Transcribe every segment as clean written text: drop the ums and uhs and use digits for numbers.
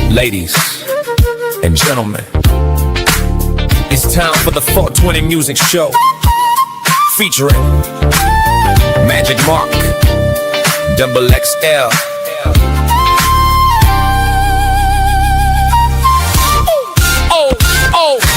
Ladies and gentlemen, it's time for the 420 Music Show, featuring Magic Mark, Double XL.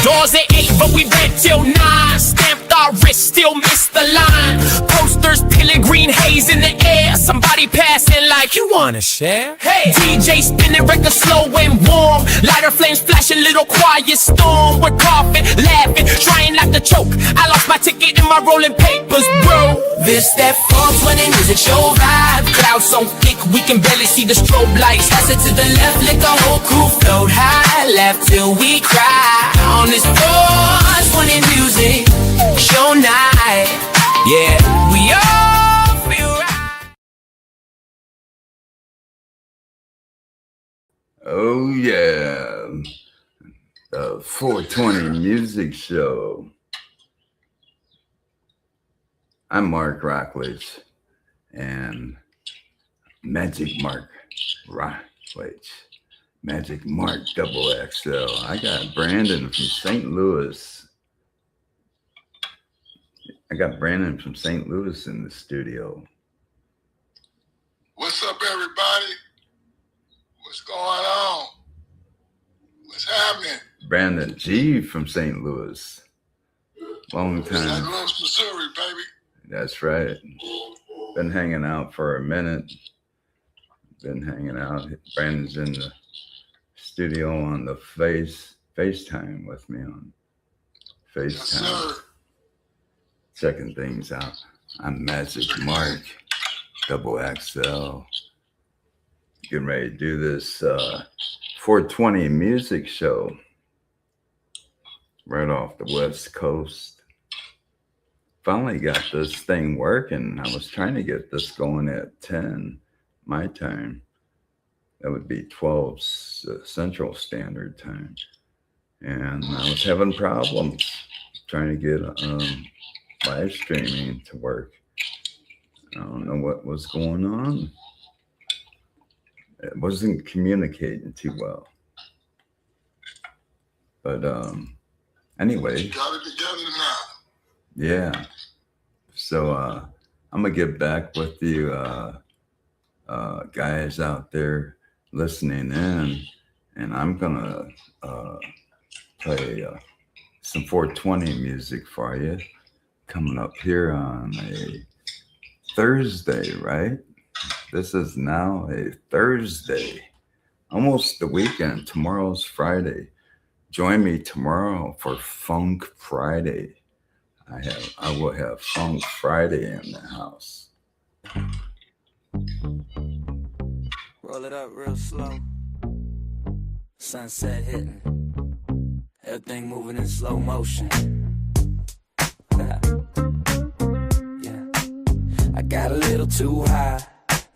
Doors at 8, but we read till 9. Stamped our wrist, still missed the line. Posters, peeling green haze in the air. Somebody passing like, you wanna share? Hey! DJ spinning records slow and warm. Lighter flames flashing, little quiet storm. We're coughing, laughing, trying not to choke. I lost my ticket in my rolling papers, bro. This that 420 Music Show vibe. Clouds so thick we can barely see the strobe lights. Pass it to the left, let the whole crew float high. Laugh till we cry. On this 420 Music Show night. Yeah, we all feel right. Oh yeah, the 420 Music Show. I'm Mark Rockledge and Magic Mark Rockledge. Magic Mark Double XL. I got Brandon from St. Louis. I got Brandon from St. Louis in the studio. What's up, everybody? What's going on? What's happening? Brandon G from St. Louis. Long time. St. Louis, Missouri, baby. That's right. Been hanging out for a minute. Been hanging out. Brandon's in the studio on the FaceTime with me on FaceTime. Yes, sir. Checking things out. I'm Magic Mark, Double XL. Getting ready to do this 420 Music Show right off the West Coast. Finally got this thing working. I was trying to get this going at 10 my time. That would be 12 Central Standard Time. And I was having problems trying to get live streaming to work. I don't know what was going on. It wasn't communicating too well. But anyway. You got it together now. Yeah. So I'm going to get back with you guys out there listening in, and I'm gonna play some 420 music for you coming up here on a Thursday, right? This is now a Thursday, almost the weekend. Tomorrow's Friday. Join me tomorrow for Funk Friday. I will have Funk Friday in the house. Roll it up real slow. Sunset hitting. Everything moving in slow motion. Yeah. I got a little too high.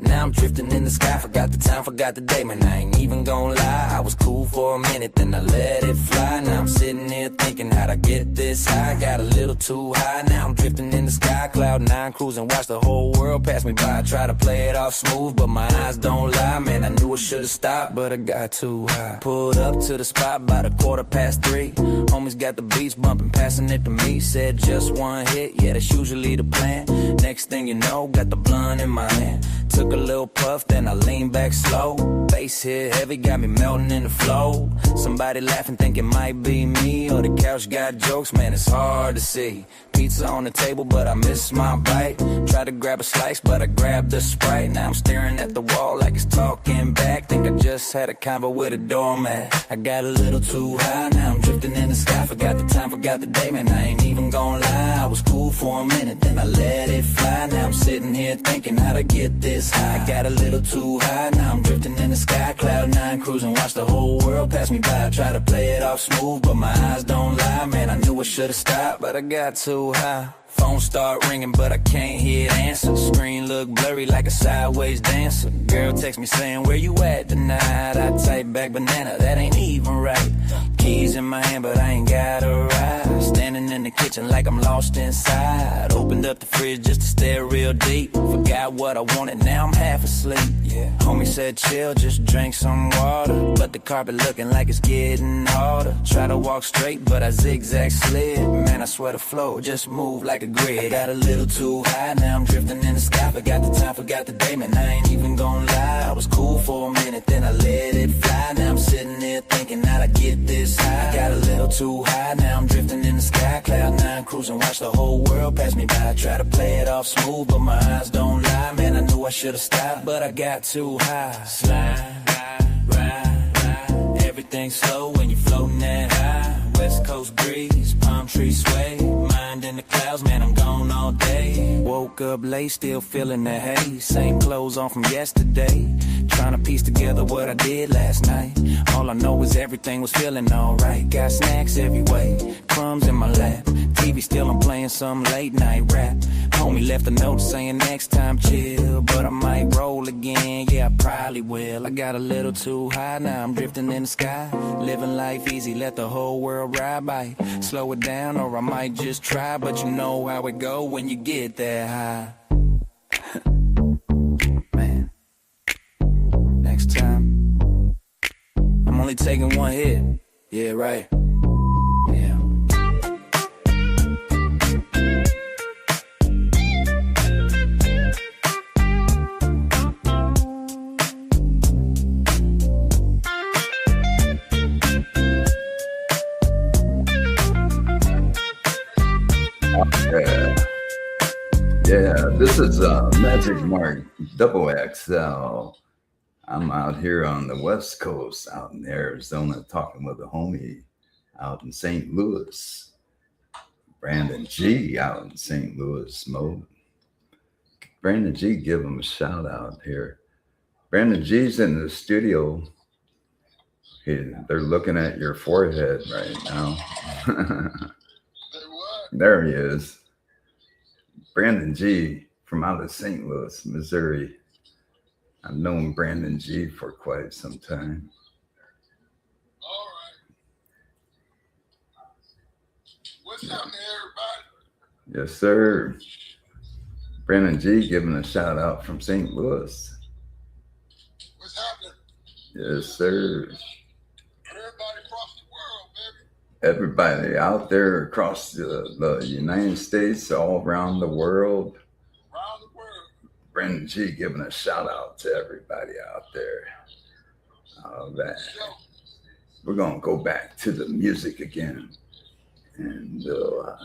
Now I'm drifting in the sky. Forgot the time, forgot the day. Man, I ain't even gonna lie. I was cool for a minute, then I let it fly. Now I'm sitting here thinking, how'd I get this high? Got a little too high. Now I'm drifting in the sky. Cloud 9 cruising, watch the whole world pass me by. I try to play it off smooth, but my eyes don't lie. Man, I knew I should've stopped, but I got too high. Pulled up to the spot about 3:15. Homies got the beats bumping, passing it to me. Said just one hit, yeah, that's usually the plan. Next thing you know, got the blunt in my hand. Took a little puff, then I lean back slow. Bass hit heavy, got me melting in the flow. Somebody laughing, think it might be me. Or the couch got jokes, man, it's hard to see. Pizza on the table, but I missed my bite. Tried to grab a slice, but I grabbed the Sprite. Now I'm staring at the wall like it's talking back. Think I just had a convo with a doormat. I got a little too high, now I'm drifting in the sky. Forgot the time, forgot the day, man, I ain't even gonna lie. I was cool for a minute, then I let it fly. Now I'm sitting here thinking how to get this high. I got a little too high, now I'm drifting in the sky. Cloud 9 cruising, watch the whole world pass me by. I try to play it off smooth, but my eyes don't lie. Man, I knew I should've stopped, but I got too high. Phone start ringing, but I can't hear the answer. Screen look blurry like a sideways dancer. Girl text me saying, where you at tonight? I type back, banana, that ain't even right. Keys in my hand, but I ain't got a ride. Standing in the kitchen like I'm lost inside. Opened up the fridge just to stare real deep. Forgot what I wanted, now I'm half asleep. Yeah. Homie said chill, just drink some water. But the carpet looking like it's getting harder. Try to walk straight, but I zigzag slid. Man, I swear the flow just moved like a grid. Got a little too high, now I'm drifting in the sky. Forgot the time, forgot the day, man, I ain't even gonna lie. I was cool for a minute, then I let it fly. Now I'm sitting there thinking how'd I get this high. Got a little too high, now I'm drifting in the sky. Cloud 9 cruising, watch the whole world pass me by. Try to play it off smooth, but my eyes don't lie. Man, I knew I should've stopped, but I got too high. Slide, ride. Everything slow when you floating that high. West Coast breeze, palm tree sway. Mind in the clouds, man, I'm gone all day. Woke up late, still feeling the haze. Same clothes on from yesterday. Trying to piece together what I did last night. All I know is everything was feeling alright. Got snacks every way, crumbs in my lap. TV still, I'm playing some late night rap. Homie left a note saying next time chill, but I might roll again, yeah, I probably will. I got a little too high, now I'm drifting in the sky. Living life easy, let the whole world ride by. Slow it down or I might just try, but you know how it go when you get that high. Man, next time, I'm only taking one hit, yeah, right. Yeah. Yeah, this is Magic Mark Double XL. I'm out here on the West Coast, out in Arizona, talking with a homie out in St. Louis. Brandon G out in St. Louis mode. Brandon G, give him a shout out here. Brandon G's in the studio. They're looking at your forehead right now. There he is. Brandon G from out of St. Louis, Missouri. I've known Brandon G for quite some time. All right. What's happening, everybody? Yes, sir. Brandon G giving a shout out from St. Louis. What's happening? Yes, sir. Everybody across the world, baby. Everybody out there across the United States, all around the world. Around the world. Brandon G giving a shout out to everybody out there. All right. We're going to go back to the music again. And we'll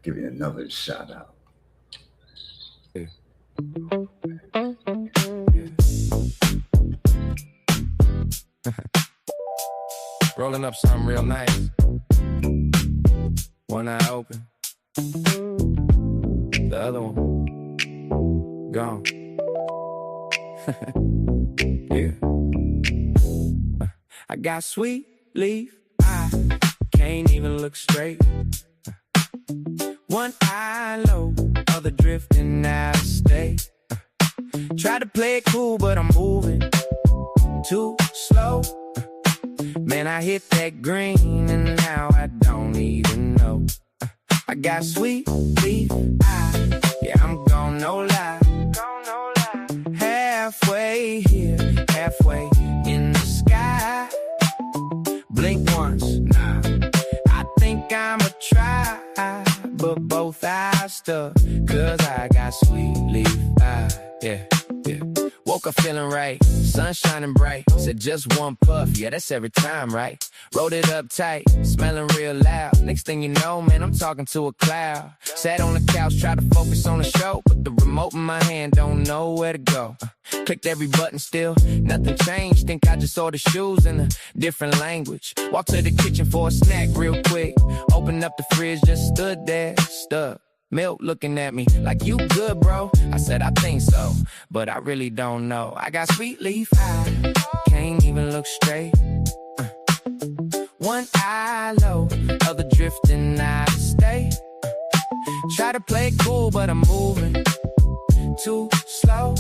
give you another shout out. Yeah. Rolling up something real nice. One eye open, the other one gone. Yeah. I got sweet leaf, I can't even look straight. One eye low, other drifting out of state. Try to play it cool, but I'm moving too slow. Man, I hit that green and now I don't even know. I got sweet leaf, yeah, I'm gone, no lie. Halfway here, halfway in the sky. Blink once, nah, I think I'ma try. But both eyes stuck, cause I got sweet leaf, yeah. Woke up feeling right, sun shining bright. Said just one puff, yeah, that's every time, right? Rolled it up tight, smelling real loud. Next thing you know, man, I'm talking to a cloud. Sat on the couch, tried to focus on the show, but the remote in my hand don't know where to go. Clicked every button still, nothing changed. Think I just ordered shoes in a different language. Walked to the kitchen for a snack real quick. Opened up the fridge, just stood there, stuck. Milk looking at me like, you good, bro? I said, I think so, but I really don't know. I got sweet leaf, I can't even look straight. One eye low, other drifting out of state. Try to play it cool, but I'm moving too slow.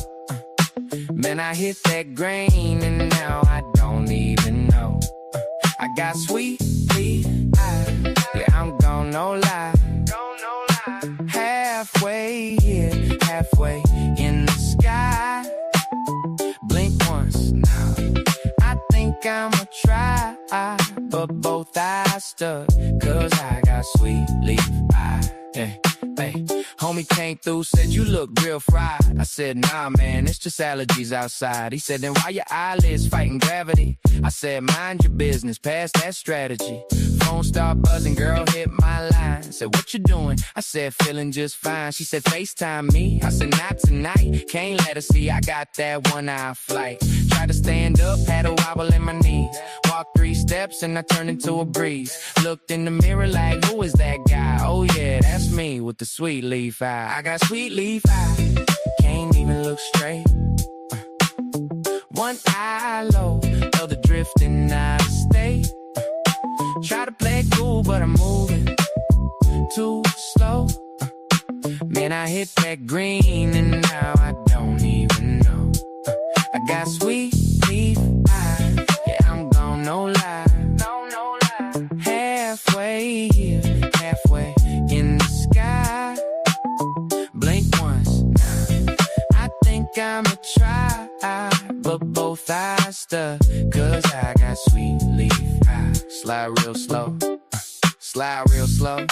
Man, I hit that green and now I don't even know. I got sweet leaf eyes. Yeah, I'm gone, no lie. Halfway here, halfway in the sky. Blink once now. I think I'ma try, but both eyes stuck, 'cause I got sweet leaf eyes. Yeah. Hey, homie came through, said you look real fried. I said, nah, man, it's just allergies outside. He said, then why your eyelids fighting gravity? I said, mind your business, pass that strategy. Phone start buzzing, girl hit my line. Said, what you doing? I said, feeling just fine. She said, FaceTime me. I said, not tonight. Can't let her see I got that one-eye flight. Tried to stand up, had a wobble in my knees. Walked 3 steps and I turned into a breeze. Looked in the mirror like, who is that guy? Oh yeah, that's me with the sweet leaf eye. I got sweet leaf eye. Can't even look straight. One eye low, other drifting out of state. Try to play it cool, but I'm moving too slow. Man, I hit that green and now I don't even know. I got sweet leaf eyes. Yeah, I'm gone, no lie. Halfway here, halfway in the sky. Blink once now. I think I'ma try, but both eyes stuck, 'cause I got sweet leaf eyes. Slide real slow, slide real slow.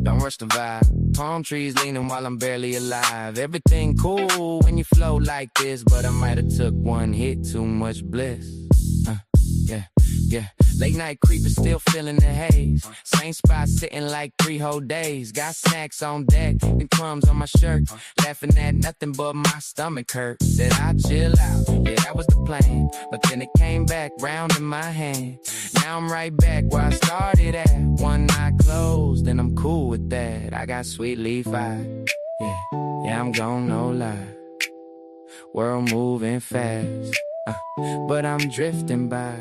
Don't rush the vibe. Palm trees leaning while I'm barely alive. Everything cool when you flow like this, but I might have took one hit, too much bliss. Yeah. Late night creepers still feeling the haze. Same spot sitting like 3 whole days. Got snacks on deck and crumbs on my shirt. Laughing at nothing but my stomach hurt. Said I'd chill out, yeah, that was the plan. But then it came back round in my hand. Now I'm right back where I started at. One eye closed and I'm cool with that. I got sweet leaf eyes. Yeah, I'm gone, no lie. World moving fast, but I'm drifting by.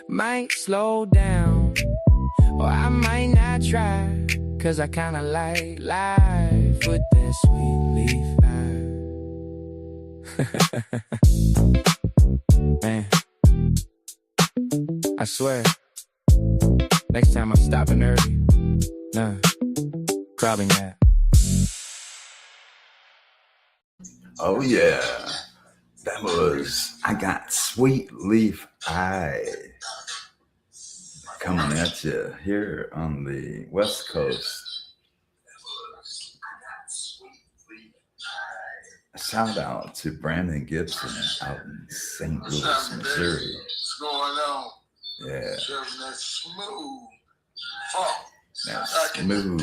Might slow down, or I might not try, 'cause I kinda like life with that sweet leaf eye. Man, I swear, next time I'm stopping early, nah, probably not. Oh yeah, that was I Got Sweet Leaf Eye, coming at you here on the West Coast. A shout out to Brandon Gibson out in St. Louis, Missouri. What's going on? Yeah, Serving that smooth funk. that smooth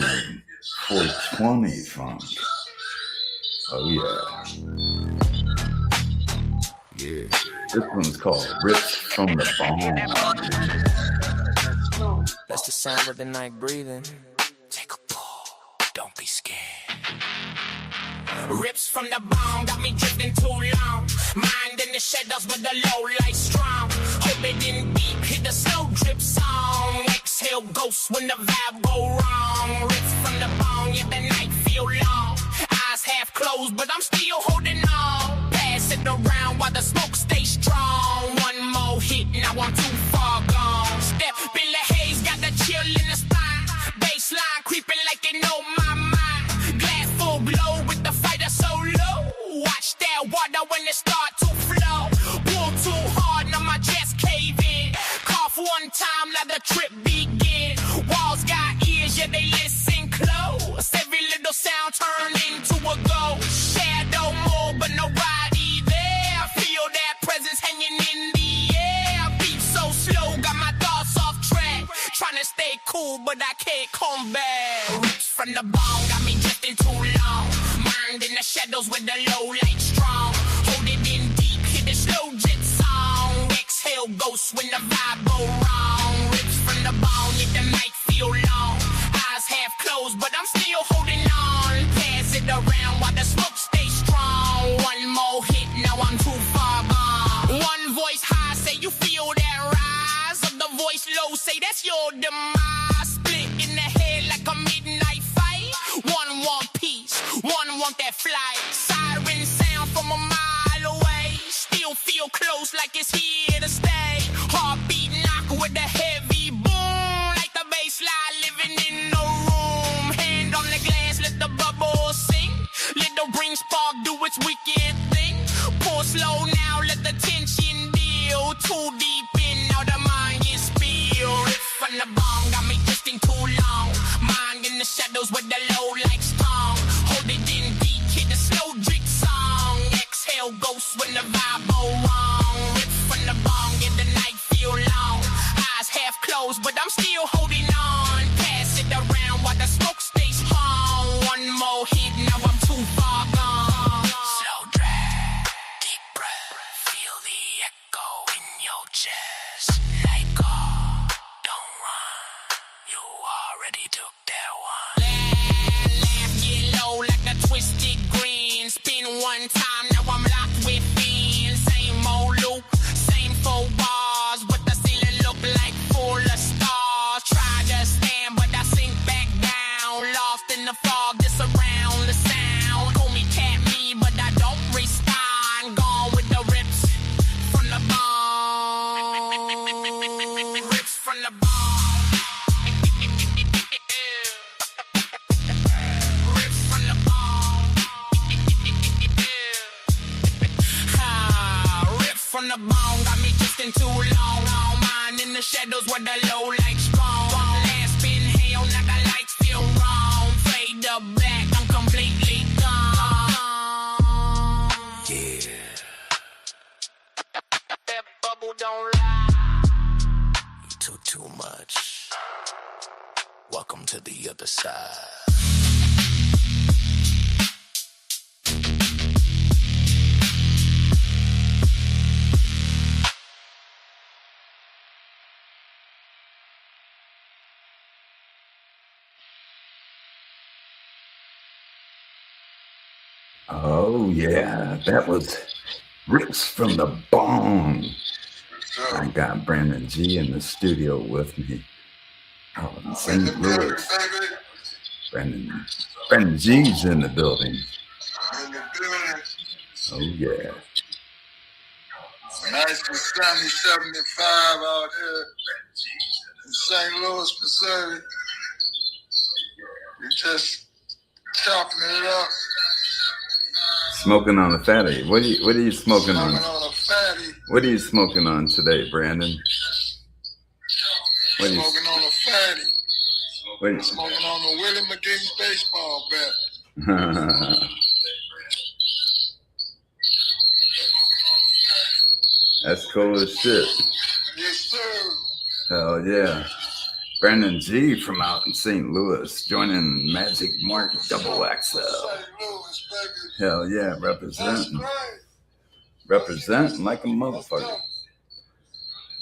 420 funk. Oh yeah. Yeah. This one's called Rips from the Bone. That's the sound of the night breathing. Take a pull, don't be scared. Rips from the bone, got me drifting too long. Mind in the shadows with the low light strong. Hope it didn't deep, hit the slow drip song. Exhale ghosts when the vibe go wrong. Rips from the bone, yeah, the night feel long. Eyes half closed, but I'm still holding on. Pass it around while the smoke stays strong. One more hit, now I'm too far gone. Step in the haze, got the chill in the spine. Baseline creeping like it know my mind. Glass full glow with the fighter so low. Watch that water when it start to flow. Pull too hard, now my chest cave in. Cough one time, let the trip begin. Walls got ears, yeah, they listen close. Every little sound turned into a ghost. Shadow more, but nobody there. Feel that presence hanging in the air. Beat so slow, got my thoughts off track. Trying to stay cool, but I can't come back. Roots from the bone, got me drifting too long. Mind in the shadows with the low light strong. Hold it in deep, hit the slow jet song. Exhale ghosts when the vibe go wrong. Rips from the bone, let the night feel long. Eyes half closed, but I'm still holding on. Pass it around while the smoke stays strong. One more hit, now I'm too far gone. One voice high, say you feel that rise. Other voice low, say that's your demise. Split in the head like a midnight fight. want that flight. Siren sound from a mile away. Still feel close like it's here to stay. Heartbeat knock with a heavy boom. Like the bassline living in the room. Hand on the glass, let the bubbles sing. Let the ring spark do its wicked thing. Pour slow now, let the tension build. Too deep in, now the mind is spilled. Riff from the bomb, got me twisting too long. Mind in the shadows with the low like strong. Hold it in deep, hit the slow drink song. Exhale, ghost when the vibe go wrong. Riff from the bomb, get the night feel long. Eyes half closed, but I'm still holding on. Pass it around while the smoke stays hung. One more hit, now I'm too far gone. Slow drag, deep breath, feel the echo in your chest. Night call, don't run, you already took that one. Laugh, get low like a twisted grin. Spin one time, now I'm locked within. Same old loop, same 4 bars, but the ceiling look like full of stars. Try to stand, but I sink back down. Lost in the fog, this around the sound. Call me cat me, but I don't respond. Gone with the rips from the bone. Rips from the bone. Rips from the bone. Rips from the bone, got me twisting too long. Mind in the shadows with the low like strong. Last inhale, now the lights feel wrong. Fade the back, I'm completely gone. Yeah. That bubble don't lie. You took too much. Welcome to the other side. Oh yeah, that was Rips from the Bong. I got Brandon G in the studio with me. Oh, in St. Louis. Brandon G's in the building. Oh yeah. Nice and sunny, 75 out here in St. Louis, Missouri. We're just chopping it up. Smoking on a fatty. What are you smoking on? Smoking on a fatty. What are you smoking on today, Brandon? What are you Smoking on a fatty. what- Smoking on a Willie McGee baseball bat. That's cool as shit. Yes, sir. Hell yeah. Brandon G from out in St. Louis joining Magic Mark Double XL. St. Louis, baby. Hell yeah, That's representing. great. Representing like a motherfucker.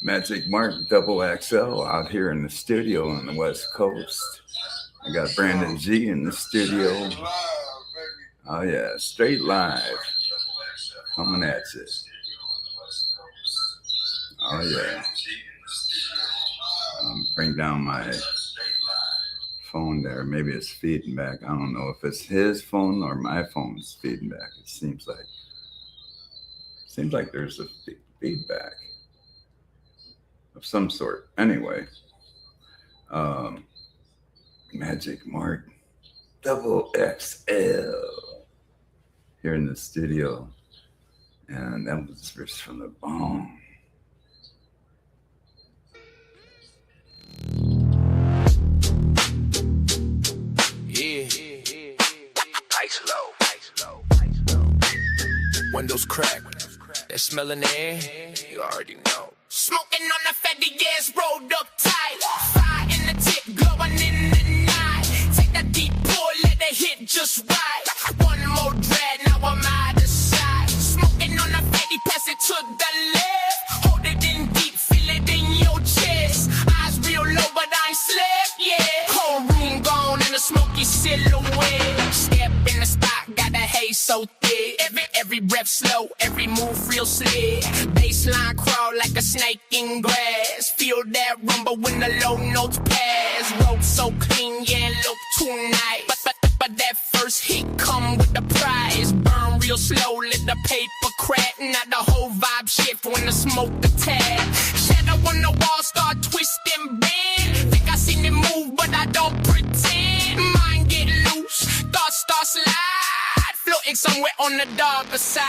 Magic Mark Double XL out here in the studio on the West Coast. I got Brandon G in the studio. Live, baby. Oh yeah, straight live. Coming at you. Oh yeah. Bring down my phone there. Maybe it's feeding back. I don't know if it's his phone or my phone's feeding back. It seems like there's a feedback of some sort. Anyway, Magic Mark Double XL here in the studio, and that was Rips from the Bone. Windows crack, that smell in the air, you already know. Smoking on the fatty gas, rolled up tight. Fire in the tip, glowing in the night. Take that deep pour, let it hit just right. One more drag, now I'm out of sight. Smoking on the fatty, pass it to the left. Hold it in deep, feel it in your chest. Eyes real low, but I ain't slept yet. Whole room gone in a smoky silhouette. Step in the spot, got the haze so thick. Every breath slow, every move real slick. Baseline crawl like a snake in grass. Feel that rumble when the low notes pass. Rope so clean, yeah, look tonight. But that first hit come with the price. real slow, let the paper crack. Now the whole vibe shift when the smoke attack. Shadow on the wall start twisting bend. Think I seen it move, but I don't pretend. Mind get loose, thoughts start slide. Floating somewhere on the darker side.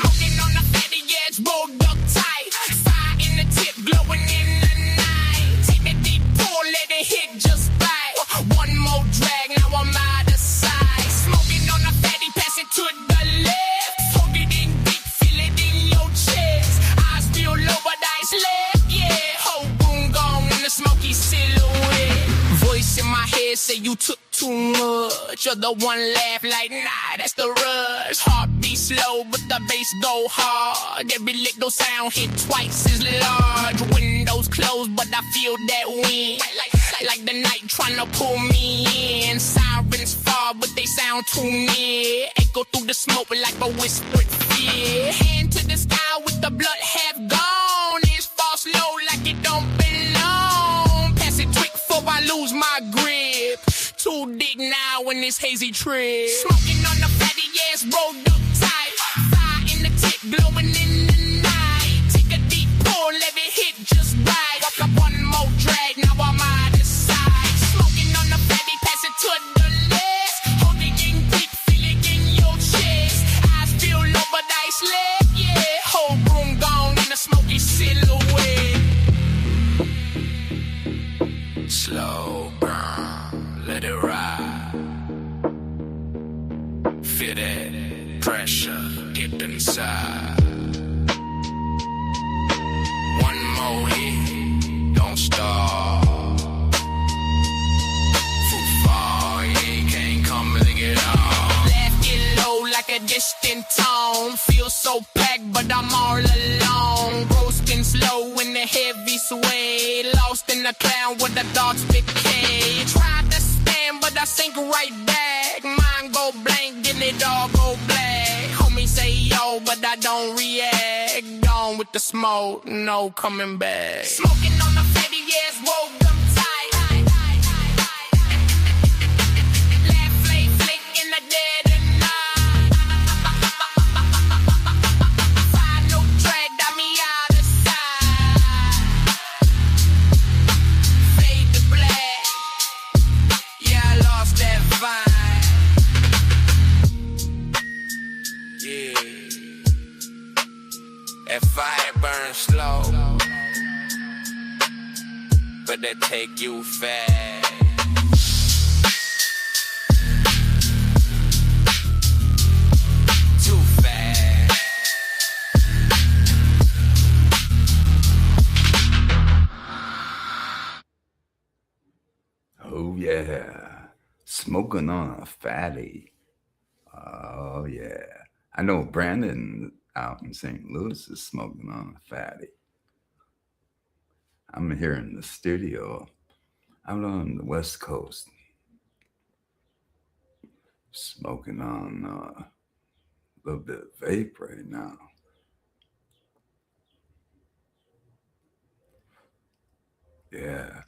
Smoking on the fatty edge, rolled up tight. Fire in the tip, glowing in the night. Take that deep pull, let it hit just right. One more drag, now I'm out of sight. Smoking on the fatty, pass it to the left. Hold it in deep, feel it in your chest. Eyes feel low, but eyes left, yeah. Whole room gone in the smoky silhouette. Voice in my head say you took too much. You're the one laugh like, nah, that's the rush. Heartbeat slow, but the bass go hard. Every little sound hit twice as large. Windows closed, but I feel that wind. Like the night trying to pull me in. Sirens far, but they sound too near. Echo through the smoke like a whispered fear. Hand to the sky with the blood half gone. It's fall slow like it don't belong. Pass it quick before I lose my grip. Too deep now in this hazy trip. Smoking on the fatty ass, rolled up tight. Fire in the tip, glowing in the night. Take a deep pull, let it hit just right. Walk up one more drag, now I'm out of sight. Smoking on the fatty, pass it to the left. Hold it in deep, feel it in your chest. Eyes feel low, but ice left, yeah. Whole room gone in a smoky silhouette. Slow burn, let it ride. Feel that pressure get inside. One more hit, don't stop. Too far, you can't come and get off. Laugh get low like a distant tone. Feel so packed, but I'm all alone. Roasting slow in the heavy sway. Lost in the cloud with the dogs decay. Tried to stand, but I sink right back. Mind go blank, then it all go black. Homie say yo, but I don't react. Gone with the smoke, no coming back. Smoking on the fatty ass, rolled up tight. Laugh, flake in the dead of night. Fire, no drag, got me out of sight. Fade to black. Yeah, I lost that vibe. Yeah. That fire burns slow, but that take you fast. Too fast. Oh yeah, smoking on a fatty. Oh yeah, I know Brandon out in St. Louis is smoking on a fatty. I'm here in the studio. I'm on the West Coast, smoking on a little bit of vape right now. Yeah,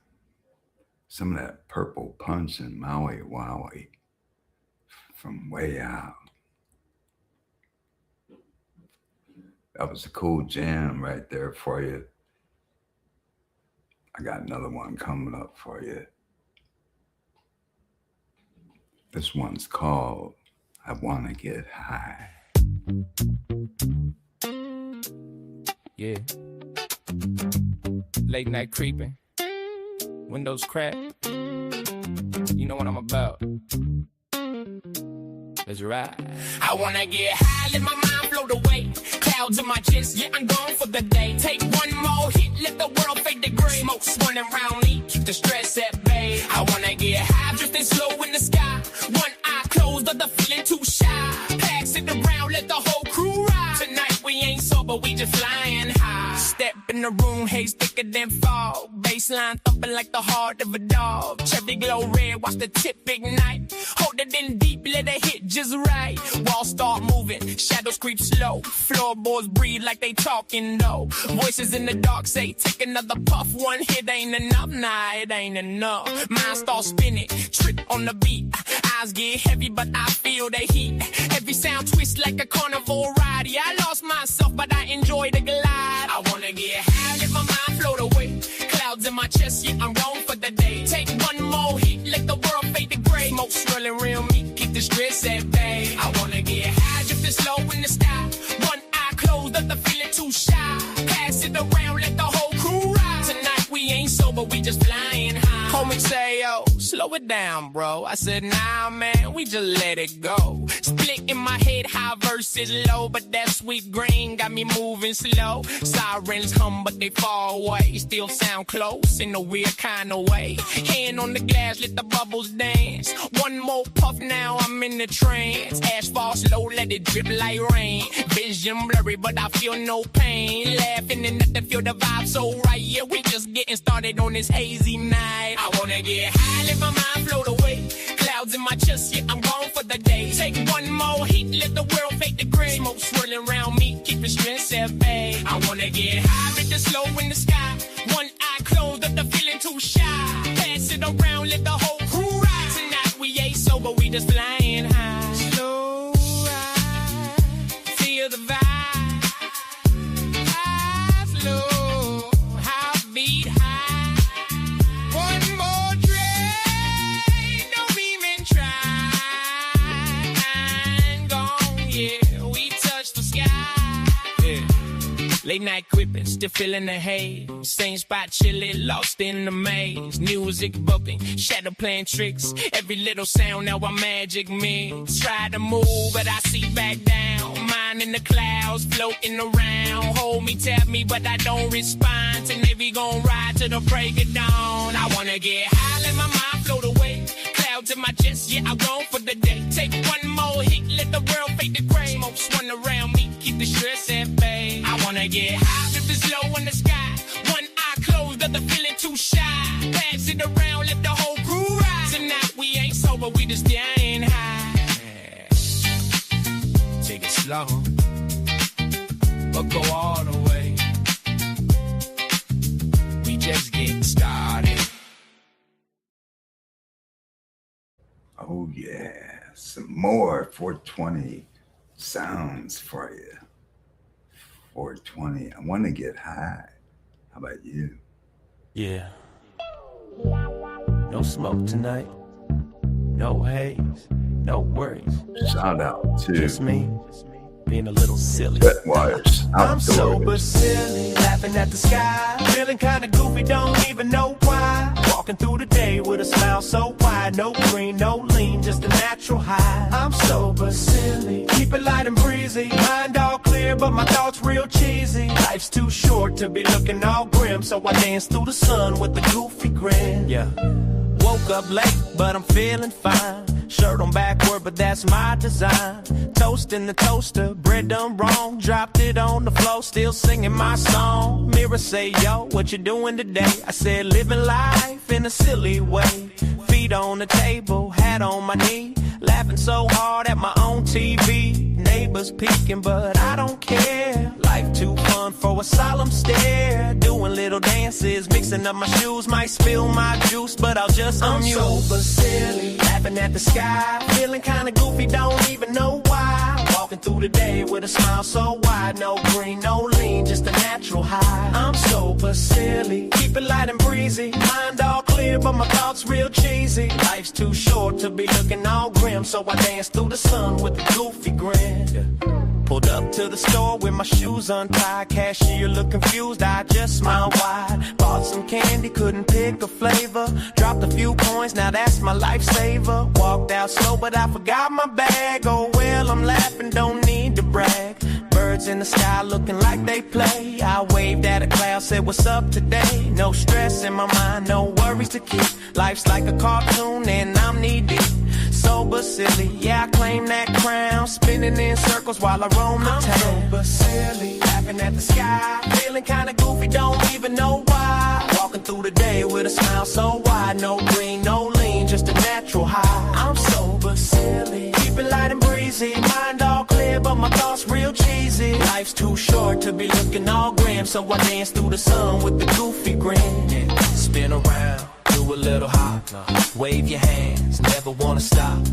some of that purple punch and Maui Wowie from way out. That was a cool jam right there for you. I got another one coming up for you. This one's called I Wanna Get High. Yeah. Late night creeping. Windows cracked. You know what I'm about. Let's ride. I wanna get high, let my mind float away. Clouds in my chest, yeah, I'm gone for the day. Take one more hit, let the world fade to gray. Smoke swirling around me, keep the stress at bay. I wanna get high, drifting slow in the sky. One eye closed, other feeling too shy. Pass it around, let the whole crew ride. Tonight we ain't sober, we just flying high. Step in the room, haze thicker than fog. Baseline thumping like the heart of a dog. Cherry glow red, watch the tip ignite. Hold it in deep, let it hit just right. Walls start moving, shadows creep slow. Floorboards breathe like they talking low. Voices in the dark say, take another puff. One hit ain't enough, nah, it ain't enough. Mind starts spinning, trip on the beat. Eyes get heavy, but I feel the heat. Every Every sound twist like a carnival ride. Yeah, I lost myself, but I enjoy the glide. I wanna get high, let my mind float away. Clouds in my chest, yeah, I'm gone for the day. Take one more hit, let the world fade to gray. Smoke swirling around me, keep the stress at bay. I wanna get high, drifting slow in the sky. One eye closed, let the feeling too shy. Pass it around, let the whole crew ride. Tonight we ain't sober, we just flying high. Homie say, yo, slow it down, bro. I said, nah, man, we just let it go. Split in my head, high versus low, but that sweet green got me moving slow. Sirens hum, but they fall away. Still sound close in a weird kind of way. Hand on the glass, let the bubbles dance. One more puff, now I'm in the trance. Ash fall slow, let it drip like rain. Vision blurry, but I feel no pain. Laughing and nothing, feel the vibe so right. Yeah, we just getting started on this hazy night. I wanna get high, let my mind float away. Clouds in my chest, yeah, I'm gone for the day. Take one more heat, let the world fade to gray. Smoke swirling around me, keeping stress at bay. I wanna get high, let the slow in the sky. One eye closed, let the feeling too shy. Pass it around, let the whole crew ride. Tonight we ain't sober, we just flying high. Slow ride, feel the vibe. High, slow, heartbeat high. One more drink, don't even try. I'm gone, yeah, we touch the sky. Yeah. Late night creeping, still feeling the haze. Same spot chillin', lost in the maze. Music bumping, shadow playing tricks. Every little sound now a magic mix. Try to move, but I see back down. Mind in the clouds, floating around. Hold me, tap me, but I don't respond. Tonight we gon' ride to the break of dawn. I wanna get high, let my mind float away. Clouds in my chest, yeah, I'm gone for the day. Take one more hit, let the world fade to gray. Smoke swirling around me, keep the stress at bay. I wanna get high, if it's low in the sky. One eye closed, let the feeling too shy. Pass it around, let the whole crew ride. Tonight we ain't sober, we just flying high. Take it slow, but go all the way. We just getting started. Oh yeah, some more 420 sounds for you. 420. I want to get high. How about you? Yeah. No smoke tonight. No haze. No worries. Shout out to Just me being a little silly. Wetwires I'm sober, Outdoors. silly, laughing at the sky. Feeling kinda goofy, don't even know why. Walking through the day with a smile so wide. No green, no lean, just a natural high. I'm sober, silly, keep it light and breezy. Mind all clear, but my thoughts real cheesy. Life's too short to be looking all grim, so I dance through the sun with a goofy grin. Yeah. Woke up late, but I'm feeling fine. Shirt on backward, but that's my design. Toast in the toaster, bread done wrong. Dropped it on the floor, still singing my song. Mirror say, yo, what you doing today? I said, living life in a silly way. Feet on the table, hat on my knee. Laughing so hard at my own TV. Neighbors peeking, but I don't care. Life too fun for a solemn stare. Doing little dances, mixing up my shoes. Might spill my juice, but I'll just amuse. I'm sober, silly, laughing at the sky. Feeling kinda goofy, don't even know why. Walking through the day with a smile so wide. No green, no lean, just a natural high. I'm sober, silly, keep it light and breezy. Mind all clear, but my thoughts real cheesy. Life's too short to be looking all grim, so I dance through the sun with a goofy grin. Pulled up to the store with my shoes untied. Cashier looked confused, I just smiled wide. Bought some candy, couldn't pick a flavor. Dropped a few coins, now that's my lifesaver. Walked out slow, but I forgot my bag. Oh well, I'm laughing, don't need to brag. Birds in the sky looking like they play. I waved at a cloud, said what's up today. No stress in my mind, no worries to keep. Life's like a cartoon and I'm knee deep. Sober, silly, yeah, I claim that crown. Spinning in circles while I roam the town. Sober, silly, laughing at the sky. Feeling kinda goofy, don't even know why. Walking through the day with a smile so wide. No green, no lean, just a natural high. I'm sober, silly, keep it light and breezy. Mind all clear, but my thoughts real cheesy. Life's too short to be looking all grim, so I dance through the sun with the goofy grin. Spin around, Do a little hop, wave your hands, never wanna stop.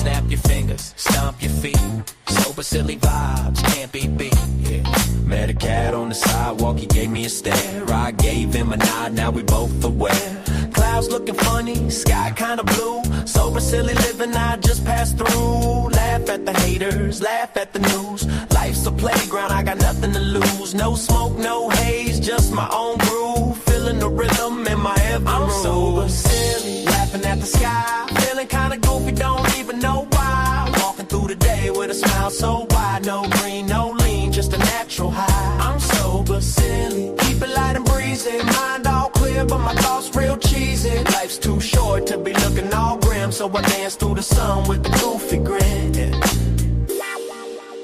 Snap your fingers, stomp your feet. Sober, silly vibes, can't be beat. Yeah. Met a cat on the sidewalk, he gave me a stare. I gave him a nod, now we both aware. Clouds looking funny, sky kinda blue. Sober, silly living, I just passed through. Laugh at the haters, laugh at the news. Life's a playground, I got nothing to lose. No smoke, no haze, just my own groove. Feeling the rhythm in my every I'm sober, silly, laughing at the sky. Feeling kinda goofy, don't even know why. Walking through the day with a smile so wide. No green, no lean, just a natural high. I'm sober, silly, keep it light and breezy. Mind all clear, but my thoughts real cheesy. Life's too short to be looking all grim, so I dance through the sun with the goofy grin.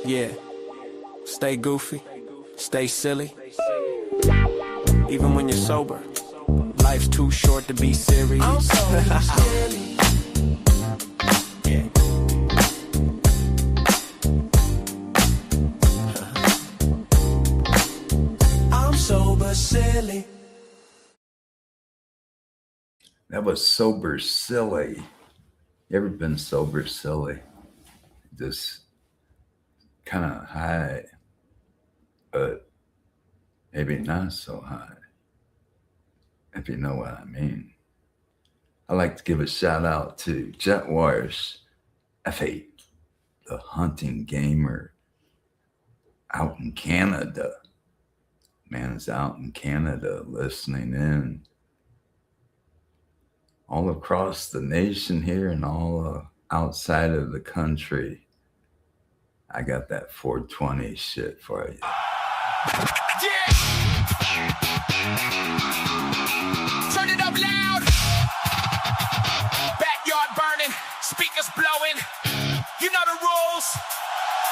Yeah, stay goofy, stay silly. Even when you're sober, life's too short to be serious. I'm sober, silly. Yeah. I'm sober, silly. That was Sober Silly. You ever been sober silly? Just kind of high, but maybe not so high, if you know what I mean. I'd like to give a shout out to Jet Wires F8, the hunting gamer out in Canada. Man's out in Canada listening in. All across the nation here and all outside of the country. I got that 420 shit for you. Yeah! Turn it up loud! Backyard burning, speakers blowing. You know the rules.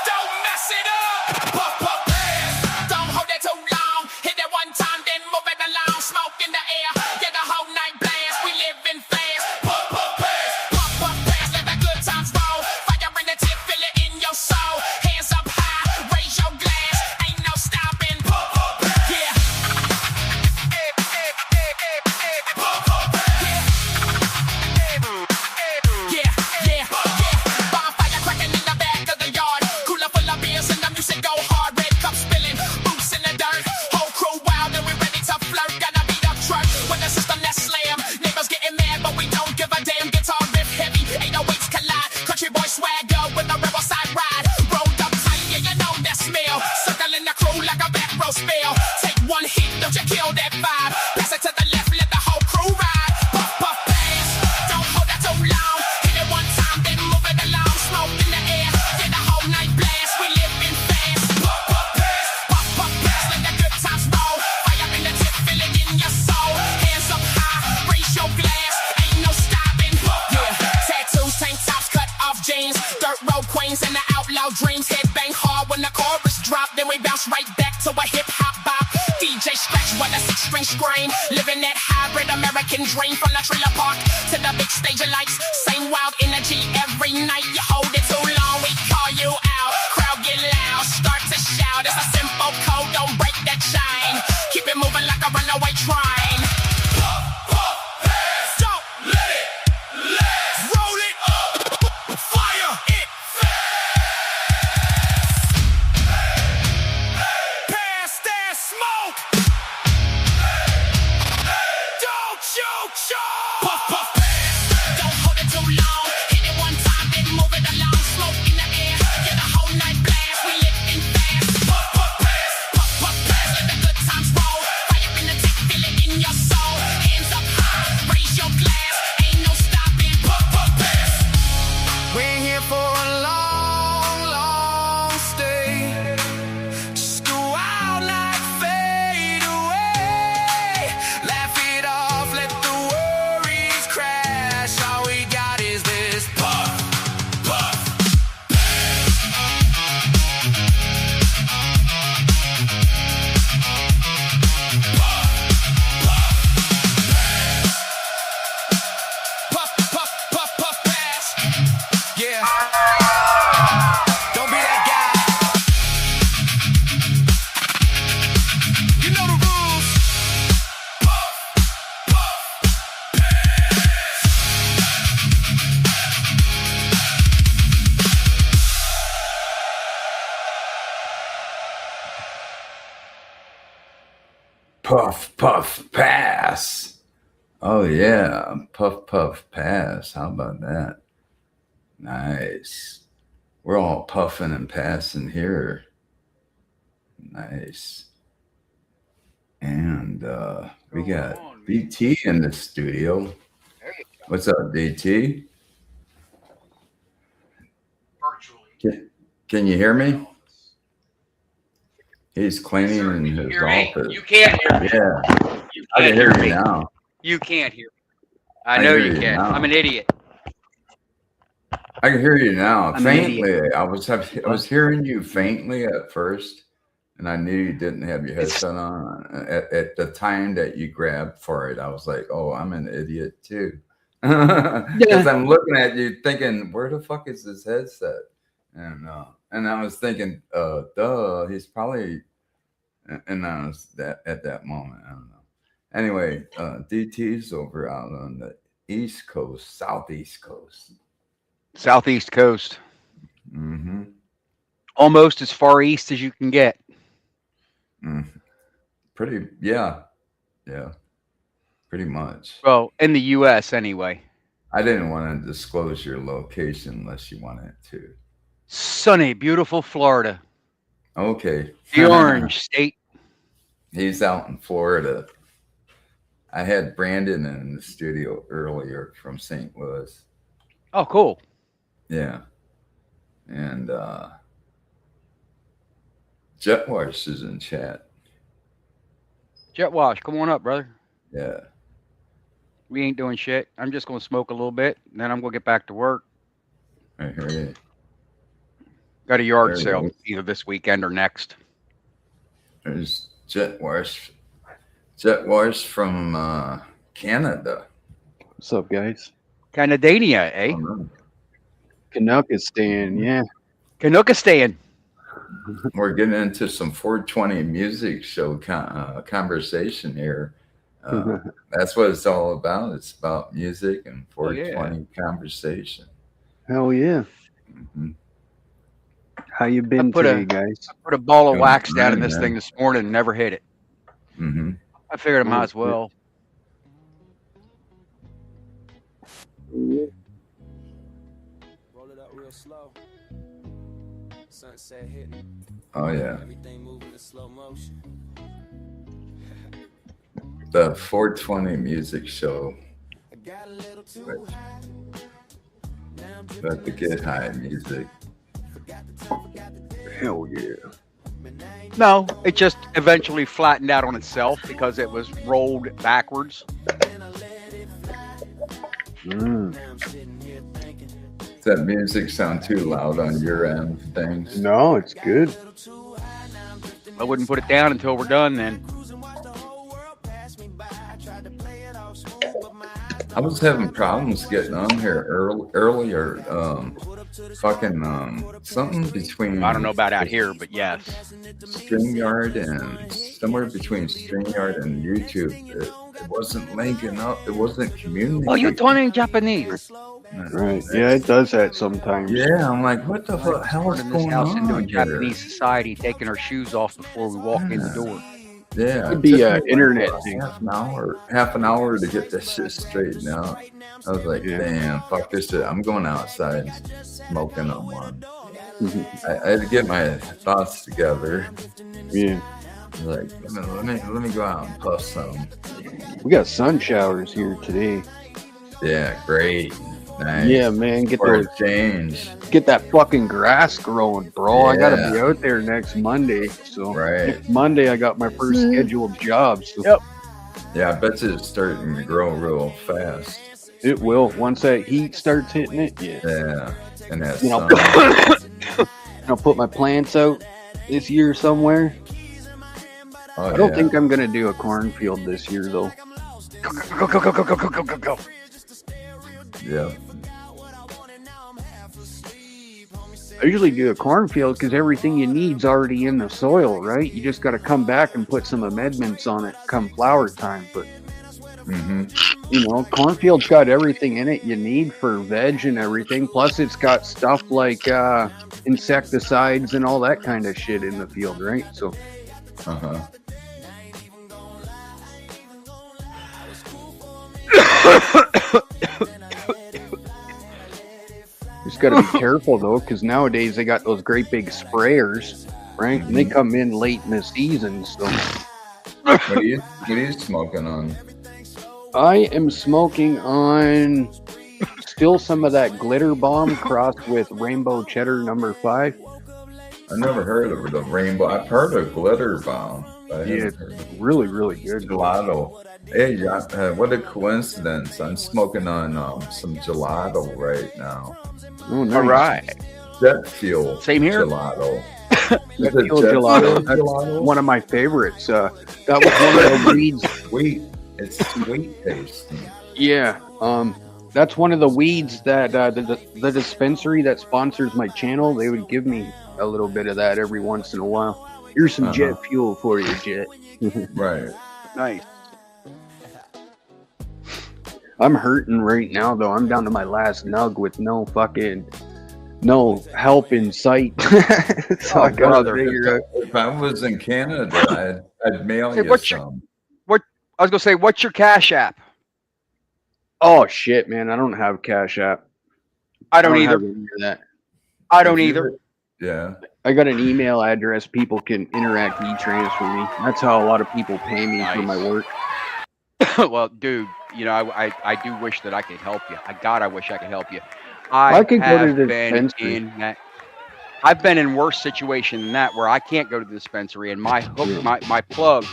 Don't mess it up! Puff, puff, pass. Don't hold it too long. Hit it one time, then move it along. Smoke in the air, get the whole night blast. We living fast. Puff, puff, pass. Puff, puff, pass. Let the good times roll. Fire in the tip, feel it in your soul. Hands up high, raise your glass. Ain't no stopping. Puff, puff, pass. Yeah. Puff, puff, pass. Yeah, yeah, yeah. Bonfire cracking in the back of the yard. Cooler full of beers and the music go hard. Red cup spilling, boots in the dirt. Whole crew wild and we ready to flirt. Gonna beat up truck with a system that slam. Neighbors getting mad, but we don't give a damn. Guitar riff heavy, 808s collide. Country boy swagger with a rebel side ride. Rolled up tight, yeah, you know that smell. Circling the crew like a back row spell. Take one hit, don't you kill that vibe. Pass it to the left, let the whole crew ride. Puff, puff, pass. Don't hold that too long. Hit it one time, then move it along. Smoke in the air, get the whole night blast. We living fast. Puff, puff, pass. Puff, puff, pass. Let the good times roll. Fire in the tip, feel it in your soul. Hands up high, raise your glass. Ain't no stopping. Yeah, tattoos, tank tops, cut off jeans. Dirt road queens and the outlaw dreams. Head bang hard when the chorus drop. Then we bounce right back to a hip hop bop. DJ scratch with a 6-string scream. Living that hybrid American dream. From the trailer park to the big stage of lights. Same wild energy every night. You hold it too long, we call you out. Crowd get loud, start to shout. It's a simple code, don't break that chain. Keep it moving like a runaway train. Puff, puff, pass. Don't let it last. Roll it up, fire it fast. Pass that smoke. Don't you choke. Puff, puff, pass. Don't hold it too long. Hit it one time, then move it along. Smoke in the air, get a whole night blast. We living fast. Puff, puff, pass. Puff, puff, pass. Let the good times roll. Fire in the tip, feel it in your soul. Hands up high, raise your glass. Ain't no stopping. Puff, puff, pass. We're here for a long, long stay. Just go out like fade away. Laugh it off, let the worries crash. All we got is this puff, puff. Puff, puff, pass. Oh, yeah. Puff, puff, pass. How about that? Nice. We're all puffing and passing here. Nice. And we got BT in the studio. What's up, BT? Can you hear me? He's cleaning in his office. You can't hear me. Yeah. You I can can't hear hear you me. now. You can't hear me. I know hear you you can. now. I'm an idiot. I can hear you now. I'm an Faintly. I was hearing you faintly at first, and I knew you didn't have your headset on. At the time that you grabbed for it, I was like, oh, I'm an idiot too. Because I'm looking at you thinking, where the fuck is this headset? And I was thinking, duh, he's probably, and I was at that moment, I don't know. Anyway, DT's over out on the East Coast, Southeast Coast. Southeast coast. Mm-hmm. Almost as far east as you can get. Pretty, yeah, pretty much. Well, in the U.S. anyway. I didn't want to disclose your location unless you wanted to. Sunny, beautiful Florida. Okay. The Orange State. He's out in Florida. I had Brandon in the studio earlier from St. Louis. Oh, cool. Yeah. And Jetwash is in chat. Jetwash, come on up, brother. Yeah. We ain't doing shit. I'm just going to smoke a little bit, and then I'm going to get back to work. I hear you. Got a yard There you sale go. either this weekend or next. There's Jetwash. Jetwash from Canada. What's up, guys? Canadania, eh? Canuckistan, yeah. Canuckistan. We're getting into some 420 music show conversation here. That's what it's all about. It's about music and 420 conversation. Hell yeah. Mm-hmm. How you been today, guys? I put a ball of Doing wax down in fine, this man. thing this morning and never hit it. Mm-hmm. I figured I might Oh, as well. Roll it up real slow. Sunset hitting. Oh, yeah. Everything moving in slow motion. The 420 music show. I got a little too high. Now I'm About the Get High music. Hell yeah. No, it just eventually flattened out on itself because it was rolled backwards. Mm. Does that music sound too loud on your end of things? No, it's good. I wouldn't put it down until we're done then. I was having problems getting on here earlier. Something between. I don't know about out here, but yes. StreamYard and somewhere between StreamYard and YouTube. It wasn't linking up. It wasn't communicating. Oh, you're talking Japanese. Right. Yeah, it does that sometimes. Yeah, I'm like, what the hell is Turning this going house into a on Japanese society, taking our shoes off before we walk in the door. Yeah, Could be it an took me internet like thing. half an hour to get this shit straightened out. I was like, Yeah. damn, fuck this shit. I'm going outside and smoking on one. Mhm. I had to get my thoughts together. Yeah. Like, let me go out and puff some. We got sun showers here today. Yeah, great. Nice. Yeah, man. Get For those, a change. get that fucking grass growing, bro. I gotta Yeah. be out there next Monday. So Right. next Monday I got my first scheduled job. So Yep. Yeah, I bet you it's starting to grow real fast. it will. Once that heat starts hitting it, yeah. Yeah. And that You know, sun. I'll put my plants out this year somewhere. Oh, I don't yeah. think I'm gonna do a cornfield this year though. Go, go, go, go, go, go, go, go, go. Yeah. I usually do a cornfield because everything you need's already in the soil, right? You just got to come back and put some amendments on it come flower time. But Mm-hmm. you know, cornfield's got everything in it you need for veg and everything. Plus, it's got stuff like insecticides and all that kind of shit in the field, right? So Uh-huh. Just got to be careful though, because nowadays they got those great big sprayers, right? And they come in late in the season. So What are you smoking on? I am smoking on still some of that glitter bomb crossed with rainbow cheddar number 5. I never heard of the rainbow. I've heard of glitter bomb. But I Yeah, haven't it's heard of really, really good. gelato. Hey, what a coincidence! I'm smoking on some gelato right now. Oh, nice. All right. Jet fuel. Same here. Gelato. Jet Is it fuel jet gelato. That's gelato? one of my favorites. That was one of the weeds. Sweet. It's sweet tasting. Yeah. That's one of the weeds that the dispensary that sponsors my channel, they would give me a little bit of that every once in a while. Here's some jet fuel for you, Jet. Right. Nice. I'm hurting right now though. I'm down to my last nug with no help in sight. So I gotta brother. figure out. If I was in Canada, I'd mail Hey, you what's your- some. I was gonna say, what's your Cash App? Oh shit, man! I don't have Cash App. I don't have either. any of that. I don't If you- either. Yeah. I got an email address people can interact e-transfer me. That's how a lot of people pay me for my Nice. work. Well, dude, you know, I do wish that I could help you. I wish I could help you. I could go to have the been dispensary. in that. I've been in worse situation than that, where I can't go to the dispensary, and my hook, Yeah. my plug,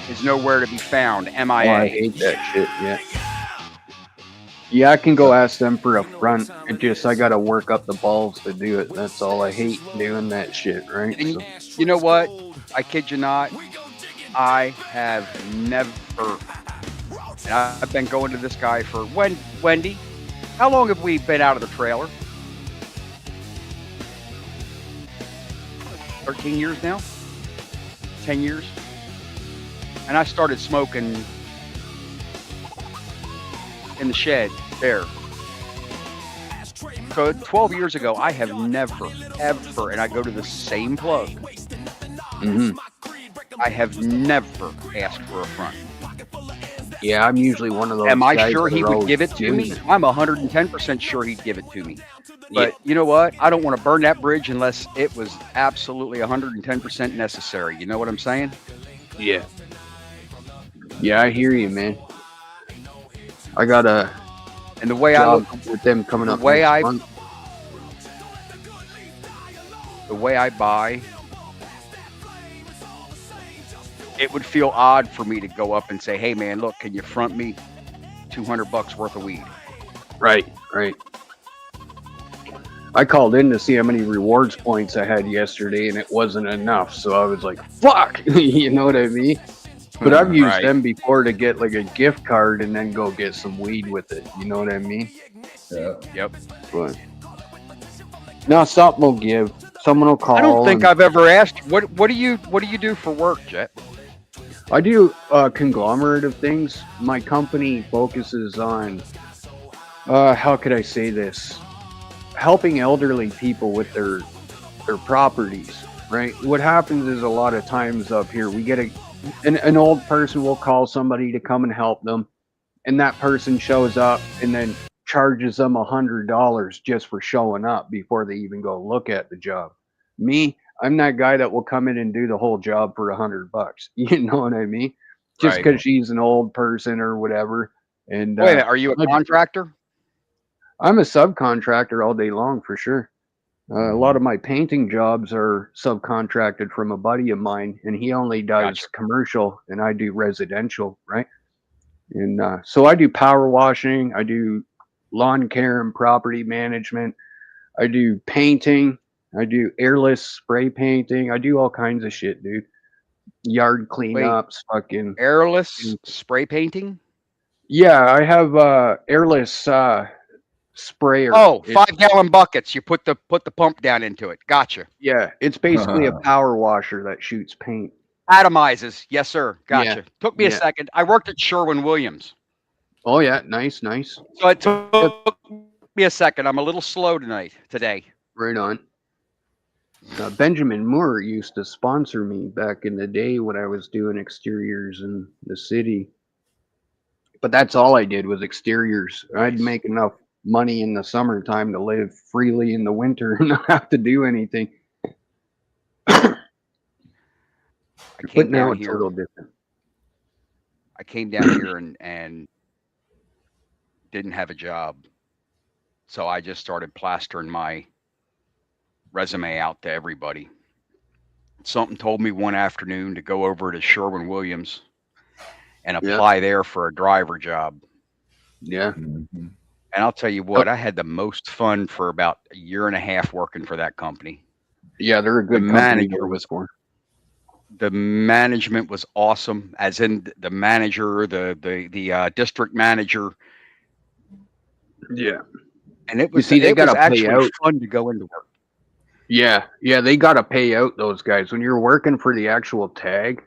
is nowhere to be found. Oh, I MIA. hate that shit. Yeah. Yeah, I can go ask them for a front. It just I gotta work up the balls to do it. That's all. I hate doing that shit. Right. And So, you know what? I kid you not. I have never. And I've been going to this guy for Wendy. How long have we been out of the trailer? 13 years now? 10 years? And I started smoking in the shed there. So 12 years ago, I have never, ever, and I go to the same plug, mhm. I have never asked for a front. Yeah, I'm usually one of those. Am I guys sure that he are would always give it to doing me? it. I'm 110% sure he'd give it to me. But you know what? I don't want to burn that bridge unless it was absolutely 110% necessary. You know what I'm saying? Yeah. Yeah, I hear you, man. I got a And the way I job look, with them coming the up. way next I- month. the way I buy, it would feel odd for me to go up and say, "Hey, man, look, can you front me $200 worth of weed?" Right, right. I called in to see how many rewards points I had yesterday, and it wasn't enough. So I was like, "Fuck," you know what I mean? But I've used Right. them before to get like a gift card and then go get some weed with it. You know what I mean? Yeah. Yep. But no, something will give. Someone will call. I don't think and- I've ever asked. What do you do for work, Jet? I do a conglomerate of things. My company focuses on, how could I say this? Helping elderly people with their properties, right? What happens is a lot of times up here, we get an old person will call somebody to come and help them, and that person shows up and then charges them $100 just for showing up before they even go look at the job. Me, I'm that guy that will come in and do the whole job for $100. You know what I mean? Just Right. because she's an old person or whatever. And Wait a minute, are you a I- contractor? I'm a subcontractor all day long for sure. A lot of my painting jobs are subcontracted from a buddy of mine, and he only does Gotcha. commercial, and I do residential, right? And so I do power washing, I do lawn care and property management, I do painting, I do airless spray painting, I do all kinds of shit, dude. Yard cleanups, fucking. Airless spray painting? Yeah, I have airless sprayer. Oh, It- 5-gallon buckets. You put the pump down into it. Gotcha. Yeah, it's basically a power washer that shoots paint. Atomizes. Yes, sir. Gotcha. Yeah. Took me a Yeah. second. I worked at Sherwin-Williams. Oh yeah, nice, nice. So it took me a second. I'm a little slow today. Right on. Benjamin Moore used to sponsor me back in the day when I was doing exteriors in the city. But that's all I did was exteriors. I'd make enough money in the summertime to live freely in the winter and not have to do anything. I But came now down it's a here. little different. I came down here and didn't have a job, so I just started plastering my resume out to everybody. Something told me one afternoon to go over to Sherwin-Williams and Yeah. apply there for a driver job. Yeah. Mhm. And I'll tell you what, I had the most fun for about a year and a half working for that company. Yeah, they're a good The company to manager work was for. The management was awesome, as in the manager, the district manager, Yeah. and it was see, they it was gotta pay actually out. fun to go into work. Yeah. Yeah, they got to pay out those guys. When you're working for the actual tag,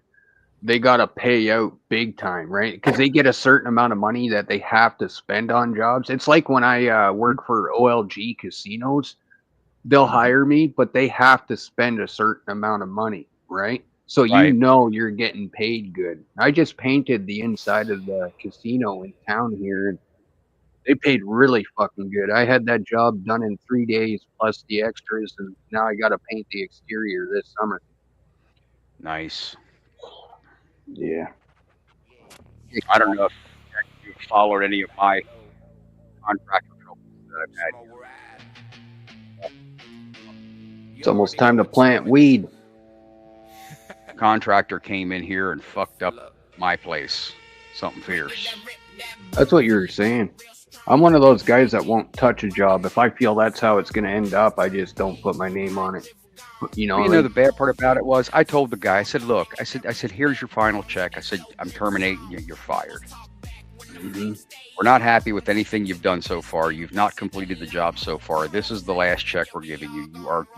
they got to pay out big time, right? Because they get a certain amount of money that they have to spend on jobs. It's like when I work for OLG casinos, they'll hire me, but they have to spend a certain amount of money, right? So you Right. know you're getting paid good. I just painted the inside of the casino in town here, and they paid really fucking good. I had that job done in 3 days plus the extras, and now I got to paint the exterior this summer. Nice. Yeah. I don't know if you followed any of my contractor troubles that I've had. It's almost time to plant weed. Contractor came in here and fucked up my place. Something fierce. That's what you were saying. I'm one of those guys that won't touch a job. If I feel that's how it's going to end up, I just don't put my name on it. You know, You know, like- the bad part about it was I told the guy, I said, look, I said, here's your final check. I said, I'm terminating you. You're fired. Mhm. We're not happy with anything you've done so far. You've not completed the job so far. This is the last check we're giving you.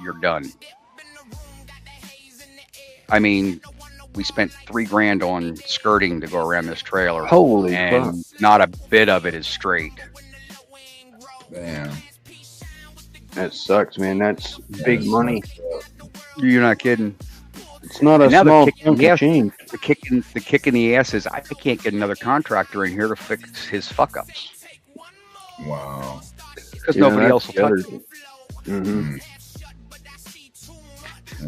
You're done. I mean, we spent $3,000 on skirting to go around this trailer, Holy fuck. and not a bit of it is straight. Damn. That sucks, man. That's big That's money. messed up. You're not kidding. It's not a And now the small kick- chunk yeah. of change. The kick in the ass is I can't get another contractor in here to fix his fuck ups Wow. because nobody else will touch it. Mm-hmm.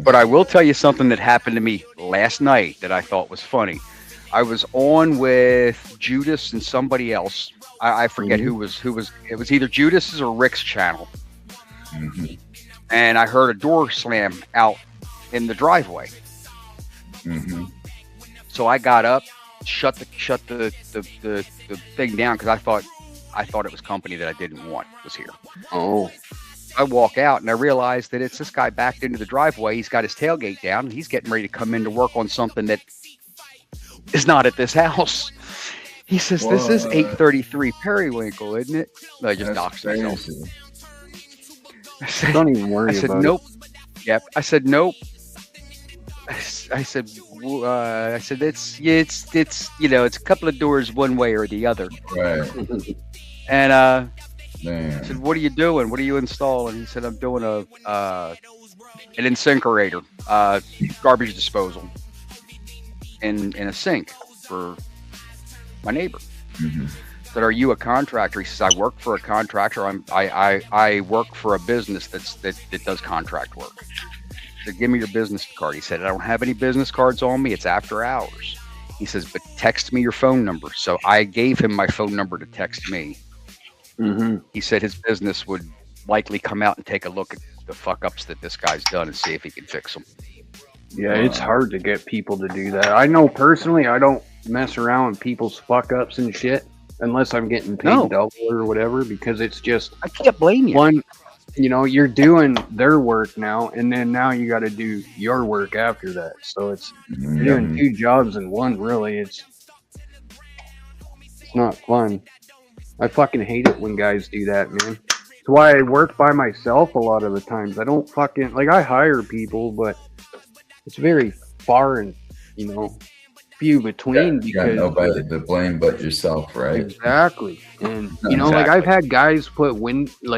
But I will tell you something that happened to me last night that I thought was funny. I was on with Judas and somebody else. I forget who was. It was either Judas's or Rick's channel, hmm and I heard a door slam out in the driveway. hmm So I got up, shut the thing down because I thought it was company that I didn't want was here. Oh, I walk out and I realize that it's this guy backed into the driveway. He's got his tailgate down and he's getting ready to come in to work on something that is not at this house. He says, "This is What? 833 Periwinkle, isn't it?" No, I just That's doxed myself. crazy. I said, don't even worry I said about nope. Yep. I said nope. I said it's you know, it's a couple of doors one way or the other. Right. it. And I Damn. said, "What are you doing? What are you installing?" He said, "I'm doing an incinerator, garbage disposal, in a sink for my neighbor." hmm I said, "Are you a contractor?" He says, "I work for a contractor. I work for a business that does contract work." I said, "Give me your business card." He said, "I don't have any business cards on me. It's after hours." He says, "But text me your phone number." So I gave him my phone number to text me. Mm-hmm. He said his business would likely come out and take a look at the fuck ups that this guy's done and see if he can fix them. Yeah, it's hard to get people to do that. I know personally, I don't mess around with people's fuck ups and shit unless I'm getting paid No. double or whatever, because it's just I can't blame you. one. You know, you're doing their work now, and then now you got to do your work after that. So it's you're doing two jobs in one. Really, it's not fun. I fucking hate it when guys do that, man. That's why I work by myself a lot of the times. I don't fucking like I hire people, but it's very far and few between You got because nobody to blame but yourself, right? exactly. And like Exactly. I've had guys put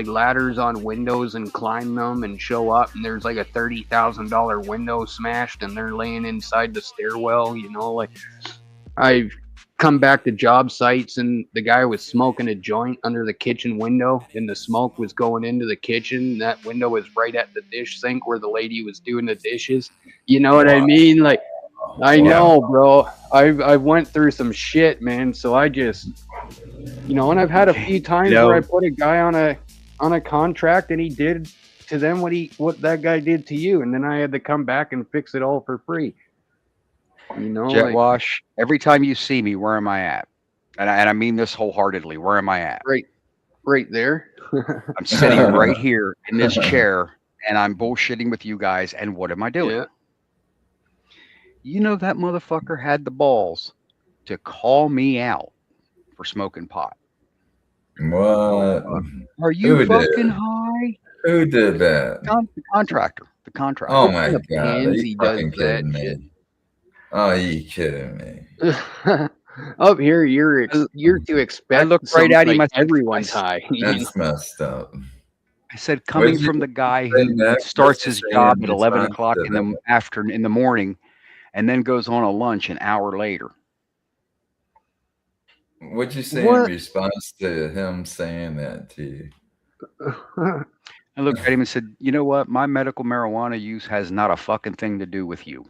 ladders on windows and climb them and show up, and there's like a $30,000 window smashed, and they're laying inside the stairwell. I've come back to job sites and the guy was smoking a joint under the kitchen window and the smoke was going into the kitchen. That window was right at the dish sink where the lady was doing the dishes. You know what I mean? Like, I know, bro. I went through some shit, man. So I just, you know, and I've had a few times where I put a guy on a contract and he did to them what that guy did to you, and then I had to come back and fix it all for free. You know, Jet like, Wash, every time you see me, where am I at? And I mean this wholeheartedly. Where am I at? right there. I'm sitting right here in this chair, and I'm bullshitting with you guys. And what am I doing? Yeah. You know, that motherfucker had the balls to call me out for smoking pot. What? Are you Who did? fucking high? Who did that? The contractor. The contractor. Oh my What kind of god! Are pansy you does fucking that kidding shit? me? Oh, you kidding me? Up here, you're to expect. I looked right at him. Like I said, everyone's high. That's messed up. I said, coming What'd you from the guy say who next? starts What'd his you say job in at 11 response o'clock to in the afternoon, in the morning, and then goes on a lunch an hour later. What'd you say What? in response to him saying that to you? I looked at him and said, you know what? My medical marijuana use has not a fucking thing to do with you.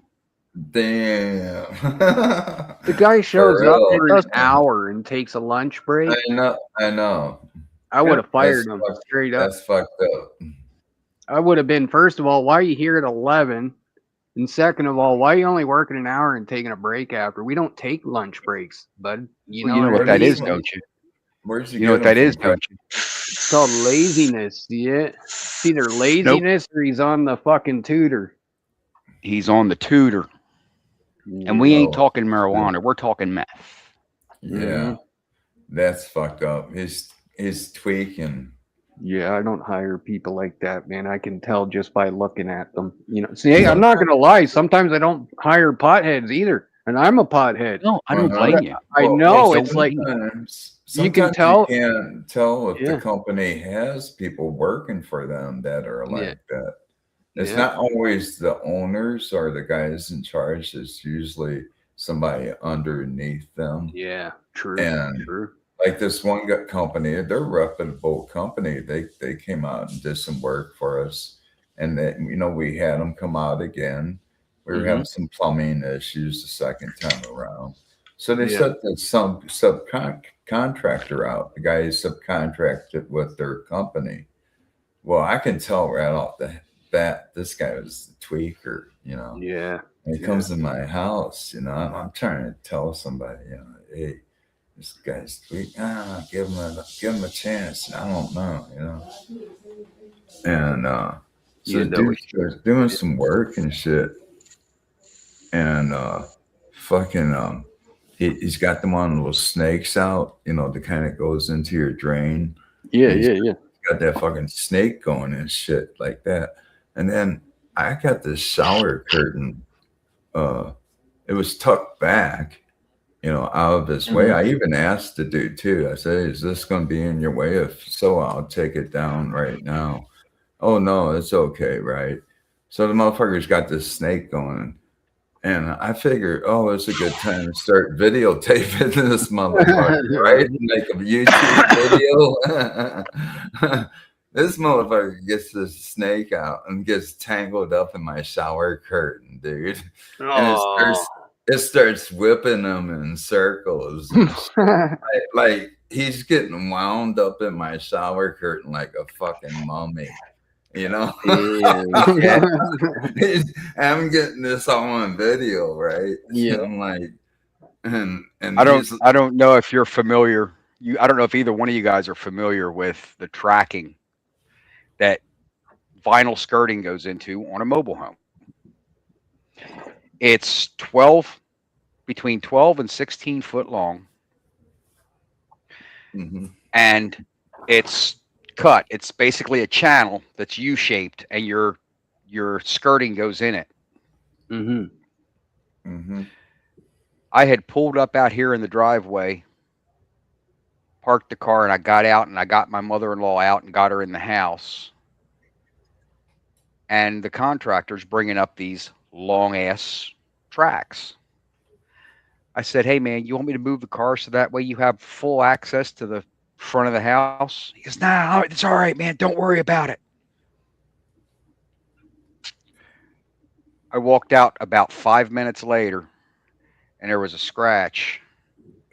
Damn. The guy shows up real. for an hour and takes a lunch break. I know. I would have fired That's him fucked- straight up. That's fucked up. I would have been, first of all, why are you here at 11? And second of all, why are you only working an hour and taking a break after? We don't take lunch breaks, bud. You know, You know what what that do you is, mean? don't you? Where's You know what that is, don't you? It's called laziness. Yeah. It's either laziness or he's on the fucking tutor. He's on the tutor. And we ain't talking marijuana. We're talking meth. Yeah, that's fucked up. He's tweaking. Yeah, I don't hire people like that, man. I can tell just by looking at them. You know, see, I'm not gonna lie. Sometimes I don't hire potheads either, and I'm a pothead. No, I don't Uh-huh. blame you. I know it's like Sometimes you can tell. You can't tell if Yeah. the company has people working for them that are like that. It's Yeah. not always the owners or the guys in charge. It's usually somebody underneath them. Yeah, true. And True. like this one company, they're a reputable company. They came out and did some work for us, and then we had them come out again. We were having some plumbing issues the second time around, so they sent some subcontractor out. The guy subcontracted with their company. Well, I can tell right off the bat this guy was a tweaker. Yeah. When he comes in my house, I'm trying to tell somebody, hey, this guy's tweak. Give him a chance. I don't know, And so the dude starts doing some work and shit, and fucking he's got them on little snakes out, that kind of goes into your drain. Yeah. Got that fucking snake going and shit like that. And then I got this shower curtain. It was tucked back, out of his way. I even asked the dude too. I said, "Is this going to be in your way? If so, I'll take it down right now." Oh no, it's okay, right? So the motherfucker's got this snake going, and I figured, it's a good time to start videotaping this motherfucker, right? Make a YouTube video. This motherfucker gets this snake out and gets tangled up in my shower curtain, dude. And it starts whipping him in circles. like he's getting wound up in my shower curtain like a fucking mummy. I'm getting this all on video, right? Yeah. I'm like, and I don't know if you're familiar. I don't know if either one of you guys are familiar with the tracking that vinyl skirting goes into on a mobile home. It's between 12 and 16 foot long. And it's cut. It's basically a channel that's U-shaped, and your skirting goes in it. I had pulled up out here in the driveway, parked the car, and I got out and I got my mother-in-law out and got her in the house. And the contractor's bringing up these long ass tracks. I said, "Hey, man, you want me to move the car so that way you have full access to the front of the house?" He goes, "Nah, it's all right, man. Don't worry about it." I walked out about 5 minutes later, and there was a scratch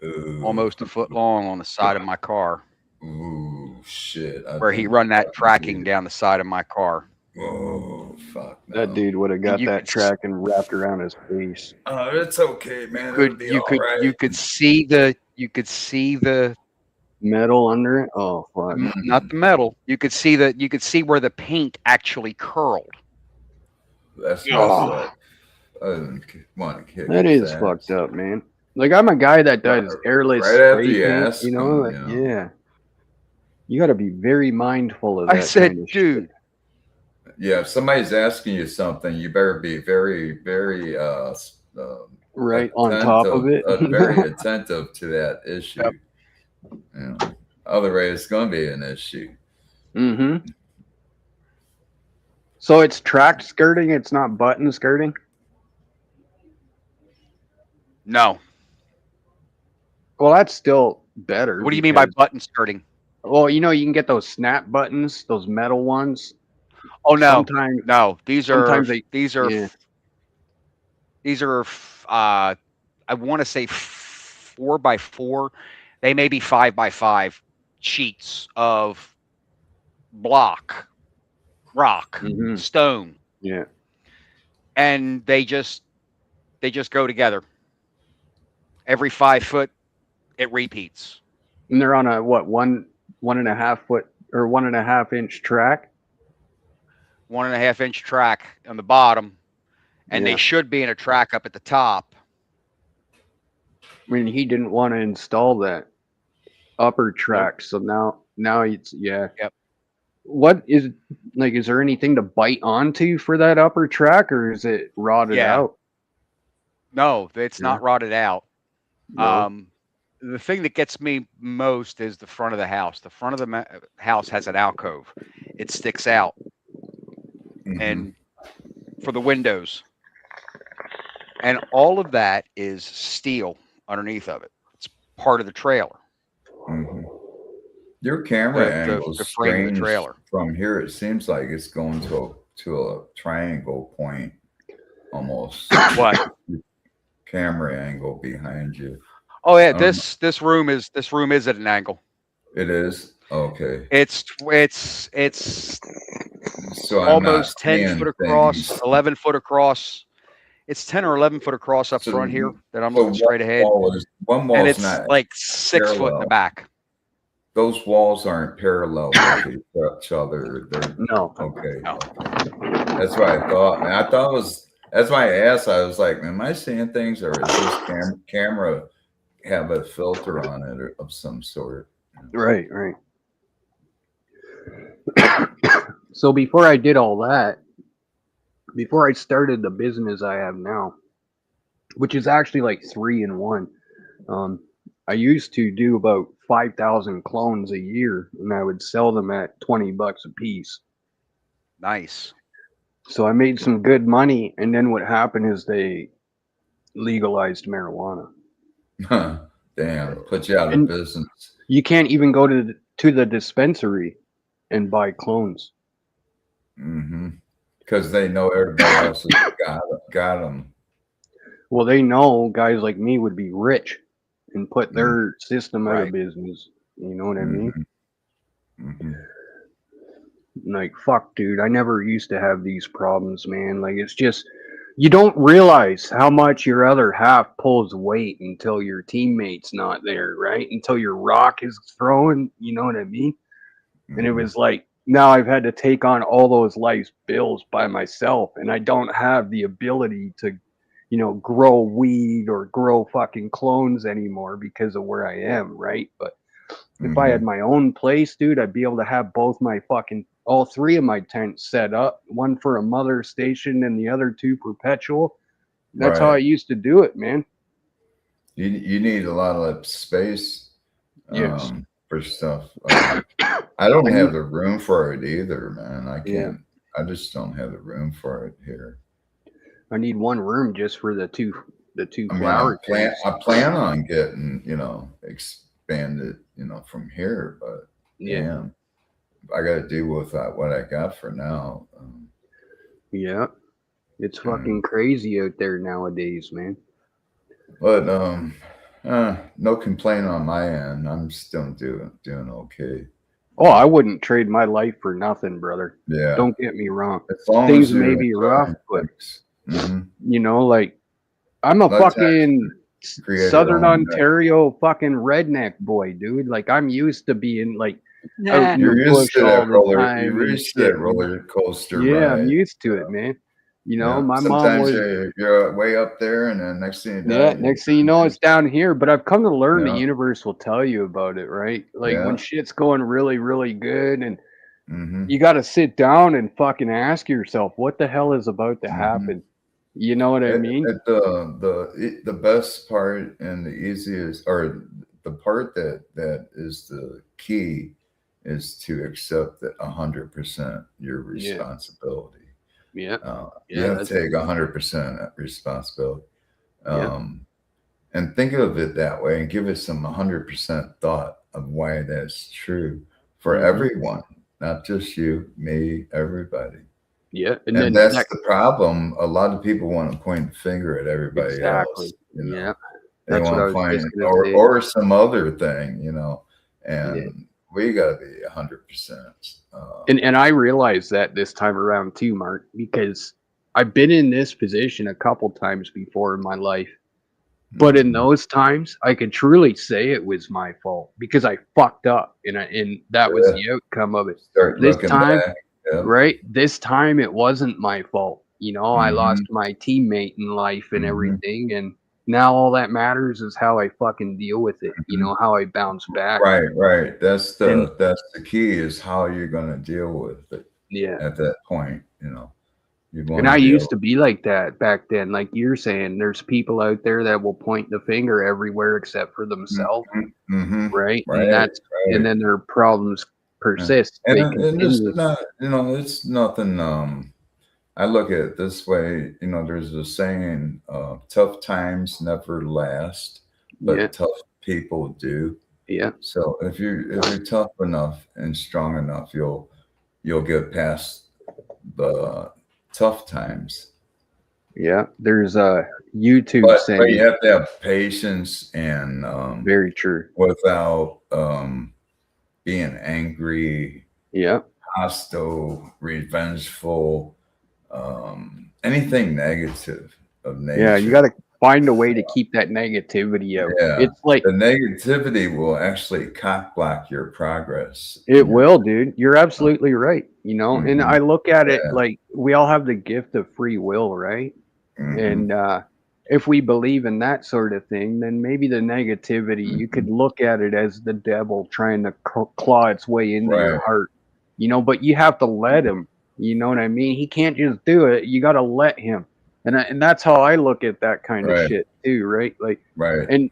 Ooh. almost a foot long on the side of my car Ooh, shit. I where he think run that I tracking did. down the side of my car. Oh, fuck. That no. dude would have got You that could track and wrapped around his face. Oh, it's okay, man. It'll be all right. You could see the Metal under it. Oh fuck. not the metal. You could see where the paint actually curled. That's Oh. messed up. I didn't want to kick That his is ass. fucked up, man. Like I'm a guy that does airless Right after spray you paint, ask you know, him, like, you know. yeah. You got to be very mindful of that. I said, kind of dude, shit. Yeah, if somebody's asking you something, you better be very, very Right on top of it. very attentive to that issue. Yep. You know, otherwise, it's going to be an issue. Mm-hmm. So it's tracked skirting. It's not button skirting. no. Well, that's still better. What do you mean by because- button skirting? Well, you know, you can get those snap buttons, those metal ones. Oh no, Sometimes, no. These are sometimes they- these are yeah. these are I want to say 4x4. They may be 5x5 sheets of block, rock, Mhm. stone, Yeah. and they just go together. Every 5 foot, it repeats. And they're on a what 1.5 foot or 1.5 inch track. 1.5 inch track on the bottom, and Yeah. they should be in a track up at the top. I mean, he didn't want to install that upper track, so now it's yeah. Yep. What is like? Is there anything to bite onto for that upper track, or is it rotted Yeah. out? No, it's Yeah. not rotted out. No. The thing that gets me most is the front of the house. The front of the house has an alcove. It sticks out, Mhm. and for the windows, and all of that is steel underneath of it. It's part of the trailer. Mhm. Your camera The angle is frame of the strange. trailer. From here, it seems like it's going to a triangle point almost. What? Camera angle behind you. Oh yeah, Um, this room is at an angle. It is okay. It's So I'm almost not 10 seeing foot across, things. 11 foot across. It's 10 or 11 foot across up So front here that I'm the looking straight ahead. One wall And is it's not like 6 foot in the parallel. back. Those walls aren't parallel with each other. They're No. okay. No. That's what I thought, man. I thought it was. That's why I asked. I was like, am I seeing things, or is this camera have a filter on it or of some sort? Right. Right. So before I did all that, before I started the business I have now, which is actually like 3 in 1, I used to do about 5,000 clones a year, and I would sell them at $20 a piece. Nice. So I made some good money, and then what happened is they legalized marijuana. Damn, put you out of And- business. You can't even go to the dispensary and buy clones. Because they know everybody else has got them. Well, they know guys like me would be rich and put their system out Right. of business. You know what I mean? Mm-hmm. Like, fuck, dude, I never used to have these problems, man. Like, it's just, you don't realize how much your other half pulls weight until your teammate's not there, right? Until your rock is thrown, you know what I mean? And it was like, now I've had to take on all those life's bills by myself, and I don't have the ability to, you know, grow weed or grow fucking clones anymore because of where I am, right? But if I had my own place, dude, I'd be able to have both my fucking, all 3 of my tents set up, one for a mother station and the other 2 perpetual. That's how I Right. used to do it, man. You need a lot of space Yes. for stuff. I don't have the room for it either, man. I can't. I just don't have the room for it here. I need one room just for the the two I mean, flower I plan on getting, expanded, from here, but Yeah. damn, I got to deal with what I got for now. Yeah. It's Mm. fucking crazy out there nowadays, man. But no complaint on my end. I'm still doing okay. Oh, I wouldn't trade my life for nothing, brother. Yeah. Don't get me wrong. As long Things as you may be enjoy rough, but things. Mhm. like I'm a Let's fucking create Southern our own Ontario fucking redneck boy, dude. Like I'm used to being like out in You're the used bush to all that the roller. time You're and used to that shit. roller coaster Yeah, I'm ride. used to it, man. Yeah. My mom Sometimes was you're way up there, and then next thing you know, yeah, next thing you know, it's down here. But I've come to learn the Yeah. universe will tell you about it, right? Like when Yeah. shit's going really, really good, and Mm-hmm. you got to sit down and fucking ask yourself, what the hell is about to Mhm. happen? You know what I mean? The best part and the easiest, or the part that is the key, is to accept that 100% your Yeah. responsibility. Yeah. You Yeah, have that's to take 100% responsibility, Yeah. and think of it that way, and give it some 100% thought of why that's true for Mhm. everyone, not just you, me, everybody. Yeah. And then that's that- the problem. A lot of people want to point the finger at everybody Exactly. else. Yeah. They That's what I want to was find just gonna say. or some other thing, and we got to be 100%. And I realized that this time around too, Mark, because I've been in this position a couple times before in my life. But in those times, I could truly say it was my fault because I fucked up, and that was the outcome of it. Start This looking time, back. Yeah. right? This time, it wasn't my fault. I lost Mhm. my teammate in life and Mhm. everything, and now all that matters is how I fucking deal with it. How I bounce back. Right. That's And- the key, is how you're going to deal with it Yeah. at that point. You'd want And I be used able- to be like that back then. Like you're saying, there's people out there that will point the finger everywhere except for themselves, Mhm. right? Right, And that's right. and then their problems persist. They And it's continue. not, it's nothing. I look at it this way, there's a saying, tough times never last, but Yeah. tough people do. Yeah. So if you're tough enough and strong enough, you'll get past the tough times. Yeah. There's a YouTube But saying. you have to have patience and Very true. without being angry, Yeah. hostile, revengeful, anything negative of nature. Yeah. You got to find a way to keep that negativity out. Yeah. It's like The negativity will actually cock block your progress. it will, dude. You're absolutely right. And Mhm. I look at it Yeah. like we all have the gift of free will, right? Mhm. And if we believe in that sort of thing, then maybe the negativity, you could look at it as the devil trying to claw its way into your Right. heart, but you have to let him, you know what I mean? He can't just do it. You got to let him. And that's how I look at that kind of Right. shit too, right? Like, Right. and,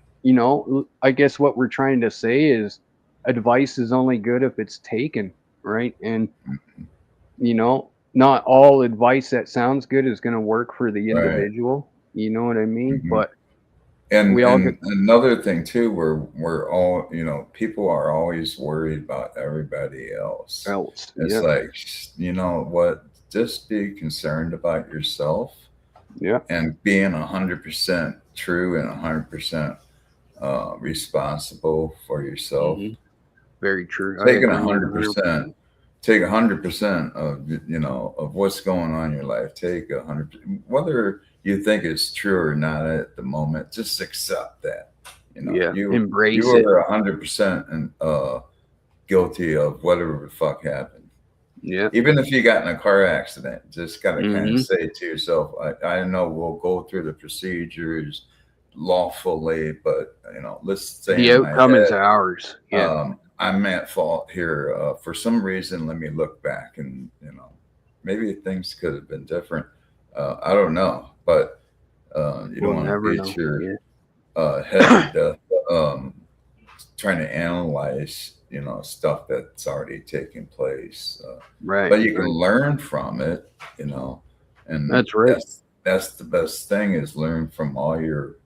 I guess what we're trying to say is advice is only good if it's taken, right? And, not all advice that sounds good is going to work for the Right. individual. You know what I mean? Mhm. But And, we all and another thing too, we're all, people are always worried about everybody else. else. It's Yeah. like, you know what? Just be concerned about yourself Yeah. and being 100% true and 100% responsible for yourself. Mhm. Very true. I Taking agree 100%. Take 100% of of what's going on in your life. Take 100%, whether you think it's true or not at the moment. Just accept that. Yeah, you embrace you it. are 100% and guilty of whatever the fuck happened. Yeah. Even if you got in a car accident, just gotta kind Mhm. of say to yourself, I know we'll go through the procedures lawfully, but let's say The in my outcome is head, ours. Yeah. I'm at fault here. For some reason, let me look back and, maybe things could have been different. I don't know, but you We'll don't want to never beat know. your Yeah. head to death, trying to analyze, stuff that's already taken place. Right. But you can right. learn from it, and That's right. that's the best thing is learn from all your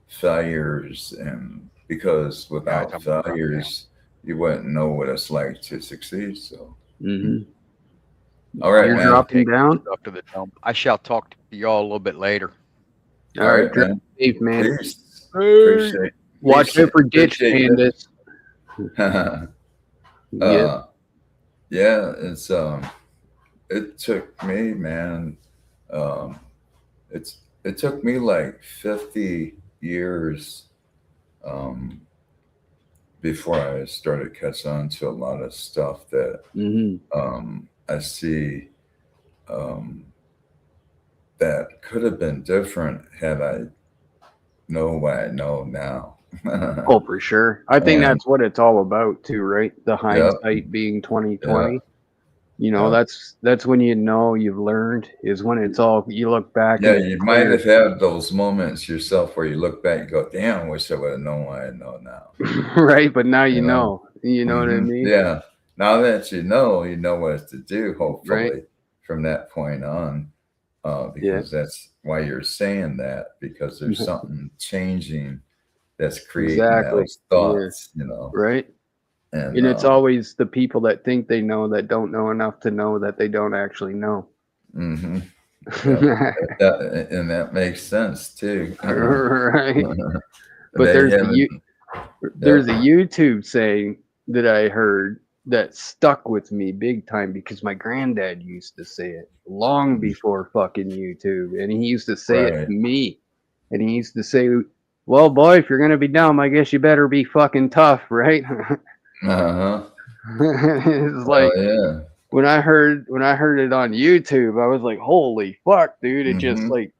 failures, and because without I'm proud, failures, you wouldn't know what it's like to succeed. So, Mm-hmm. all right, You're man. dropping Take down. stuff to the dump. I shall talk to y'all a little bit later. All All right, right, drive man. safe, man. Peace. Appreciate. Watch out for ditch appreciate pandas. it. Yeah. Yeah, it's it took me, man. Um, it took me like 50 years um, before I started catching on to a lot of stuff that Mm-hmm. I see that could have been different had I know what I know now. Oh, for sure. I think And that's what it's all about too, right? The Yep. hindsight being 2020. Yeah, You know, yeah. that's when you know you've learned, is when it's all, you look back Yeah, and it's you might clear. have had those moments yourself where you look back and go, "Damn, I wish I would have known what I know now." Right? But now you You know? know. You know what I mean? Yeah. Now that you know what to do. Right? Hopefully, from that point on, Yeah. because that's why you're saying that, because there's something changing that's creating Exactly. those thoughts. You know, Right? and And it's always the people that think they know that don't know enough to know that they don't actually know. mhm. Yeah, and that makes sense too. Right? But They there's haven't. there's a YouTube saying that I heard that stuck with me big time because my granddad used to say it long before fucking YouTube, and he used to say it Right. to me, and he used to say, "Well, boy, if you're gonna be dumb, I guess you better be fucking tough, right?" Uh-huh. It's like Oh yeah. when I heard it on YouTube, I was like, "Holy fuck, dude!" It just Mhm. like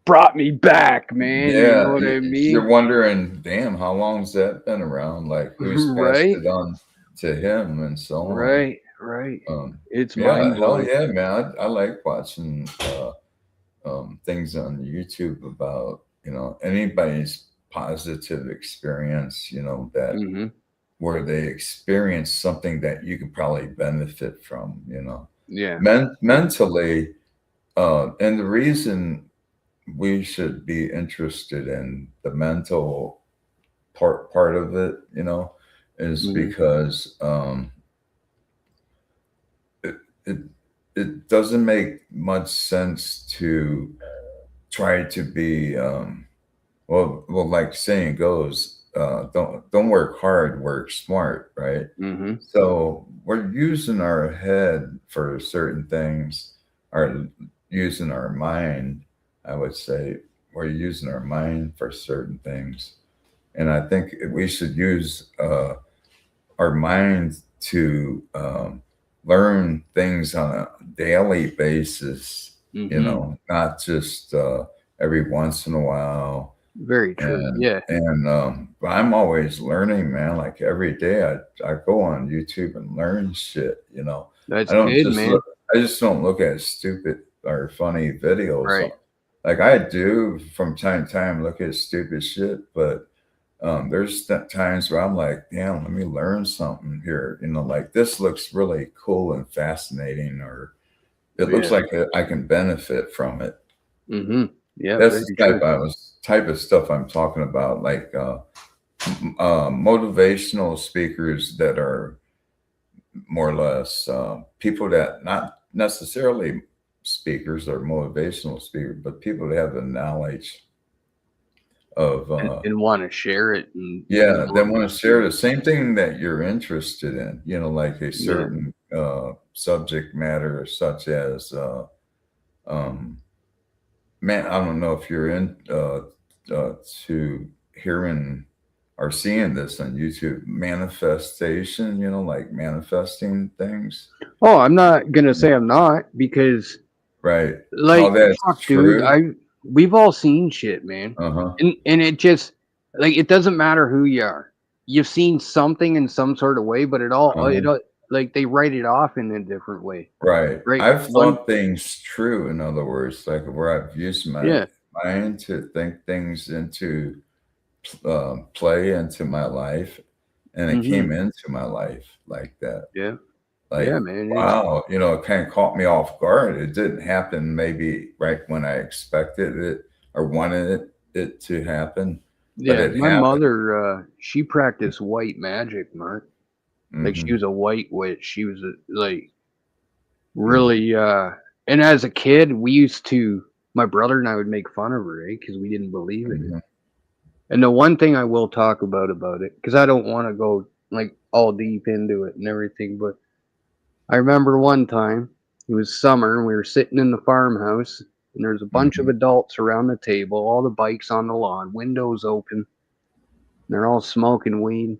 brought me back, man. You know Yeah, what I you're mean? wondering, damn, how long's that been around? Like, who's passed Right? it on to him and so on. Right? Right? Um, It's yeah, mind hell blowing. yeah, man. I like watching things on YouTube about, anybody's positive experience, that Hmm. where they experience something that you could probably benefit from, Yeah. mentally. And the reason we should be interested in the mental part of it, is Hmm. because it, it it doesn't make much sense to try to be well, like saying goes, don't work hard, work smart, right? Hmm. So we're using our head for certain things, or using our mind. I would say we're using our mind for certain things, and I think we should use our mind to learn things on a daily basis. Hmm. Not just every once in a while. Very true. And Yeah. I'm always learning, man. Like every day, I go on YouTube and learn shit. That's I don't good, just man. look. I just don't look at stupid or funny videos. Right. Like I do from time to time, look at stupid shit, but there's times where I'm like, damn, let me learn something here. Like this looks really cool and fascinating, or it looks Yeah. like I can benefit from it. Hmm. Yeah. That's Very the true. type of stuff I'm talking about, like motivational speakers that are more or less people that not necessarily speakers or motivational speakers, but people that have the knowledge of And want to share it. And yeah, they want to share the same thing that you're interested in, like a Yeah. certain subject matter, such as um, man, I don't know if you're in to hearing or seeing this on YouTube, manifestation, like manifesting things. Oh, I'm not gonna say I'm not, because Right. like Oh, that's fuck, dude. true. We've all seen shit, man. Uh-huh. And it just, like, it doesn't matter who you are. You've seen something in some sort of way, but Uh-huh. like they write it off in a different way, Right. right? I've One, thought things true, in other words, like where I've used my yeah. mind to think things into play into my life, and it Hmm. came into my life like that. Yeah. Like, Yeah, man. wow, it kind of caught me off guard. It didn't happen maybe right when I expected it or wanted it to happen, but Yeah, it my happened. mother, she practiced white magic, Mark. Like she Hmm. was a white witch. She was like really, and as a kid, my brother and I would make fun of her, right? Because we didn't believe it. Hmm. And the one thing I will talk about it, because I don't want to go like all deep into it and everything, but I remember one time it was summer and we were sitting in the farmhouse and there was a bunch of Hmm. adults around the table, all the bikes on the lawn, windows open, and they're all smoking weed.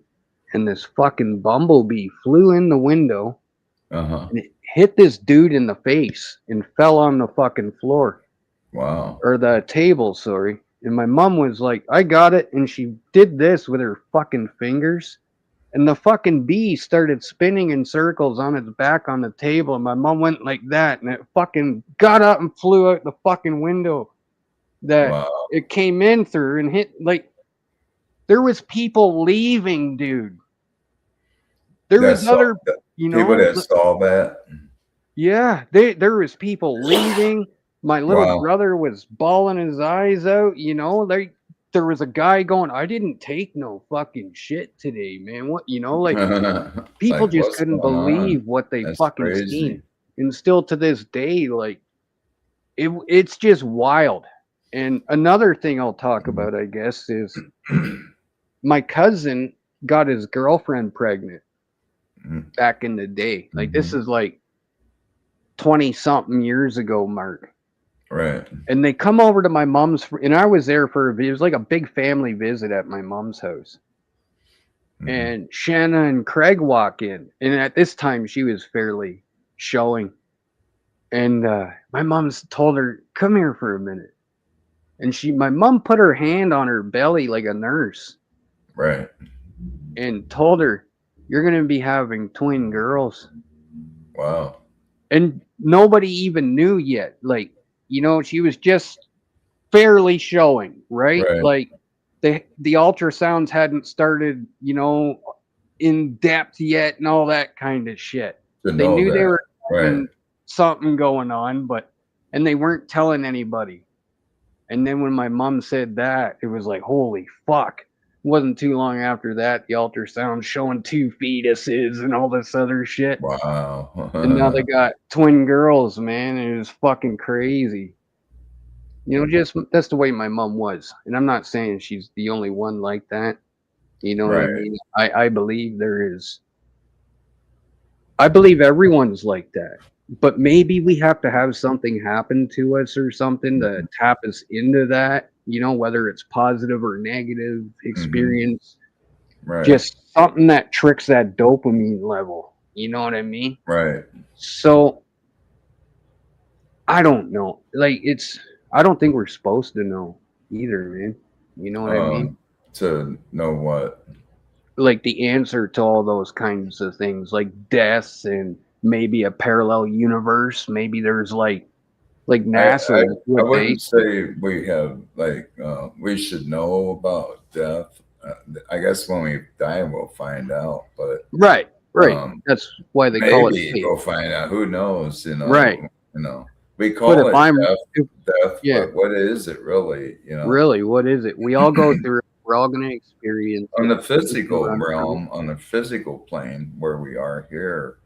And this fucking bumblebee flew in the window Uh-huh. and it hit this dude in the face and fell on the fucking floor Wow. or the table, sorry. And my mom was like, I got it. And she did this with her fucking fingers. And the fucking bee started spinning in circles on its back on the table. And my mom went like that. And it fucking got up and flew out the fucking window that Wow. it came in through and hit. Like, there was people leaving, dude. There was That's all, other, people that saw that. yeah, there was people leaving. My little Wow. brother was bawling his eyes out. There was a guy going, I didn't take no fucking shit today, man. What, like people Like, just what's couldn't going on? believe what they That's fucking crazy. seen. And still to this day, like it's just wild. And another thing I'll talk about, I guess, is my cousin got his girlfriend pregnant Mhm. back in the day. Like this is like 20 something years ago, Mark. Right. And they come over to my mom's, and I was there it was like a big family visit at my mom's house. Mhm. And Shanna and Craig walk in, and at this time she was fairly showing. And my mom's told her, "Come here for a minute." And my mom put her hand on her belly like a nurse Right. and told her, "You're gonna be having twin girls." Wow. And nobody even knew yet. Like, she was just fairly showing, right? Right. Like the ultrasounds hadn't started, in depth yet and all that kind of shit. To They know knew they that. were Right. having something going on, and they weren't telling anybody. And then when my mom said that, it was like, holy fuck. It wasn't too long after that, the ultrasound showing 2 fetuses and all this other shit. Wow. And now they got twin girls, man. It was fucking crazy. Just that's the way my mom was. And I'm not saying she's the only one like that. You know what I Right. mean? I believe I believe everyone's like that. But maybe we have to have something happen to us or something to tap us into that, whether it's positive or negative experience. Right. Just something that tricks that dopamine level. You know what I mean? Right. So I don't know. Like I don't think we're supposed to know either, man. You know what I mean? To know what? Like the answer to all those kinds of things, like deaths and maybe a parallel universe. Maybe there's like NASA. I wouldn't say we have we should know about death. I guess when we die, we'll find out. But right. That's why they call it maybe fate. we'll find out. Who knows? Right. We call But if it death. yeah. But what is it really? Really, what is it? We all go through it. We're all going to experience On it. the physical realm, on the physical plane where we are here,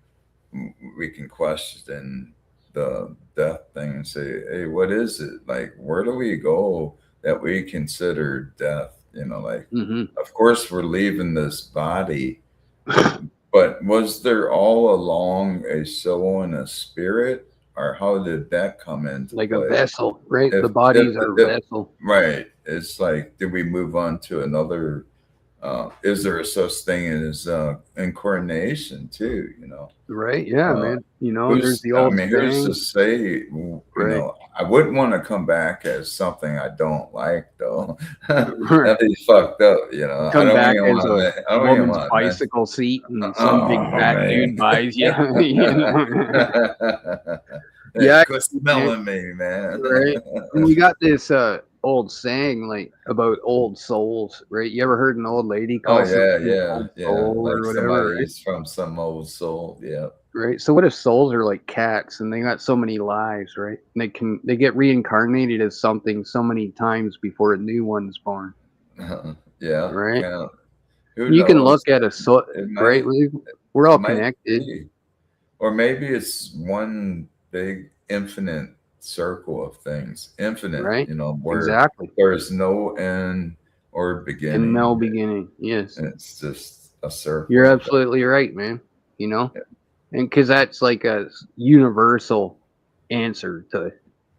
we can question the death thing and say, hey, what is it? Like, where do we go that we consider death? Of course we're leaving this body, but was there all along a soul and a spirit? Or how did that come into like play? a vessel, right? The bodies are a vessel. Right. It's like, did we move on to another? Is there a such thing as incarnation too? Right. Yeah, man. There's the old who's to say? Right. I wouldn't want to come back as something I don't like, though. Right. That'd be fucked up. Come back even as wanna- a woman's bicycle seat and some big fat man. dude buys you. Yeah, quit smelling me, man. Right. And we got this old saying like about old souls, right? You ever heard an old lady call Oh yeah, something yeah, old yeah. soul Like or whatever? Right? somebody's from some old soul. Yeah. Right. So what if souls are like cats and they got so many lives, right? And they get reincarnated as something so many times before a new one's born, Yeah, right? kind of. Who You can knows? look at a soul, It right? might. We're It all might connected, be. Or maybe it's one big infinite circle of things. Infinite, right? where Exactly. there's no end or And no beginning. beginning. Yes. And it's just a circle You're of that. absolutely right, man. You know? And because that's like a universal answer to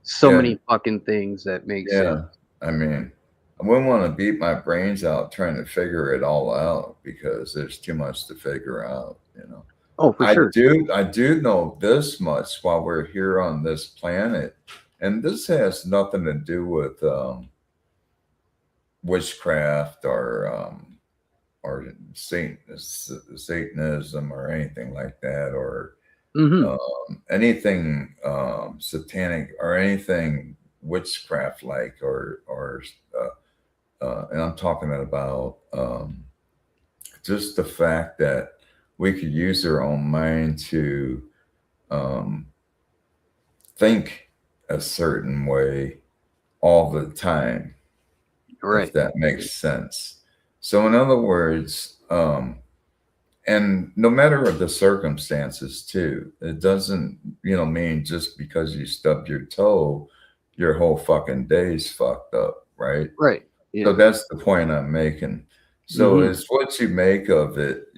so Yeah, many fucking things that make sense. yeah. I mean, I wouldn't want to beat my brains out trying to figure it all out because there's too much to figure out. Oh, for I sure. do know this much while we're here on this planet, and this has nothing to do with witchcraft or Satanism or anything like that, or Hmm. anything satanic or anything witchcraft like, and I'm talking about just the fact that we could use our own mind to think a certain way all the time, Right. if that makes sense. So, in other words, and no matter the circumstances, too, it doesn't, mean just because you stubbed your toe, your whole fucking day's fucked up, right? Right. So Yeah. that's the point I'm making. So Hmm. it's what you make of it.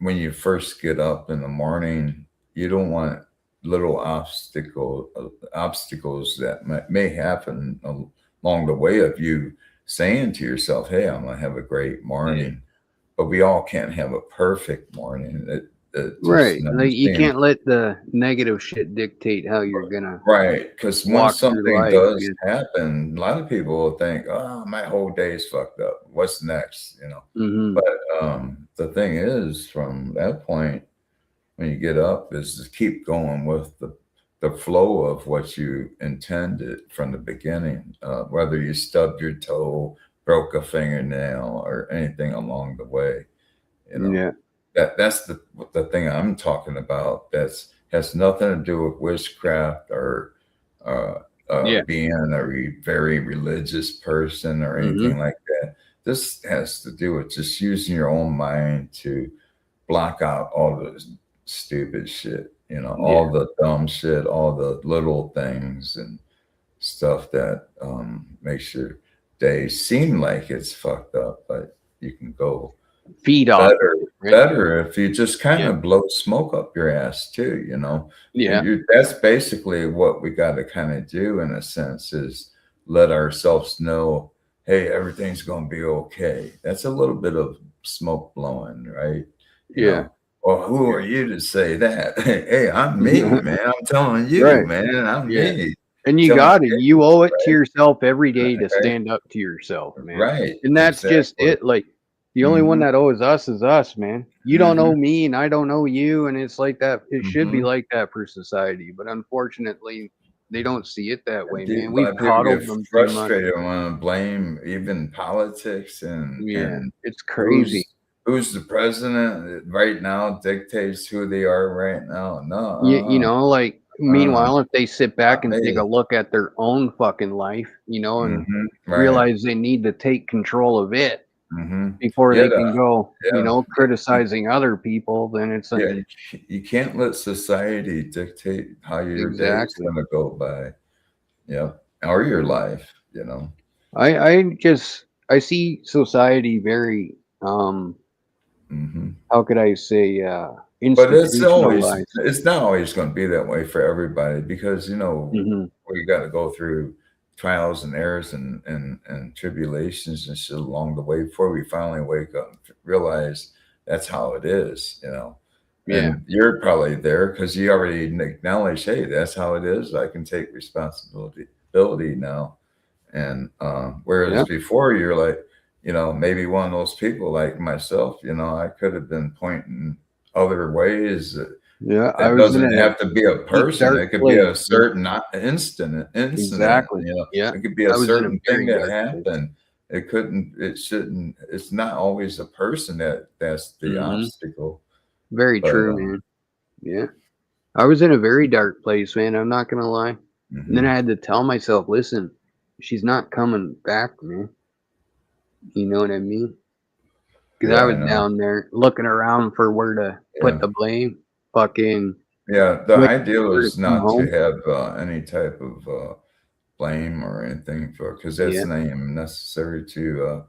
When you first get up in the morning, you don't want little obstacles that may happen along the way of you saying to yourself, "Hey, I'm gonna have a great morning." But we all can't have a perfect morning. It just Right. Like you seems can't let the negative shit dictate how you're gonna right, because once walk through something life. does Yeah. happen, a lot of people will think, "Oh, my whole day's fucked up. What's next?" Hmm. But the thing is, from that point, when you get up, is to keep going with the flow of what you intended from the beginning. Whether you stubbed your toe, broke a fingernail, or anything along the way, you know Yeah. that's the thing I'm talking about. That's has nothing to do with witchcraft or uh, Yeah. being a very religious person or Hmm. anything like that. This has to do with just using your own mind to block out all the stupid shit, Yeah. all the dumb shit, all the little things and stuff that makes your day seem like it's fucked up, but you can go Feed off of better it, right? better if you just kind Yeah. of blow smoke up your ass too. Yeah. That's basically what we got to kind of do in a sense, is let ourselves know, hey, everything's going to be okay. That's a little bit of smoke blowing, right? you Yeah. know well, who are you to say that? Hey, I'm me, man. I'm telling you, Right. man, I'm Yeah. me. And you Telling got it. You owe it to right, yourself every day to right, stand up to yourself, man. right, And that's just exactly. it. Like the only one Hmm. that owes us is us, man. You don't Hmm. owe me and I don't owe you. And it's like that. It should be Hmm. like that for society. But unfortunately, they don't see it that way, man. A lot We've of people get coddled them too much. frustrated and want to blame even politics Yeah. and It's crazy. who's the president right now dictates who they are right now. No, You know, like uh, meanwhile, if they sit back not and take a me. look at their own fucking life, and Right. realize they need to take control of it Hmm. before Yeah, they can go, yeah, criticizing other people, then it's like, yeah. You can't let society dictate how your day is exactly. going to go by. Yeah, or your life. I see society very, Hmm. how could I say, But institutionalized. it's not always going to be that way for everybody because Hmm. we got to go through trials and errors and tribulations and shit along the way before we finally wake up and realize that's how it is. Yeah. And you're probably there because you already acknowledge, hey, that's how it is. I can take responsibility now. And whereas Yeah. before you're like, maybe one of those people like myself, I could have been pointing other ways. Yeah. I That was in doesn't a have to be a deep, person. dark It could be place. a certain incident. Exactly. Yeah. It could be a I was in a certain very thing that dark place. happened. It shouldn't, it's not always a person that's the Hmm. obstacle. Very But, true, man. Yeah. I was in a very dark place, man. I'm not gonna lie. And then mhm. I had to tell myself, listen, she's not coming back, man. You know what I mean? Because Yeah, I I was know. down there looking around for where to put Yeah. the blame. Fucking Yeah, the waiting ideal for her to is come not to home. have any type of blame or anything for, because Yeah, that's not even necessary to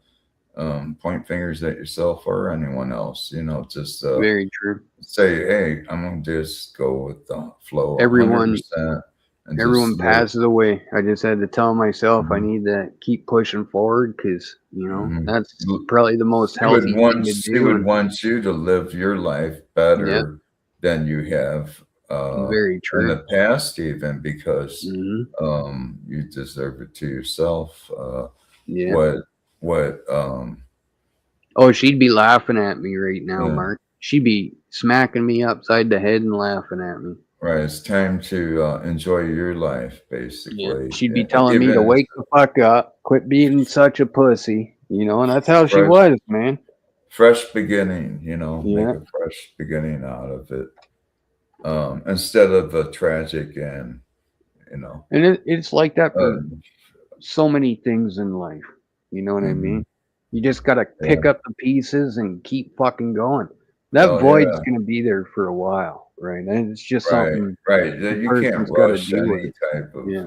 point fingers at yourself or anyone else. Just very true. say, hey, I'm gonna just go with the flow Everyone 100% and just everyone let it. passes away. I just had to tell myself I Mhm, need to keep pushing forward because, mhm. that's probably the most She would healthy thing want to she do. would And want you to live your life yeah, better than you have very in true. the past, even because Hmm. you deserve it to yourself. Yeah. What what Oh, she'd be laughing at me right now, yeah, Mark. She'd be smacking me upside the head and laughing at me. right? It's time to enjoy your life, Yeah. basically. She'd be telling me to Even wake the fuck up, quit being such a pussy, and that's how she fresh was, man. fresh beginning. Make Yeah. a fresh beginning out of it, instead of a tragic end. You know. And it's like that Uh, for so many things in life. You know what I mhm, mean? You just gotta yeah. pick up the pieces and keep fucking going. That Oh void's yeah. gonna be there for a while, right? And it's just Right, something right. a You can't person's gotta rush deal with. any type of Yeah,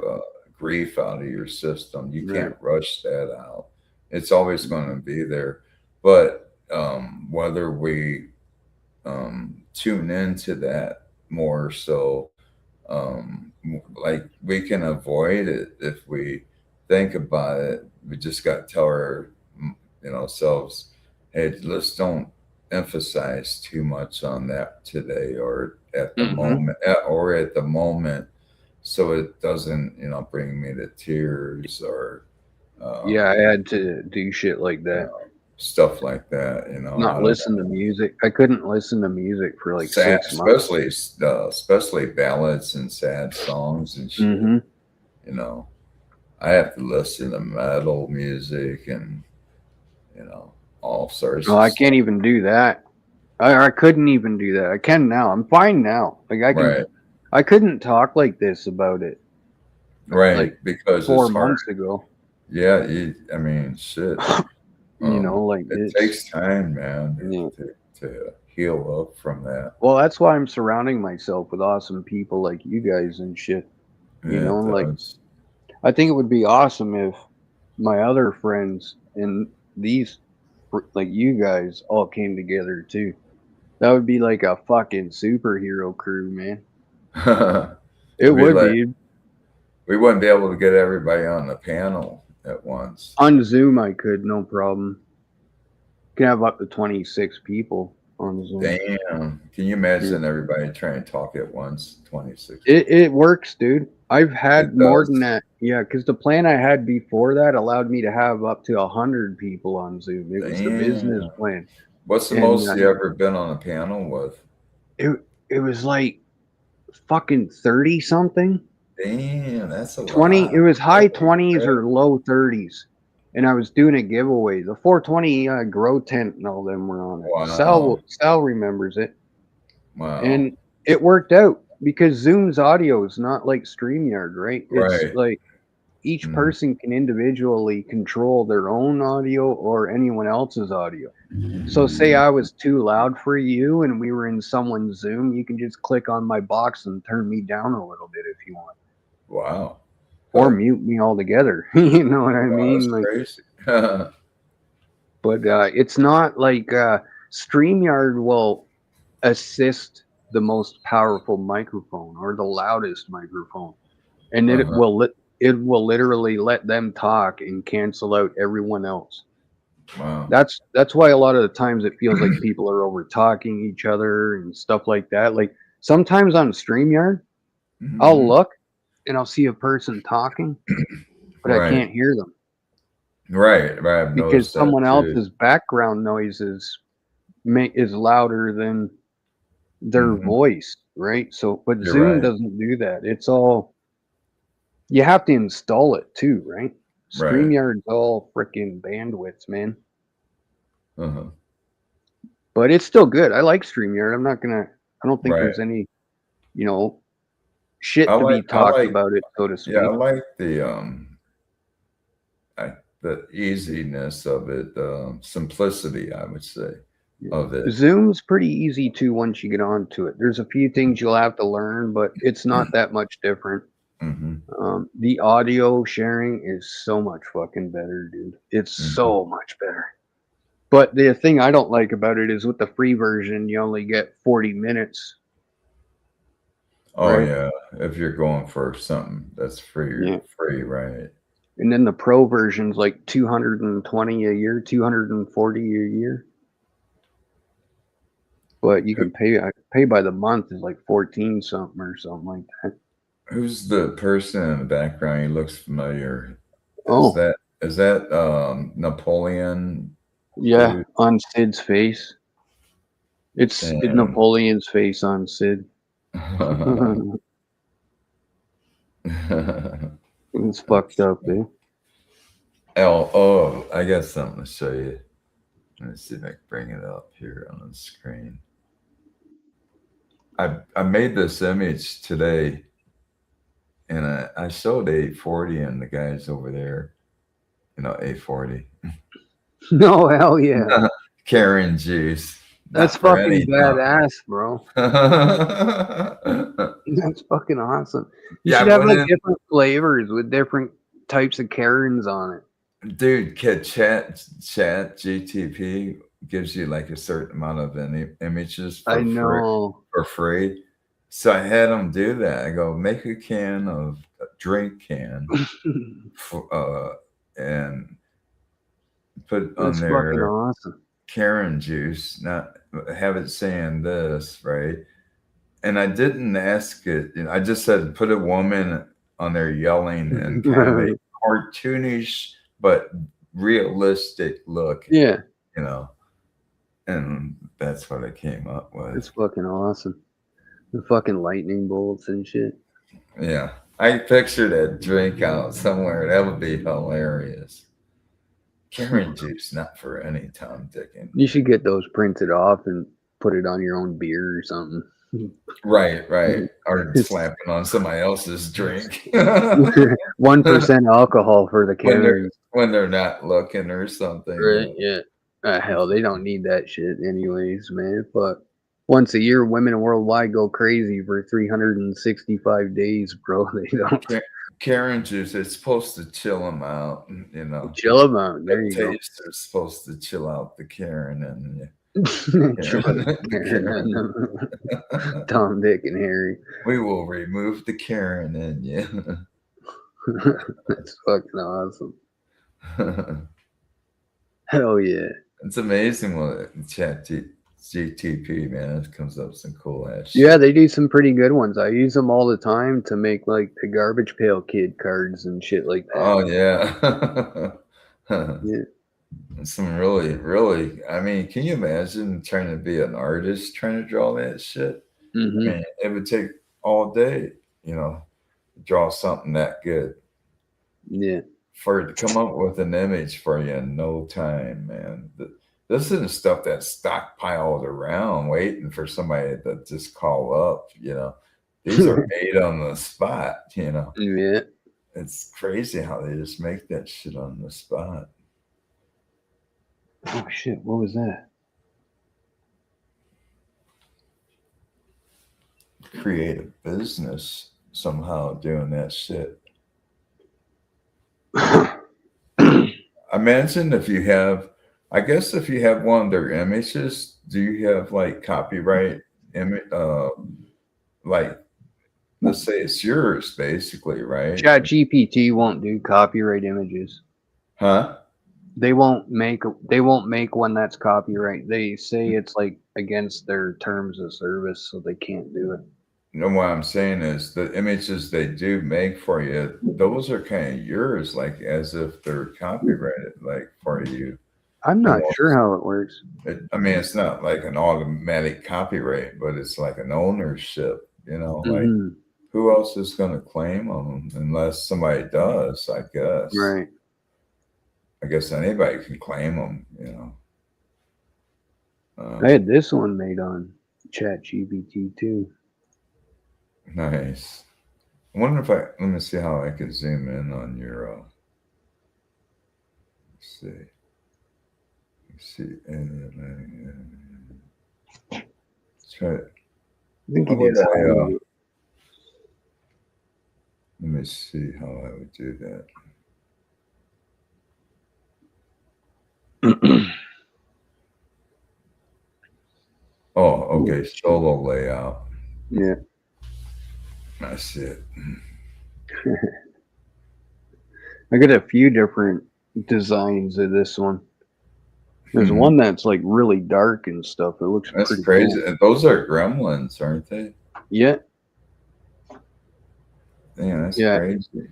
grief out of your system. You right. can't rush that out. It's always going to be there. But whether we tune into that more so, like we can avoid it if we think about it. We just got to tell our, selves, hey, let's don't emphasize too much on that today or at the Hmm. moment, so it doesn't, bring me to tears or Yeah, I um, had to do shit like you that. know, stuff like that. Not I don't listen to want music. I couldn't listen to music for like sad, 6 months. especially ballads and sad songs and shit. Hmm. You know, I have to listen to metal music and all sorts Well, of I can't stuff. even do that. I couldn't even do that. I can now. I'm fine now. Like I can. Right, I couldn't talk like this about it right, like because four it's hard. months ago. Yeah, I mean, shit. Like It it's takes time, man, yeah. to heal up from that. Well, that's why I'm surrounding myself with awesome people like you guys and shit. Yeah, it Like does. I think it would be awesome if my other friends and these like you guys all came together too. That would be like a fucking superhero crew, man. It It'd be would like be. we wouldn't be able to get everybody on the panel at once. On Zoom I could, no problem. Can have up to 26 people on Zoom. Damn. Can you Yeah. imagine everybody trying to talk at once? 26 It works, dude. I've It had more than does. that. Yeah, because the plan I had before that allowed me to have up to 100 people on Zoom. It was the business Damn. plan, What's the and most you ever been on a panel with? it was like fucking 30 something. Damn, that's a 20. It lot. was high Holy 20s crap. or low 30s, and I was doing a giveaway. The 420 grow tent and all them were on it. Wow. Sal remembers it, Wow. and it worked out because Zoom's audio is not like StreamYard, right? It's Right. like each Mhm. person can individually control their own audio or anyone else's audio. So say I was too loud for you and we were in someone's Zoom, you can just click on my box and turn me down a little bit if you want. Wow. Or Huh. mute me altogether. You know what I Wow, that's mean? Like, crazy. but it's not like StreamYard will assist the most powerful microphone or the loudest microphone. And Uh-huh. it will literally let them talk and cancel out everyone else. Wow. That's why a lot of the times it feels like people are over talking each other and stuff like that. Like sometimes on StreamYard, I'll Mhm. look and I'll see a person talking, but I Right. can't hear them Right. Right. I've because noticed that someone too. else's background noises is louder than their Mhm. voice, right? So, but You're Zoom right. doesn't do that. It's all you have to install it too, right? Right. StreamYard's all freaking bandwidths, man. Uh-huh. but it's still good. I like StreamYard. I don't think Right. there's any, you know, shit I to be like- I talked like- about it, so to speak. Yeah, I like the easiness of it, simplicity, I would say, of it. Zoom's pretty easy too once you get onto it. There's a few things you'll have to learn, but it's not that much different. Hmm. The audio sharing is so much fucking better, dude. It's so much better. But the thing I don't like about it is with the free version, you only get 40 minutes. Oh Right. yeah, if you're going for something that's free, Yeah. free, right? And then the pro version's like 220 a year, 240 a year. But you can pay by the month is like 14 something or something like that. Who's the person in the background? He looks familiar. Oh, Is that Napoleon? yeah, dude? on Sid's face. It's Damn. Napoleon's face on Sid. It's fucked up, dude. Oh, I got something to show you. Let me see if I can bring it up here on the screen. I made this image today, and I showed 840 and the guys over there, 840. No, hell yeah. Karen juice. That's Not for fucking any badass, bro. time. That's fucking awesome. You Yeah, should have but like then- different flavors with different types of Karens on it. Dude, chat GTP gives you like a certain amount of images I know. for free. So I had them do that. I go, make a can of a drink can and put it on That's fucking there awesome. Karen juice, not have it saying this, right? And I didn't ask it. I just said put a woman on there yelling and kind of a cartoonish but realistic look, Yeah, and that's what I came up with. it's fucking awesome. The fucking lightning bolts and shit. Yeah, I picture that drink out somewhere. That would be hilarious. Karen juice, not for any Tom, Dick, and You should get those printed off and put it on your own beer or something. right, or slapping on somebody else's drink 1% alcohol for the Karens. when they're not looking or something. Right, yeah. Hell, they don't need that shit anyways, man. But once a year, women worldwide go crazy for 365 days, bro. They don't Karen juice, it's supposed to chill them out, chill them out. There you The go. taste is supposed to chill out the Karen and Chill Tom, Dick, and Harry. we will remove the Karen in you. That's fucking awesome. Hell yeah. It's amazing what GTP, man. It comes up with some cool ass shit. Yeah, they do some pretty good ones. I use them all the time to make like the Garbage Pail Kid cards and shit like that. Oh yeah. Yeah. Some really, really, I mean, can you imagine trying to be an artist trying to draw that shit? Mhm. Man, it would take all day, to draw something that good. Yeah. For it to come up with an image for you in no time, man. This isn't stuff that's stockpiled around waiting for somebody to just call up, These are made on the spot, Yeah. It's crazy how they just make that shit on the spot. Oh shit, what was that? Create a business somehow doing that shit. Imagine if you have, I guess if you have one of their images, do you have like copyright image? Like, let's say it's yours, basically, right? Chat GPT won't do copyright images. Huh? They won't make one that's copyright. They say it's like against their terms of service, so they can't do it. What I'm saying is the images they do make for you, those are kind of yours, like as if they're copyrighted, like for you. I'm not sure how it works. It's not like an automatic copyright, but it's like an ownership, like Mhm. who else is going to claim them unless somebody does, I guess. Right. I guess anybody can claim them, I had this one made on ChatGPT too. Nice. I wonder if let me see how I can zoom in on your, let's see. Let's see. Let's try it. I think How it is. would let me see how I would do that. Oh, okay. Solo layout. Yeah. I see it. I got a few different designs of this one. There's Mhm. one that's like really dark and stuff. It looks That's pretty crazy. cool. Those are gremlins, aren't they? Yeah. Damn, that's Yeah. crazy.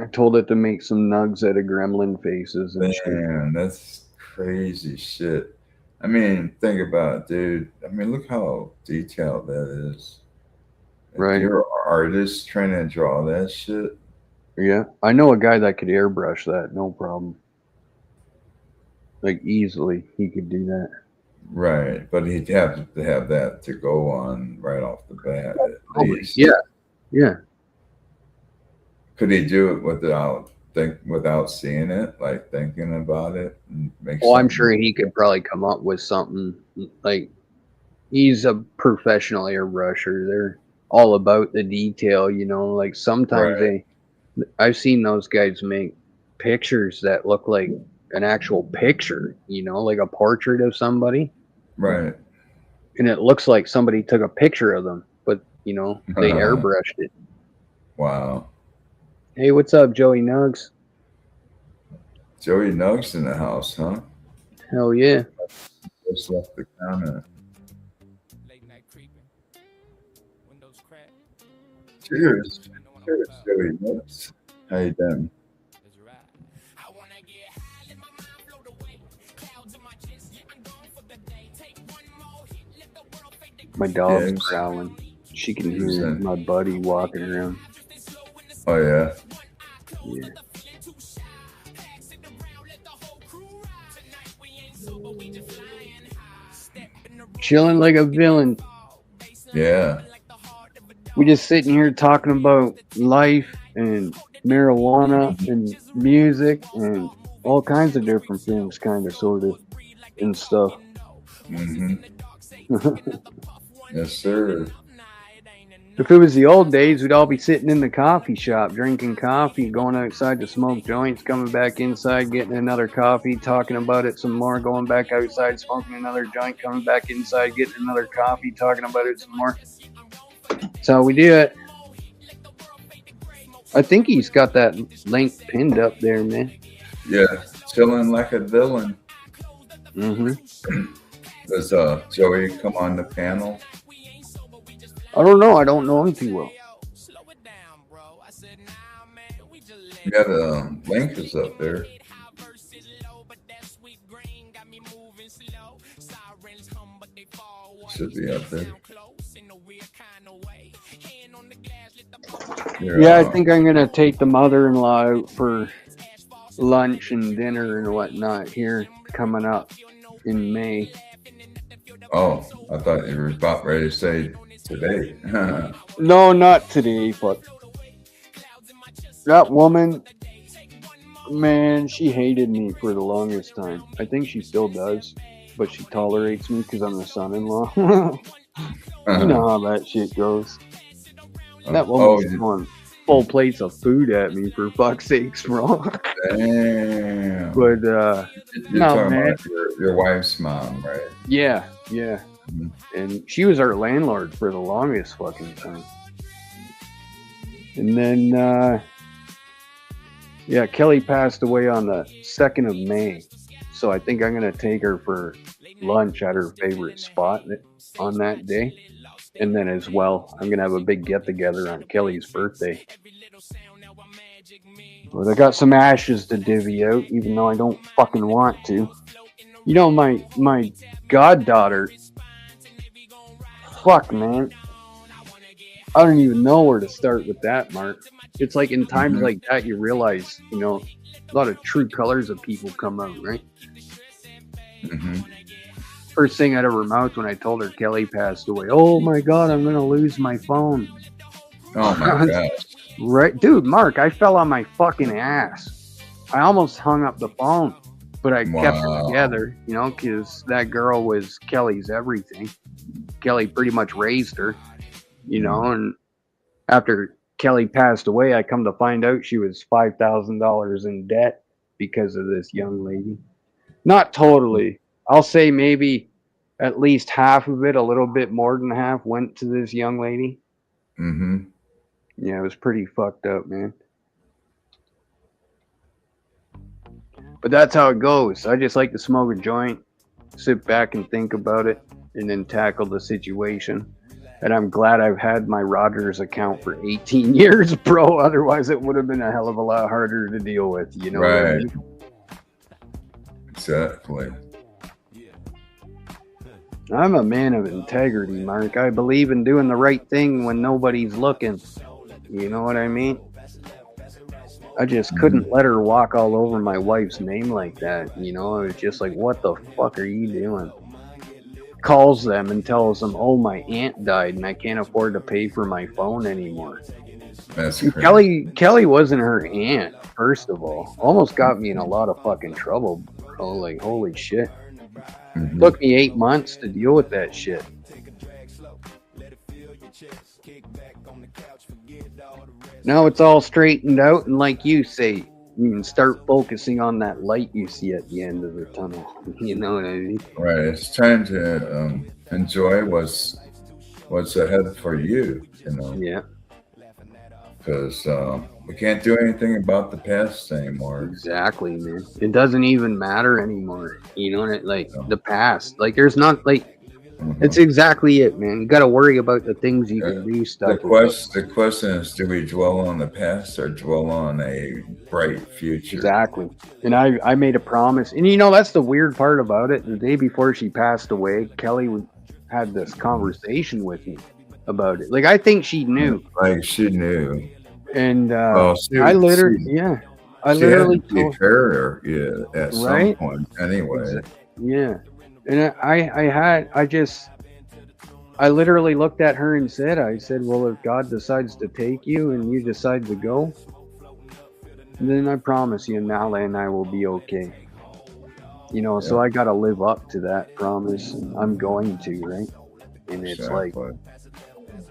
I told it to make some nugs out of gremlin faces and shit. Man, that's crazy shit. I mean, think about it, dude. I mean, look how detailed that is. If Right. you're an artist trying to draw that shit. Yeah. I know a guy that could airbrush that, no problem. Like easily, he could do that. Right. But he'd have to have that to go on right off the bat. At least. Yeah. Yeah. Could he do it without seeing it, like thinking about it and make Well, I'm something- sure he could probably come up with something. Like, he's a professional airbrusher. They're all about the detail, you know. Like sometimes I've seen those guys make pictures that look like an actual picture, you know, like a portrait of somebody, Right. and it looks like somebody took a picture of them, but you know, they airbrushed it. Wow. Hey, what's up, Joey Nugs? Joey Nugs in the house, huh? Hell yeah. Just left the comment. Late night creeping. Windows cracked. Cheers. Cheers, Joey Nugs. How you doing? Is right. I wanna get high, let my mind float away. Clouds in my chest, yeah, I'm gone for the day. Take one more hit, let the world fade to My dog's Yeah. growling. She can Who's hear that? my buddy walking around. Oh yeah. Yeah. Chilling like a villain. Yeah. We just sitting here talking about life and marijuana and music and all kinds of different things, kind of, sort of, and stuff. Mm-hmm. Yes, sir. If it was the old days, we'd all be sitting in the coffee shop, drinking coffee, going outside to smoke joints, coming back inside, getting another coffee, talking about it some more, going back outside, smoking another joint, coming back inside, getting another coffee, talking about it some more. That's how we do it. I think he's got that link pinned up there, man. Yeah. Chilling like a villain. Mm-hmm. Does Joey come on the panel? I don't know. I don't know him too well. Yeah, the link is up there. Should be up there. Yeah, I think I'm gonna take the mother-in-law out for lunch and dinner and whatnot here coming up in May. Oh, I thought you were about ready to say today. No, not today, but that woman, man, she hated me for the longest time. I think she still does, but she tolerates me because I'm the son-in-law. You know how that shit goes. That woman's throwing full plates of food at me, for fuck's sakes, bro. Damn. But You're no, talking man. about your wife's mom, right? yeah. Mhm. And she was our landlord for the longest fucking time. And then, yeah, Kelly passed away on the 2nd of May. So I think I'm going to take her for lunch at her favorite spot on that day. And then as well, I'm going to have a big get together on Kelly's birthday. But I got some ashes to divvy out, even though I don't fucking want to. You know, my goddaughter, fuck, man. I don't even know where to start with that, Mark. It's like in times like that, you realize, you know, a lot of true colors of people come out, right? Mm-hmm. first thing out of her mouth when I told her Kelly passed away. Oh my God, I'm gonna lose my phone. Oh my gosh. Right, dude, Mark, I fell on my fucking ass. I almost hung up the phone, but I kept her Wow. together, you know, because that girl was Kelly's everything. Kelly pretty much raised her, you know, and after Kelly passed away, I come to find out she was $5,000 in debt because of this young lady. Not totally. I'll say maybe at least half of it, a little bit more than half, went to this young lady. Mm-hmm. Yeah, it was pretty fucked up, man. But that's how it goes. I just like to smoke a joint, sit back and think about it, and then tackle the situation. And I'm glad I've had my Rogers account for 18 years, bro. Otherwise, it would have been a hell of a lot harder to deal with. You know what I Right. mean? Exactly. I'm a man of integrity, Mark. I believe in doing the right thing when nobody's looking. You know what I mean? I just couldn't let her walk all over my wife's name like that. You know, I was just like, what the fuck are you doing? Calls them and tells them, oh, my aunt died and I can't afford to pay for my phone anymore. That's And crazy. Kelly wasn't her aunt, first of all. Almost got me in a lot of fucking trouble, bro. Like, holy shit. Mhm. Took me 8 months to deal with that shit. Now it's all straightened out, and like you say, you can start focusing on that light you see at the end of the tunnel. You know what I mean? Right. It's time to enjoy what's ahead for you, you know, Yeah, because we can't do anything about the past anymore. exactly, man. It doesn't even matter anymore. You know, like the past. Like there's not like Mhm. it's exactly it, man. You got to worry about the things you can do The stuff. the question is, do we dwell on the past or dwell on a bright future? Exactly. And I made a promise. And you know, that's the weird part about it. The day before she passed away, Kelly had this conversation with me about it. Like, I think she knew. Like she knew. And Well, I literally, she, yeah. I she literally had to be told fair, yeah, at some Right? point anyway. Yeah. And I literally looked at her and said, well, if God decides to take you and you decide to go, then I promise you, Nala and I will be okay. You know, so I got to live up to that promise. And I'm going to, right? And it's like,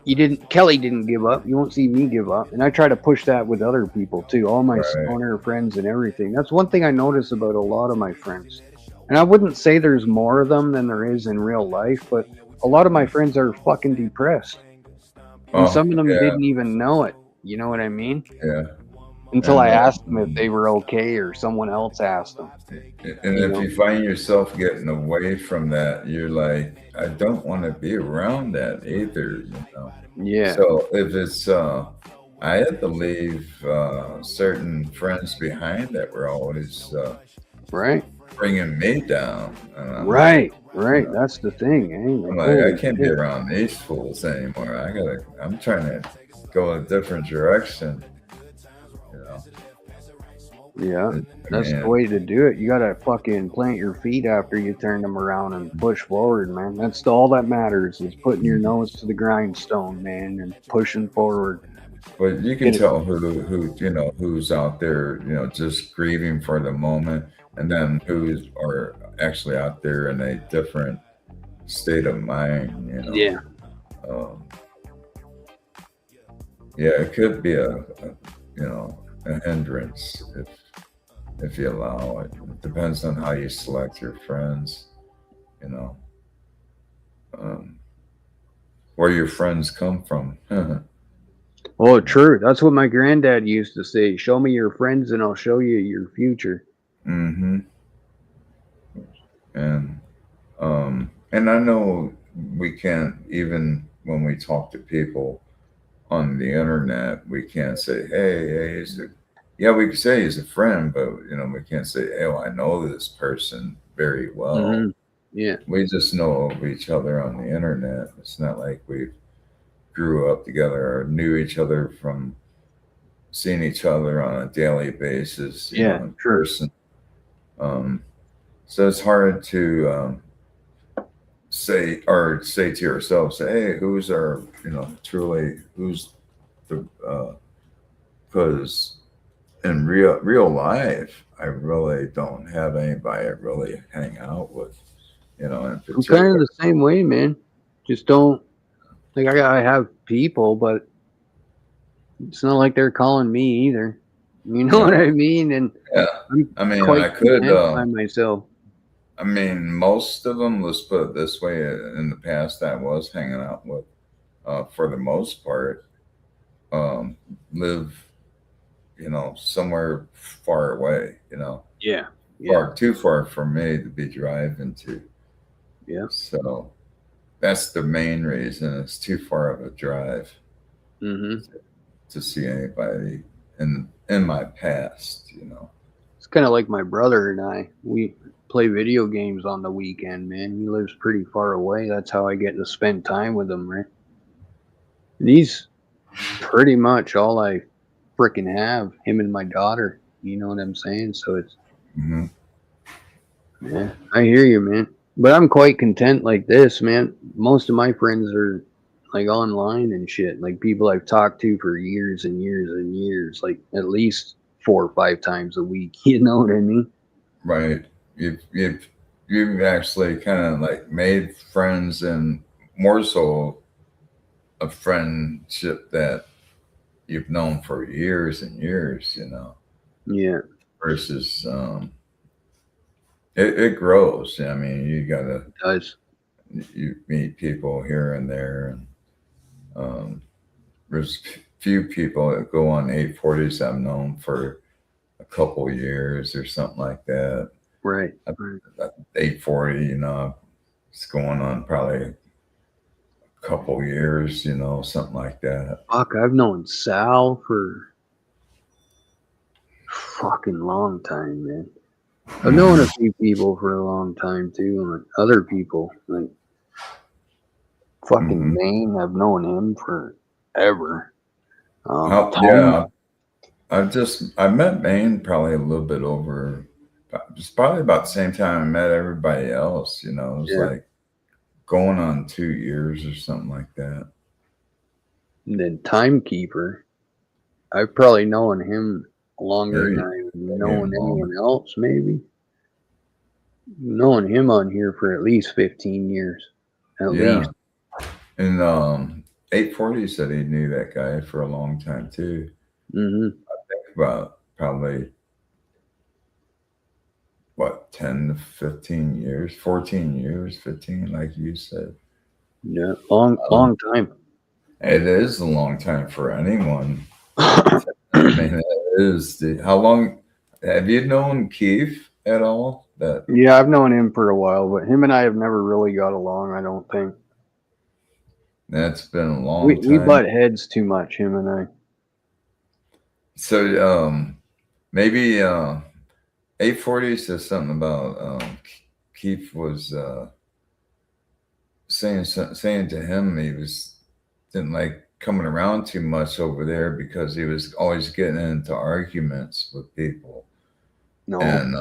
Exactly. Kelly didn't give up. You won't see me give up. And I try to push that with other people too, all my Right. stoner friends and everything. That's one thing I notice about a lot of my friends. And I wouldn't say there's more of them than there is in real life, but a lot of my friends are fucking depressed. And Oh, some of them yeah, didn't even know it. You know what I mean? yeah. Until I And, asked them if they were okay or someone else asked them. And You if know? you find yourself getting away from that, you're like, I don't want to be around that either, you know. Yeah. So if it's, I had to leave certain friends behind that were always Right. bringing me down. And I'm Right. like, Right. That's the thing. Eh? I'm Like, like, I holy can't be shit. around these fools anymore. I'm trying to go a different direction, you know. Yeah. That's the Man, way to do it. You gotta fucking plant your feet after you turn them around and push forward, man. That's all that matters is putting your nose to the grindstone, man, and pushing forward. but you can Get it. tell who you know who's out there, you know, just grieving for the moment, and then who's are actually out there in a different state of mind, you know. Yeah. Um, yeah, it could be a you know a hindrance if you allow it. It depends on how you select your friends, you know, where your friends come from. Oh, true. That's what my granddad used to say. Show me your friends and I'll show you your future. Mm-hmm. And I know we can't, even when we talk to people on the internet, we can't say, hey, yeah, we can say he's a friend, but you know, we can't say, oh, I know this person very well. Mhm. Yeah. We just know of each other on the internet. It's not like we grew up together or knew each other from seeing each other on a daily basis, you Yeah, know, in true. person. So it's hard to say to yourself, say, hey, who's our, truly, who's the, because in real life, I really don't have anybody I really hang out with, in I'm kind of particular. the same way, man. Just don't like I have people, but it's not like they're calling me either. You know what I mean? And Yeah. I'm I mean, quite I could, content by myself. I mean, most of them, let's put it this way, in the past I was hanging out with, for the most part, live, somewhere far away, Yeah. too far for me to be driving to. Yeah. So that's the main reason. It's too far of a drive Mm-hmm. to see anybody in my past, It's kind of like my brother and I. We play video games on the weekend, man. He lives pretty far away. That's how I get to spend time with him, right? And he's pretty much all I freaking have, him and my daughter. You know what I'm saying? So it's, Mhm. yeah, I hear you, man. But I'm quite content like this, man. Most of my friends are like online and shit. Like people I've talked to for years and years and years, like at least 4 or 5 times a week. You know what I mean? Right. You've actually kind of like made friends, and more so a friendship that you've known for years and years, Yeah, versus it grows. I mean, it does. you meet people here and there, and there's few people that go on 840s I've known for a couple years or something like that. Right. 840, it's going on probably a couple years, something like that. Fuck, I've known Sal for fucking long time, man. I've known a few people for a long time too, and other people like fucking Mhm. Maine. I've known him forever. Tom, Yeah, I met Maine probably a little bit over. It's probably about the same time I met everybody else. It was Yeah. like going on 2 years or something like that. and then Timekeeper. I've probably known him longer than I've known anyone else. Maybe known him on here for at least 15 years, at Yeah, least. and 840 said he knew that guy for a long time too. Hmm. About probably what, 10 to 15 years, 14 years, 15, like you said. Yeah, long time. It is a long time for anyone. I mean, it is. How long have you known Keith at all? That Yeah, I've known him for a while, but him and I have never really got along. I don't think that's been a long we time. butt heads too much. Him and I. So maybe 840 says something about Keith was saying to him he didn't like coming around too much over there because he was always getting into arguments with people. No, And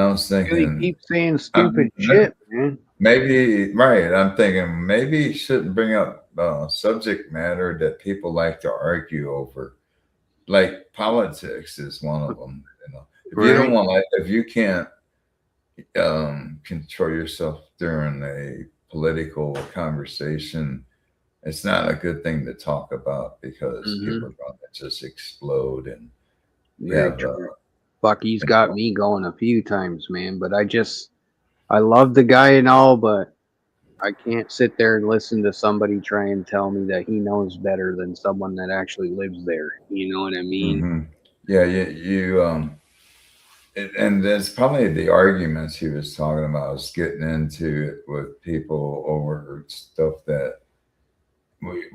I was he thinking, keeps saying stupid shit, man. maybe, right. I'm thinking maybe he shouldn't bring up subject matter that people like to argue over. Like politics is one of them. If you don't want, if you can't control yourself during a political conversation, it's not a good thing to talk about because people are going to just explode and have. Bucky's got me going a few times, man. But I love the guy and all, but I can't sit there and listen to somebody try and tell me that he knows better than someone that actually lives there. You know what I mean? Mhm. Yeah, and there's probably the arguments he was talking about is getting into it with people over stuff that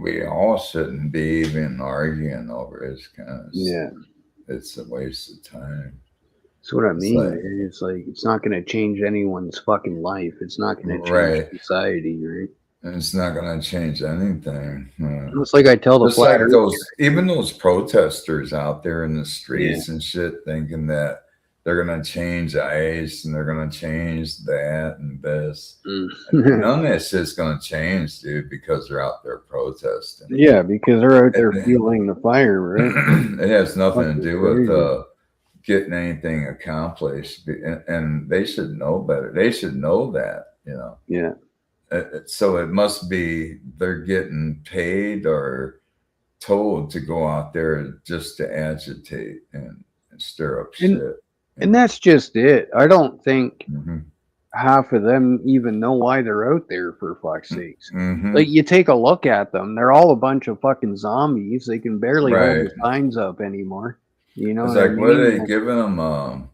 we all shouldn't be even arguing over. It's kind of, it's a waste of time. That's what I mean. like- It's like it's not going to change anyone's fucking life. It's not going to change Right. society, right? And it's not going to change anything. It's like I tell the Just like flat earth- even those protesters out there in the streets and shit, thinking that they're gonna change ice and they're gonna change that and this. Mm. None of that shit's gonna change, dude, because they're out there protesting. Yeah, because they're out there fueling the fire, right? It has nothing to Fucking do with crazy. getting anything accomplished, and they should know better. They should know that, you know. Yeah. So it must be they're getting paid or told to go out there just to agitate and stir up shit. And that's just it. I don't think Mhm. half of them even know why they're out there, for fuck's sakes. Mhm. Like, you take a look at them, they're all a bunch of fucking zombies. They can barely hold Right. the signs up anymore. You know It's what I like, what are mean? they giving them?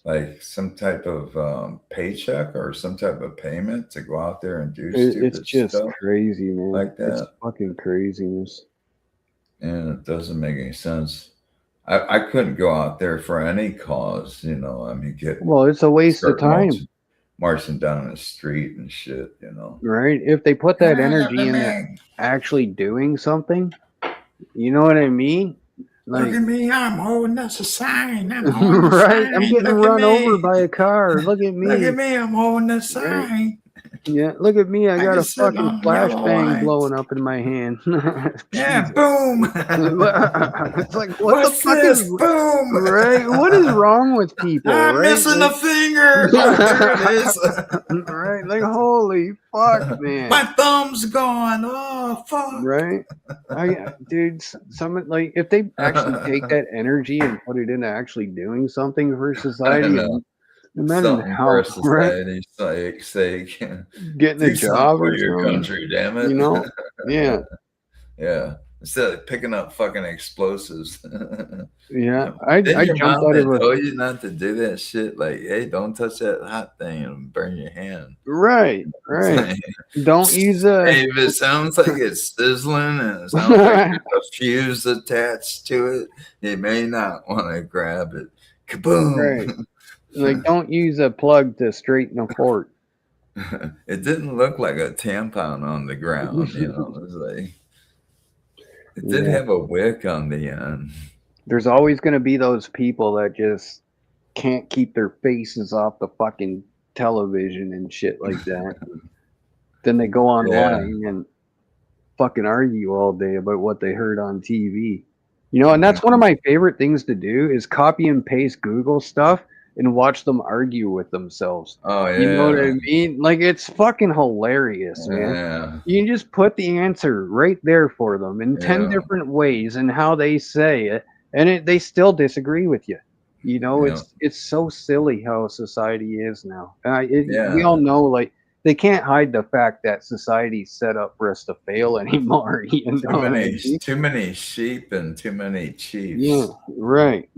Like some type of paycheck or some type of payment to go out there and do stupid It's just stuff crazy, man. like It's that? fucking craziness. And it doesn't make any sense. I couldn't go out there for any cause, you know. I mean, Well, it's a waste of start time, marching down the street and shit, you know. right? If they put that energy into actually doing something, you know what I mean? Like, Look at me, I'm holding us a sign. I'm right? I'm getting run over by a car. Look at me. Look at me, I'm holding a sign. Yeah, look at me. I got a just sit fucking on yellow flashbang lights. blowing up in my hand. Yeah, Jesus. boom. It's like, what What's the fuck this? is Boom. right? What is wrong with people? I'm right? missing Like, a finger. Oh, there it is. right? Like, holy fuck, man. My thumb's gone. Oh, fuck. Right? Dude, some like if they actually take that energy and put it into actually doing something for society, know. imagine Something how for right, society's sake. getting a Do something job for or your something. country, damn it. You know? Yeah. Yeah. Instead of picking up fucking explosives. Yeah. I Didn't your jumped mom out of a tell you not to do that shit? Like, hey, don't touch that hot thing and burn your hand. right. Don't use a Hey, if it sounds like it's sizzling and it sounds like there's a fuse attached to it, you may not want to grab it. Kaboom! right. Like, don't use a plug to straighten a fort. It didn't look like a tampon on the ground, you know. It was like it did Yeah. have a wick on the end. There's always going to be those people that just can't keep their faces off the fucking television and shit like that. Then they go online and fucking argue all day about what they heard on TV. You know, and that's one of my favorite things to do is copy and paste Google stuff and watch them argue with themselves. Oh yeah. You know what I mean? Like, it's fucking hilarious, man. Yeah. You can just put the answer right there for them in 10 Yeah. different ways and how they say it, and they still disagree with you. You know, Yeah. it's so silly how society is now. We Yeah. all know, like, they can't hide the fact that society's set up for us to fail anymore. You know what I mean? Too many sheep and too many chiefs. Yeah, right.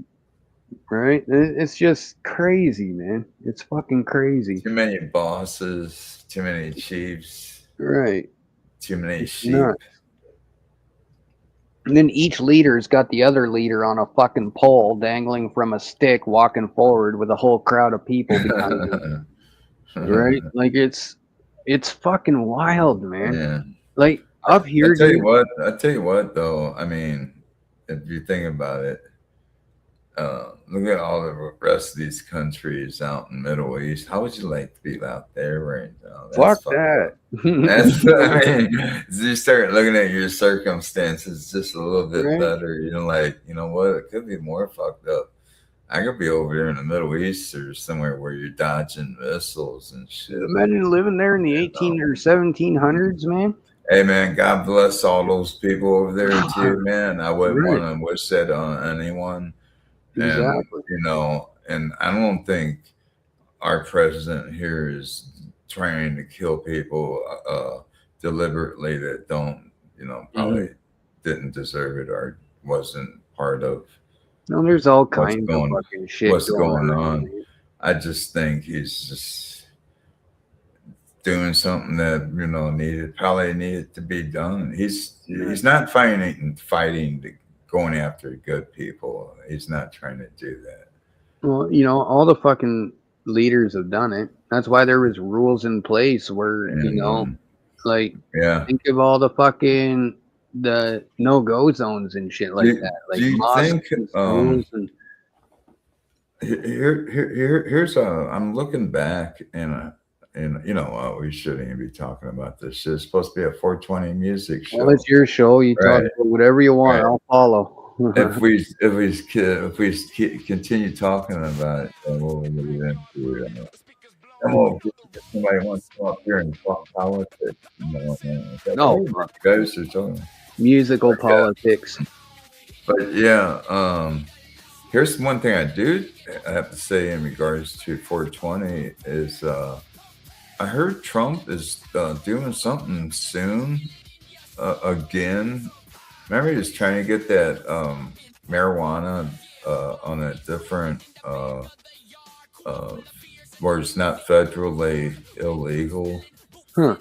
It's just crazy, man. It's fucking crazy. Too many bosses, too many chiefs, Right. too many It's sheep. nuts. And then each leader's got the other leader on a fucking pole dangling from a stick walking forward with a whole crowd of people behind him. Right? Like, it's fucking wild, man. Yeah. Like, up here, I tell dude, you what though, I mean, if you think about it, look at all the rest of these countries out in the Middle East. How would you like to be out there right now? fuck fucked that. up. That's I mean, you start looking at your circumstances just a little bit Right. better. You know, like, you know what? It could be more fucked up. I could be over there in the Middle East or somewhere where you're dodging missiles and shit. Imagine living there in the 18 or 1700s, man. Hey man, God bless all those people over there too, man. I wouldn't Right. want to wish that on anyone. And Exactly. you know, and I don't think our president here is trying to kill people deliberately that don't, you know, probably didn't deserve it or wasn't part of No, there's all kinds of going- fucking shit what's going on. man. I just think he's just doing something that, you know, probably needed to be done. He's not fighting to going after good people. He's not trying to do that. Well, you know, all the fucking leaders have done it. That's why there was rules in place where, you know, And, like, yeah. think of all the fucking the no-go zones and shit like Do- that. Like do you mosques think, and schools and Here's I'm looking back and we shouldn't even be talking about this shit. It's supposed to be a 420 music Well, show. it's your show. You talk Right. about whatever you want. Right. I'll follow. If we continue talking about it, then we'll get into if somebody wants to come up here and talk politics. No. Guys are talking. Musical politics. But yeah, here's one thing I have to say in regards to 420 is I heard Trump is doing something soon again. Remember, he was trying to get that marijuana on a different where it's not federally illegal. Huh.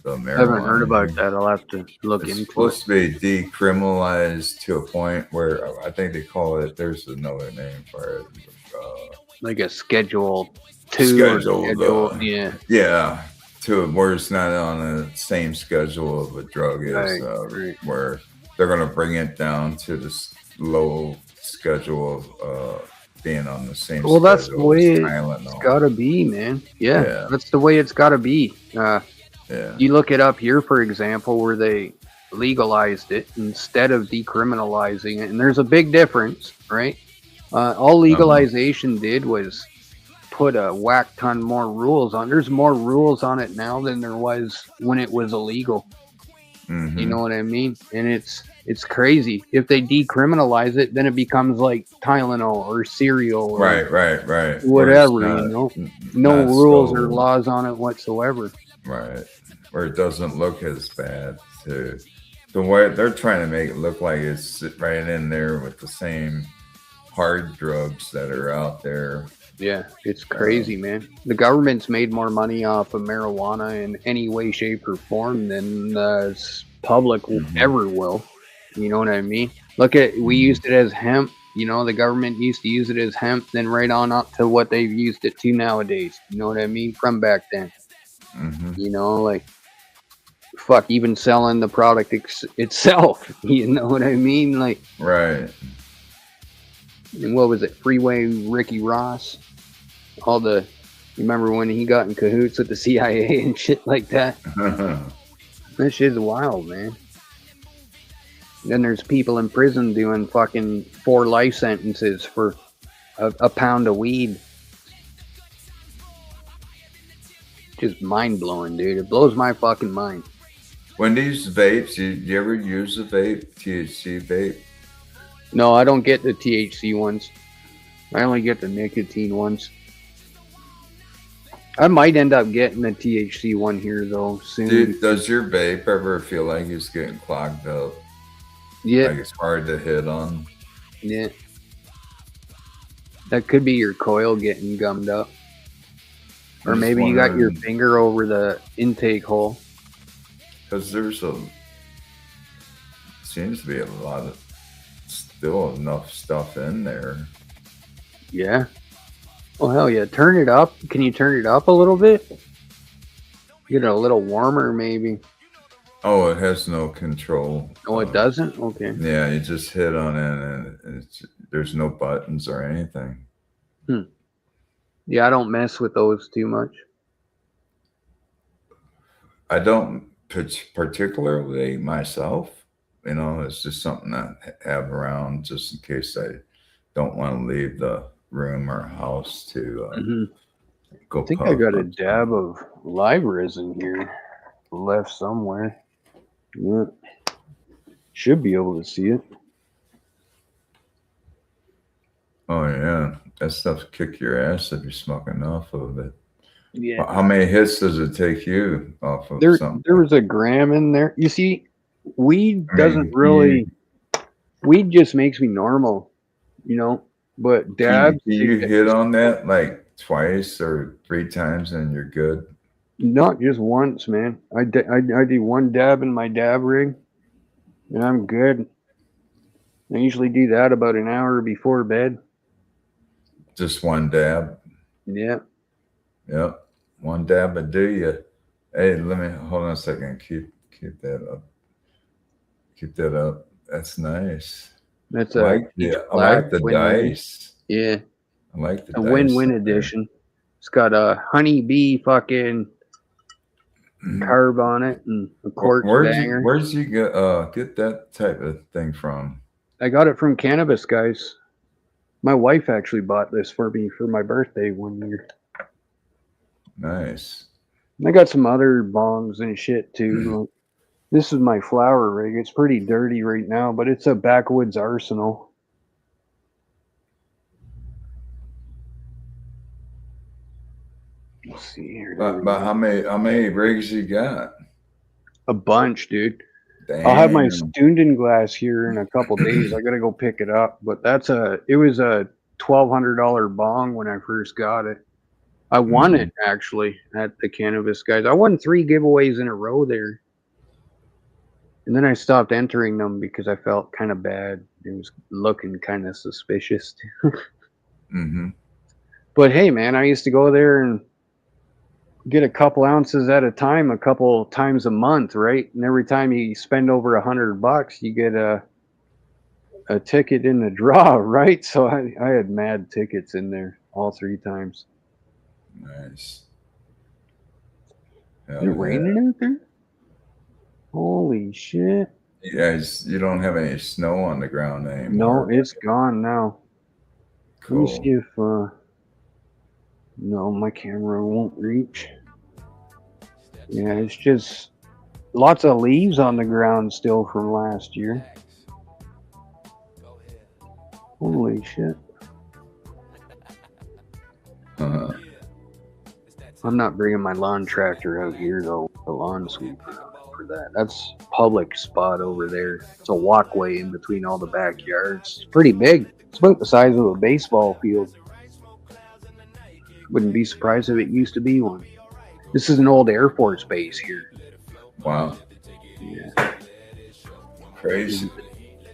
The I haven't heard marijuana. about that. I'll have to look It's into it. supposed to be decriminalized to a point where I think they call it. There's another name for it. Like a Schedule 2 or Scheduled, yeah. Yeah, to where it's not on the same schedule of a drug is, Right. where they're going to bring it down to this low schedule of being on the same. Well, that's the schedule way as it's Tylenol. gotta be, man. Yeah, Yeah. that's the way it's gotta be. Yeah. You look it up here, for example, where they legalized it instead of decriminalizing it, and there's a big difference, right? All legalization did was put a whack ton more rules on. There's more rules on it now than there was when it was illegal. Mhm. You know what I mean? And it's crazy. If they decriminalize it, then it becomes like Tylenol or cereal or Right. whatever, Where it's you know? not- No not rules so- or laws on it whatsoever. Right. Where it doesn't look as bad. To the way they're trying to make it look like it's right in there with the same hard drugs that are out there. Yeah, it's crazy, man. The government's made more money off of marijuana in any way, shape, or form than the public ever will. You know what I mean? Look at, we used it as hemp. You know, the government used to use it as hemp, then right on up to what they've used it to nowadays. You know what I mean? From back then. You know, like, fuck, even selling the product itself. You know what I mean? Like, Right. and what was it? Freeway Ricky Ross. You remember when he got in cahoots with the CIA and shit like that? That shit's wild, man. Then there's people in prison doing fucking 4 life sentences for a pound of weed. Just mind blowing, dude. It blows my fucking mind. When these vapes, you ever use a vape, THC vape? No, I don't get the THC ones. I only get the nicotine ones. I might end up getting the THC one here though soon. Dude, does your vape ever feel like it's getting clogged up? Yeah, Like it's hard to hit on? yeah. That could be your coil getting gummed up. Or I'm just maybe you got your wondering- finger over the intake hole. Because seems to be still enough stuff in there. Yeah. Oh, hell yeah. Turn it up. Can you turn it up a little bit? Get it a little warmer, maybe. Oh, it has no control. Oh, it doesn't? Okay. Yeah, you just hit on it and there's no buttons or anything. Yeah, I don't mess with those too much. I don't particularly myself. You know, it's just something I have around just in case I don't want to leave the room or house to go. I think I got a dab of live resin here left somewhere. Yeah. Should be able to see it. Oh yeah, that stuff kick your ass if you smoke enough of it. Yeah. How many hits does it take you off of There something? was a gram in there. You see, weed I mean, doesn't really. Weed just makes me normal, you know. But dabs, Can you hit on that like twice or 3 times and you're good? not just once, man. I do one dab in my dab rig, and I'm good. I usually do that about an hour before bed. Just one dab. Yeah. Yep. One dab would do you. Hey, let me hold on a second. Keep that up. Keep that up. That's nice. That's I like the black the window. dice. Yeah. I like the A win-win dice. edition. It's got a honeybee fucking carb on it and a quartz banger. Where'd you get that type of thing from? I got it from Cannabis Guys. My wife actually bought this for me for my birthday one year. Nice. I got some other bongs and shit too. This is my flower rig. It's pretty dirty right now, but it's a backwoods arsenal. Let's see here. But how many rigs you got? A bunch, dude. Damn. I'll have my Stunden glass here in a couple days. I gotta go pick it up. But it was a $1,200 bong when I first got it. I won it actually at the Cannabis Guys. I won 3 giveaways in a row there. And then I stopped entering them because I felt kind of bad. It was looking kind of suspicious. Mm-hmm. But hey, man, I used to go there and get a couple ounces at a time, a couple times a month, right? And every time you spend over $100, you get a ticket in the draw, right? So I had mad tickets in there all 3 times. Nice. Is it raining out there? Holy shit. You don't have any snow on the ground anymore. No, it's gone now. Cool. Let me see if no, my camera won't reach. Yeah, it's just lots of leaves on the ground still from last year. Holy shit. Uh-huh. I'm not bringing my lawn tractor out here though, the lawn sweeper for that. That's public spot over there. It's a walkway in between all the backyards. It's pretty big. It's about the size of a baseball field. Wouldn't be surprised if it used to be one. This is an old Air Force base here. Wow. Yeah. Crazy.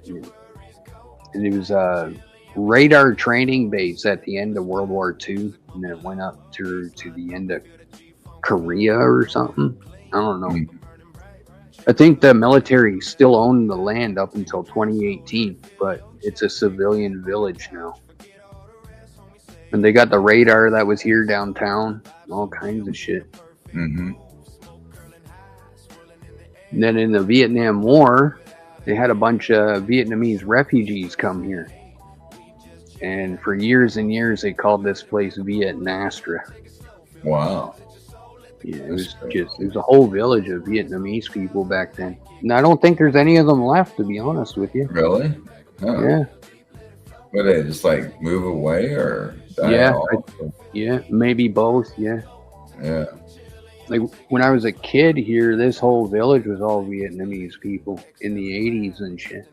And it was a radar training base at the end of World War II, and it went up to the end of Korea or something. I don't know. I think the military still owned the land up until 2018, but it's a civilian village now. And they got the radar that was here downtown, all kinds of shit. Mm-hmm. And then in the Vietnam War, they had a bunch of Vietnamese refugees come here. And for years and years, they called this place Viet Nastra. Wow. Yeah, it was a whole village of Vietnamese people back then. And I don't think there's any of them left, to be honest with you. Really? Huh. Yeah. Would they just like move away or die Yeah, off? Yeah, maybe both, yeah. Yeah. Like when I was a kid here, this whole village was all Vietnamese people in the 80s and shit.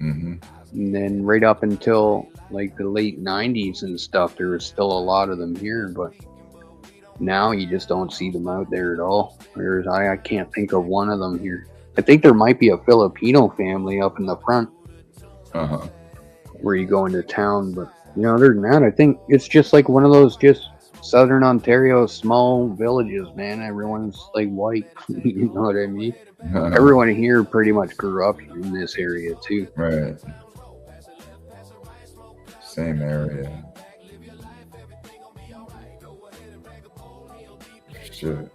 Mm-hmm. And then right up until like the late 90s and stuff, there was still a lot of them here, but now you just don't see them out there at all. I can't think of one of them here. I think there might be a Filipino family up in the front Uh-huh. where you go into town, but other than that, I think it's just like one of those just Southern Ontario small villages, man. Everyone's like white. You know what I mean? Everyone here pretty much grew up in this area too. Right. Same area. Shit.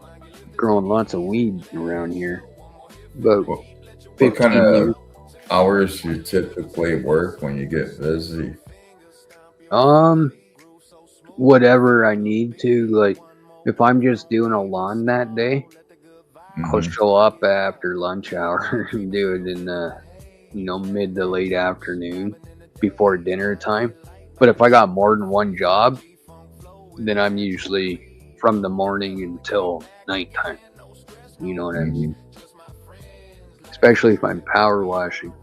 Growing lots of weed around here. But What kind of hours you typically work when you get busy? Whatever I need to. Like, if I'm just doing a lawn that day, I'll show up after lunch hour and do it in the, mid to late afternoon before dinner time. But if I got more than one job, then I'm usually from the morning until nighttime. You know what I mean? Especially if I'm power washing.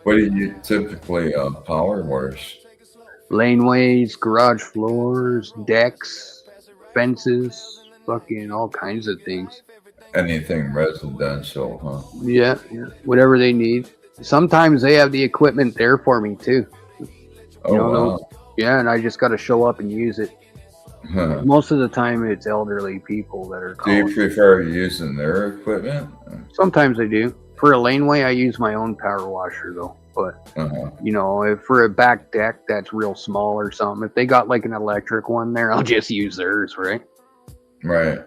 What do you typically power wash? Laneways, garage floors, decks, fences, fucking all kinds of things. Anything residential, huh? Yeah, whatever they need. Sometimes they have the equipment there for me too. Oh, wow. Yeah, and I just got to show up and use it. Huh. Most of the time, it's elderly people that are Do calling. you prefer using their equipment? Sometimes I do. For a laneway, I use my own power washer though. But Uh-huh. you know, if for a back deck that's real small or something, if they got like an electric one there, I'll just use theirs, right? Right.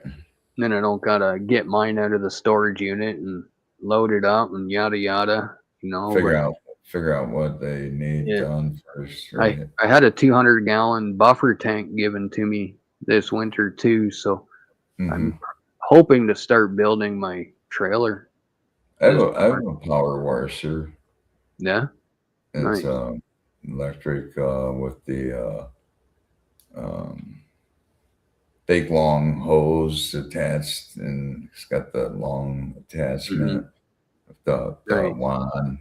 Then I don't gotta get mine out of the storage unit and load it up and yada yada. You know, Figure out what they need Yeah. done first, right? I had a 200-gallon buffer tank given to me this winter too, so Mhm. I'm hoping to start building my trailer. I have a power washer. Yeah. It's Nice. electric with the big long hose attached, and it's got the long attachment with the Right. wand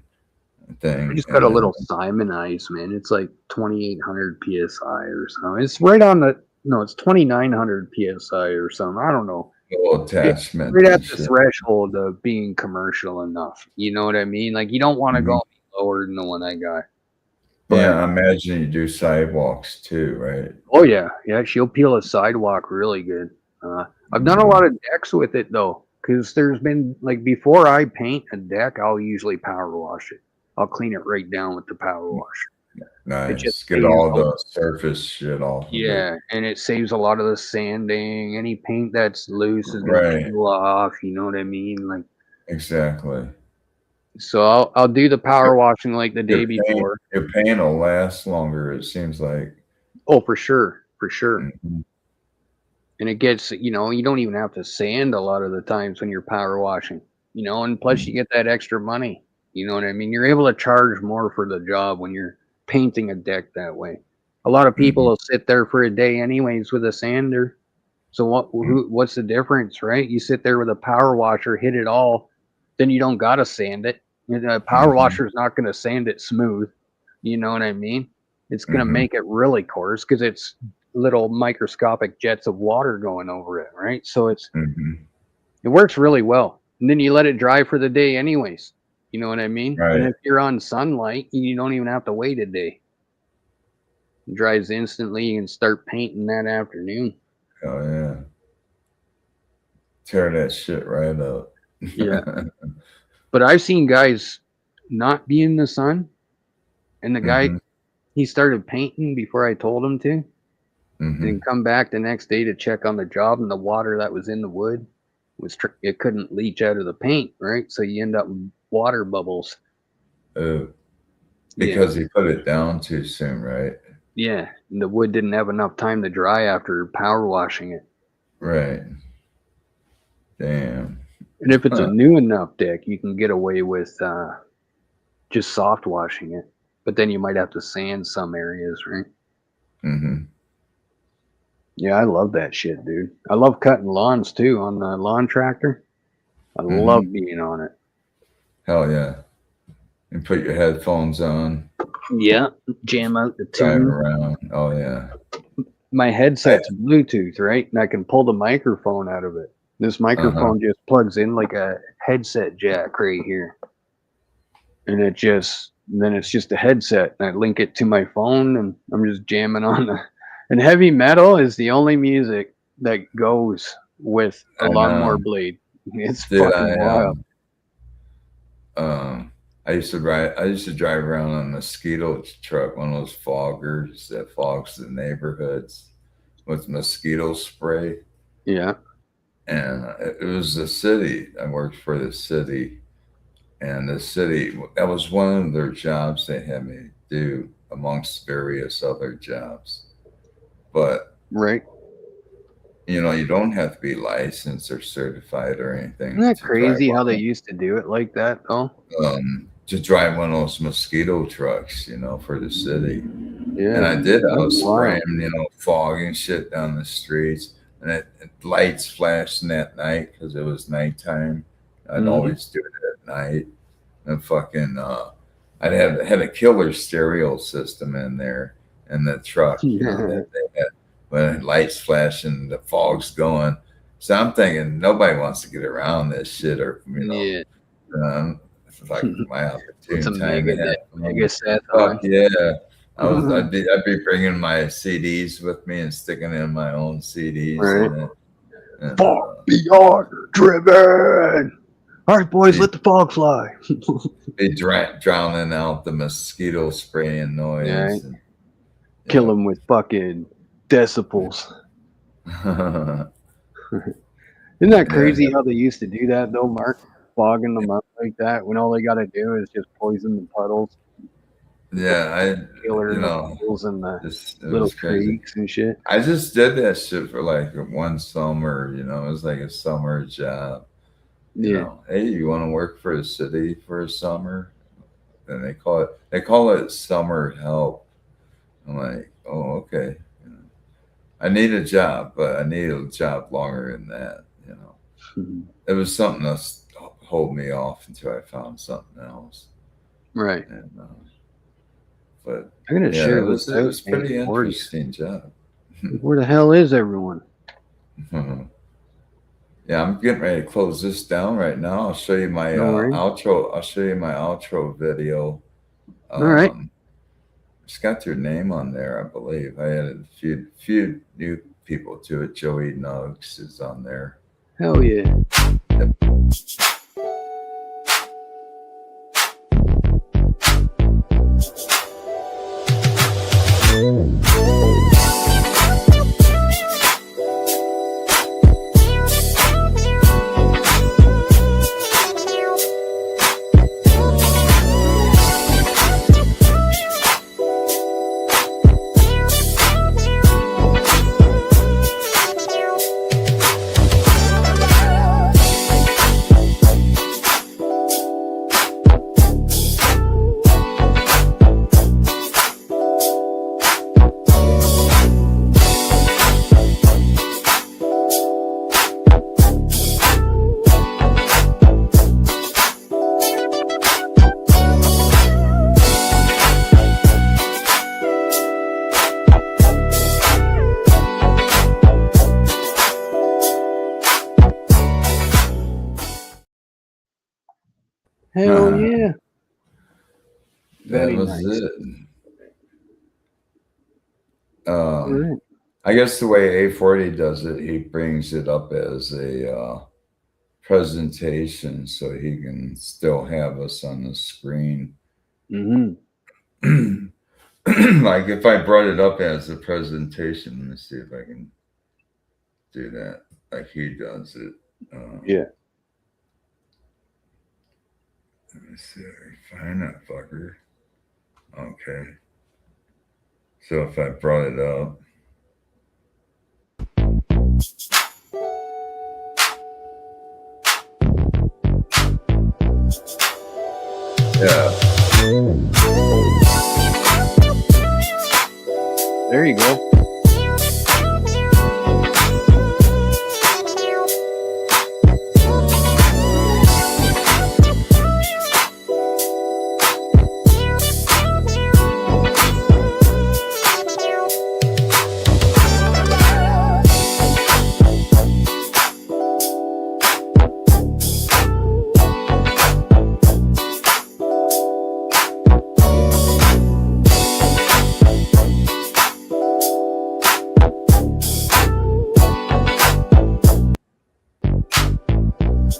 thing. I just got a and little Simonize, man. It's like 2,800 psi or something. It's right on the no, it's 2,900 psi or something. I don't know. little attachment. Right at and the shit. threshold of being commercial enough. You know what I mean? Like you don't want to go lower than the one I got. Yeah, I imagine you do sidewalks too, right? Oh yeah, yeah. She'll peel a sidewalk really good. I've done a lot of decks with it though, because there's been like before I paint a deck, I'll usually power wash it. I'll clean it right down with the power washer. Nice. just Get saves all all- the surface shit off. of it. Yeah, and it saves a lot of the sanding. Any paint that's loose is gonna Right. peel off. You know what I mean? Like, Exactly. so I'll do the power washing like the day Your paint, before. your paint will last longer, it seems like. Oh, for sure, for sure. Mhm. And it gets, you know, you don't even have to sand a lot of the times when you're power washing, you know, and plus you get that extra money. You know what I mean? You're able to charge more for the job when you're painting a deck that way. A lot of people will sit there for a day anyways with a sander. So what's the difference, right? You sit there with a power washer, hit it all, then you don't gotta sand it. A power washer is not gonna sand it smooth. You know what I mean? It's gonna make it really coarse because it's little microscopic jets of water going over it, right? So it works really well. And then you let it dry for the day anyways. You know what I mean? Right. And if you're on sunlight, you don't even have to wait a day. It dries instantly. You can start painting that afternoon. Oh yeah. Tear that shit right up. Yeah. But I've seen guys not be in the sun, and the guy he started painting before I told him to, and come back the next day to check on the job, and the water that was in the wood was it couldn't leach out of the paint, right? So you end up with water bubbles. Because he put it down too soon, right? Yeah, and the wood didn't have enough time to dry after power washing it. Right. Damn. And if it's a new enough deck, you can get away with just soft washing it. But then you might have to sand some areas, right? Yeah, I love that shit, dude. I love cutting lawns too on the lawn tractor. I love being on it. Hell yeah. And put your headphones on. Yeah, jam out the Drive tune. around. Oh yeah. My headset's Bluetooth, right? And I can pull the microphone out of it. This microphone just plugs in like a headset jack right here. And then it's just a headset. And I link it to my phone and I'm just jamming on the. And heavy metal is the only music that goes with a lawnmower blade. It's fucking wild. I used to drive around on a mosquito truck, one of those foggers that fogs the neighborhoods with mosquito spray. Yeah. And it was the city. I worked for the city. And the city, that was one of their jobs they had me do amongst various other jobs. But, right. You know, you don't have to be licensed or certified or anything. Isn't that crazy how they used to do it like that, though? To drive one of those mosquito trucks, you know, for the city. Yeah. And I did. I was Wow. spraying, you know, fogging shit down the streets. And lights flashing at night because it was nighttime. I'd always do it at night. And fucking, I'd had a killer stereo system in there in the truck. You know, that they had, when lights flashing, the fog's going. So I'm thinking nobody wants to get around this shit, or you know, it's like my opportune It's a time. mega set. Fuck yeah. I'd be bringing my CDs with me and sticking in my own CDs. Right. And Far beyond driven. All right, boys, let the fog fly. They drowning out the mosquito spraying noise. Yeah, and, kill them with fucking decibels. Isn't that crazy how they used to do that though, Mark? Fogging them up like that when all they got to do is just poison the puddles, yeah, killer you in the know, puddles and the it little was crazy. creeks and shit. I just did that shit for like one summer, you know, it was like a summer job. You Yeah. know, hey, you want to work for a city for a summer? And they call it summer help. I'm like, oh, okay. You know, I need a job, but I need a job longer than that. You know, Mhm. it was something else hold me off until I found something else. Right. And but I'm gonna yeah, share it this. was out, man, pretty for you. interesting job. Where the hell is everyone? Yeah, I'm getting ready to close this down right now. I'll show you my No worries. outro. I'll show you my outro video. All right. It's got your name on there, I believe. I added a few new people to it. Joey Nuggs is on there. Hell yeah. Hell yeah. That Very was nice. it. All right. I guess the way A40 does it, he brings it up as a presentation so he can still have us on the screen. Mm-hmm. Like if I brought it up as a presentation, let me see if I can do that like he does it. Yeah. Let me see if I can find that fucker. Okay. So if I brought it up. Yeah. There you go.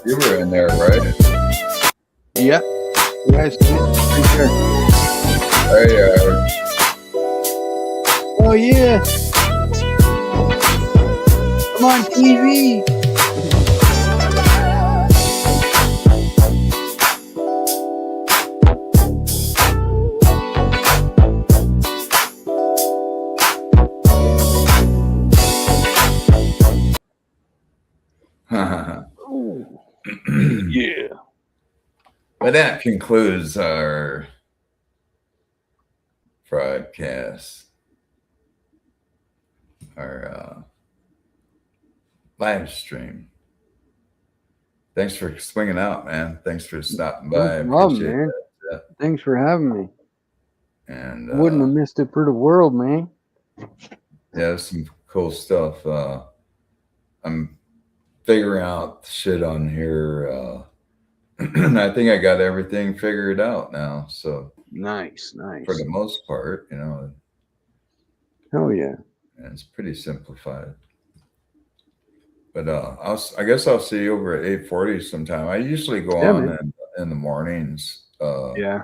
You were in there, right? Yep. You guys see it? Right there. There you are. Oh yeah. I'm on TV. Ooh. Yeah. But that concludes our broadcast, our live stream. Thanks for swinging out, man. Thanks for stopping by. No problem, Appreciate man. that. Thanks for having me. And Wouldn't have missed it for the world, man. yeah, some cool stuff. I'm figuring out shit on here. And I think I got everything figured out now. So Nice, nice. for the most part, you know, Hell yeah. and it's pretty simplified. But I guess I'll see you over at 8:40 sometime. I usually go Yeah, on man. in the mornings. Yeah.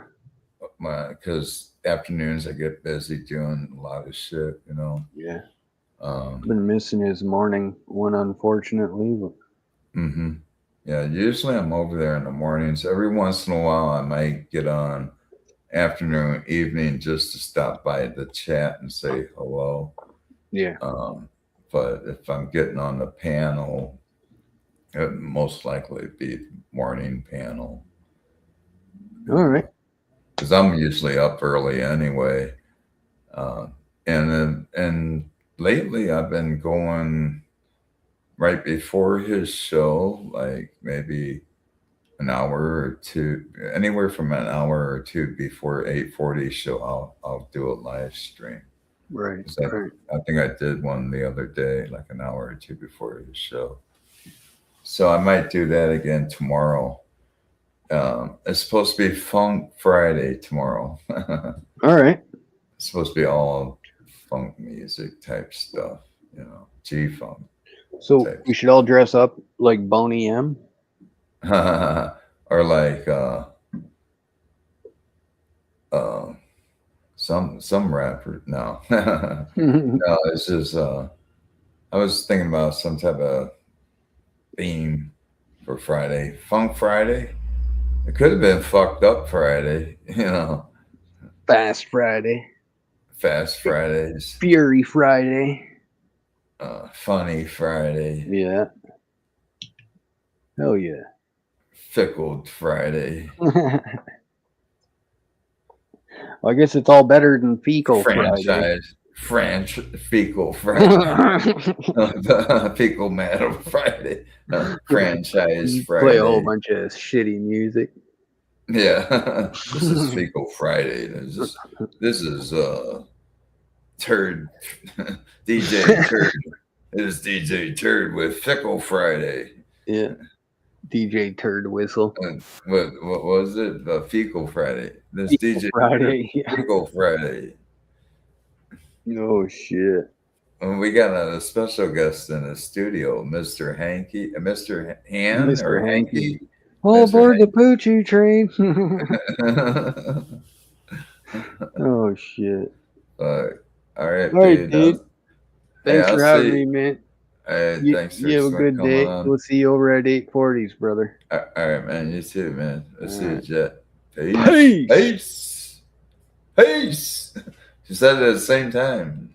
Because afternoons I get busy doing a lot of shit, you know. Yeah. Um, I've been missing his morning one, unfortunately. But hmm Yeah, usually I'm over there in the mornings. Every once in a while, I might get on afternoon, evening just to stop by the chat and say hello. yeah. But if I'm getting on the panel, it would most likely be morning panel. All right. Because I'm usually up early anyway. And lately I've been going right before his show, like maybe an hour or two, anywhere from an hour or two before 8:40 show. I'll do a live stream. Right. 'Cause Right. I think I did one the other day, like an hour or two before his show. So I might do that again tomorrow. It's supposed to be Funk Friday tomorrow. All right. It's supposed to be all funk music type stuff, you know, G-funk. So Thanks. we should all dress up like Boney M. Or like some rapper. No. No, it's just I was thinking about some type of theme for Friday. Funk Friday. It could have been Fucked Up Friday, you know. Fast Friday. Fast Fridays. Fury Friday. Funny Friday. Yeah. Hell yeah. Fickled Friday. Well, I guess it's all better than fecal Friday. Fecal Friday. Fecal Matter Friday. Franchise You Friday. play a whole bunch of shitty music. Yeah. This is Fecal Friday. This is Turd. DJ Turd. It is DJ Turd with Fickle Friday. Yeah. DJ Turd Whistle. What was it? Fecal Friday. This Fecal DJ Friday. Turd, Yeah. Fecal Friday. Oh shit. And we got a special guest in the studio, Mr. Hanky, Mr. Han Mr. or Hanky. Hanky. All Mr. aboard the Poochie train. Oh shit. All right, All right, dude. Thanks I'll for having see- me, man. Hey, thanks for You have a good coming day. on. We'll see you over at 840s, brother. All right, man. You too, man. I'll see you, Alright. Jet. Peace. Peace. Peace. She said it at the same time.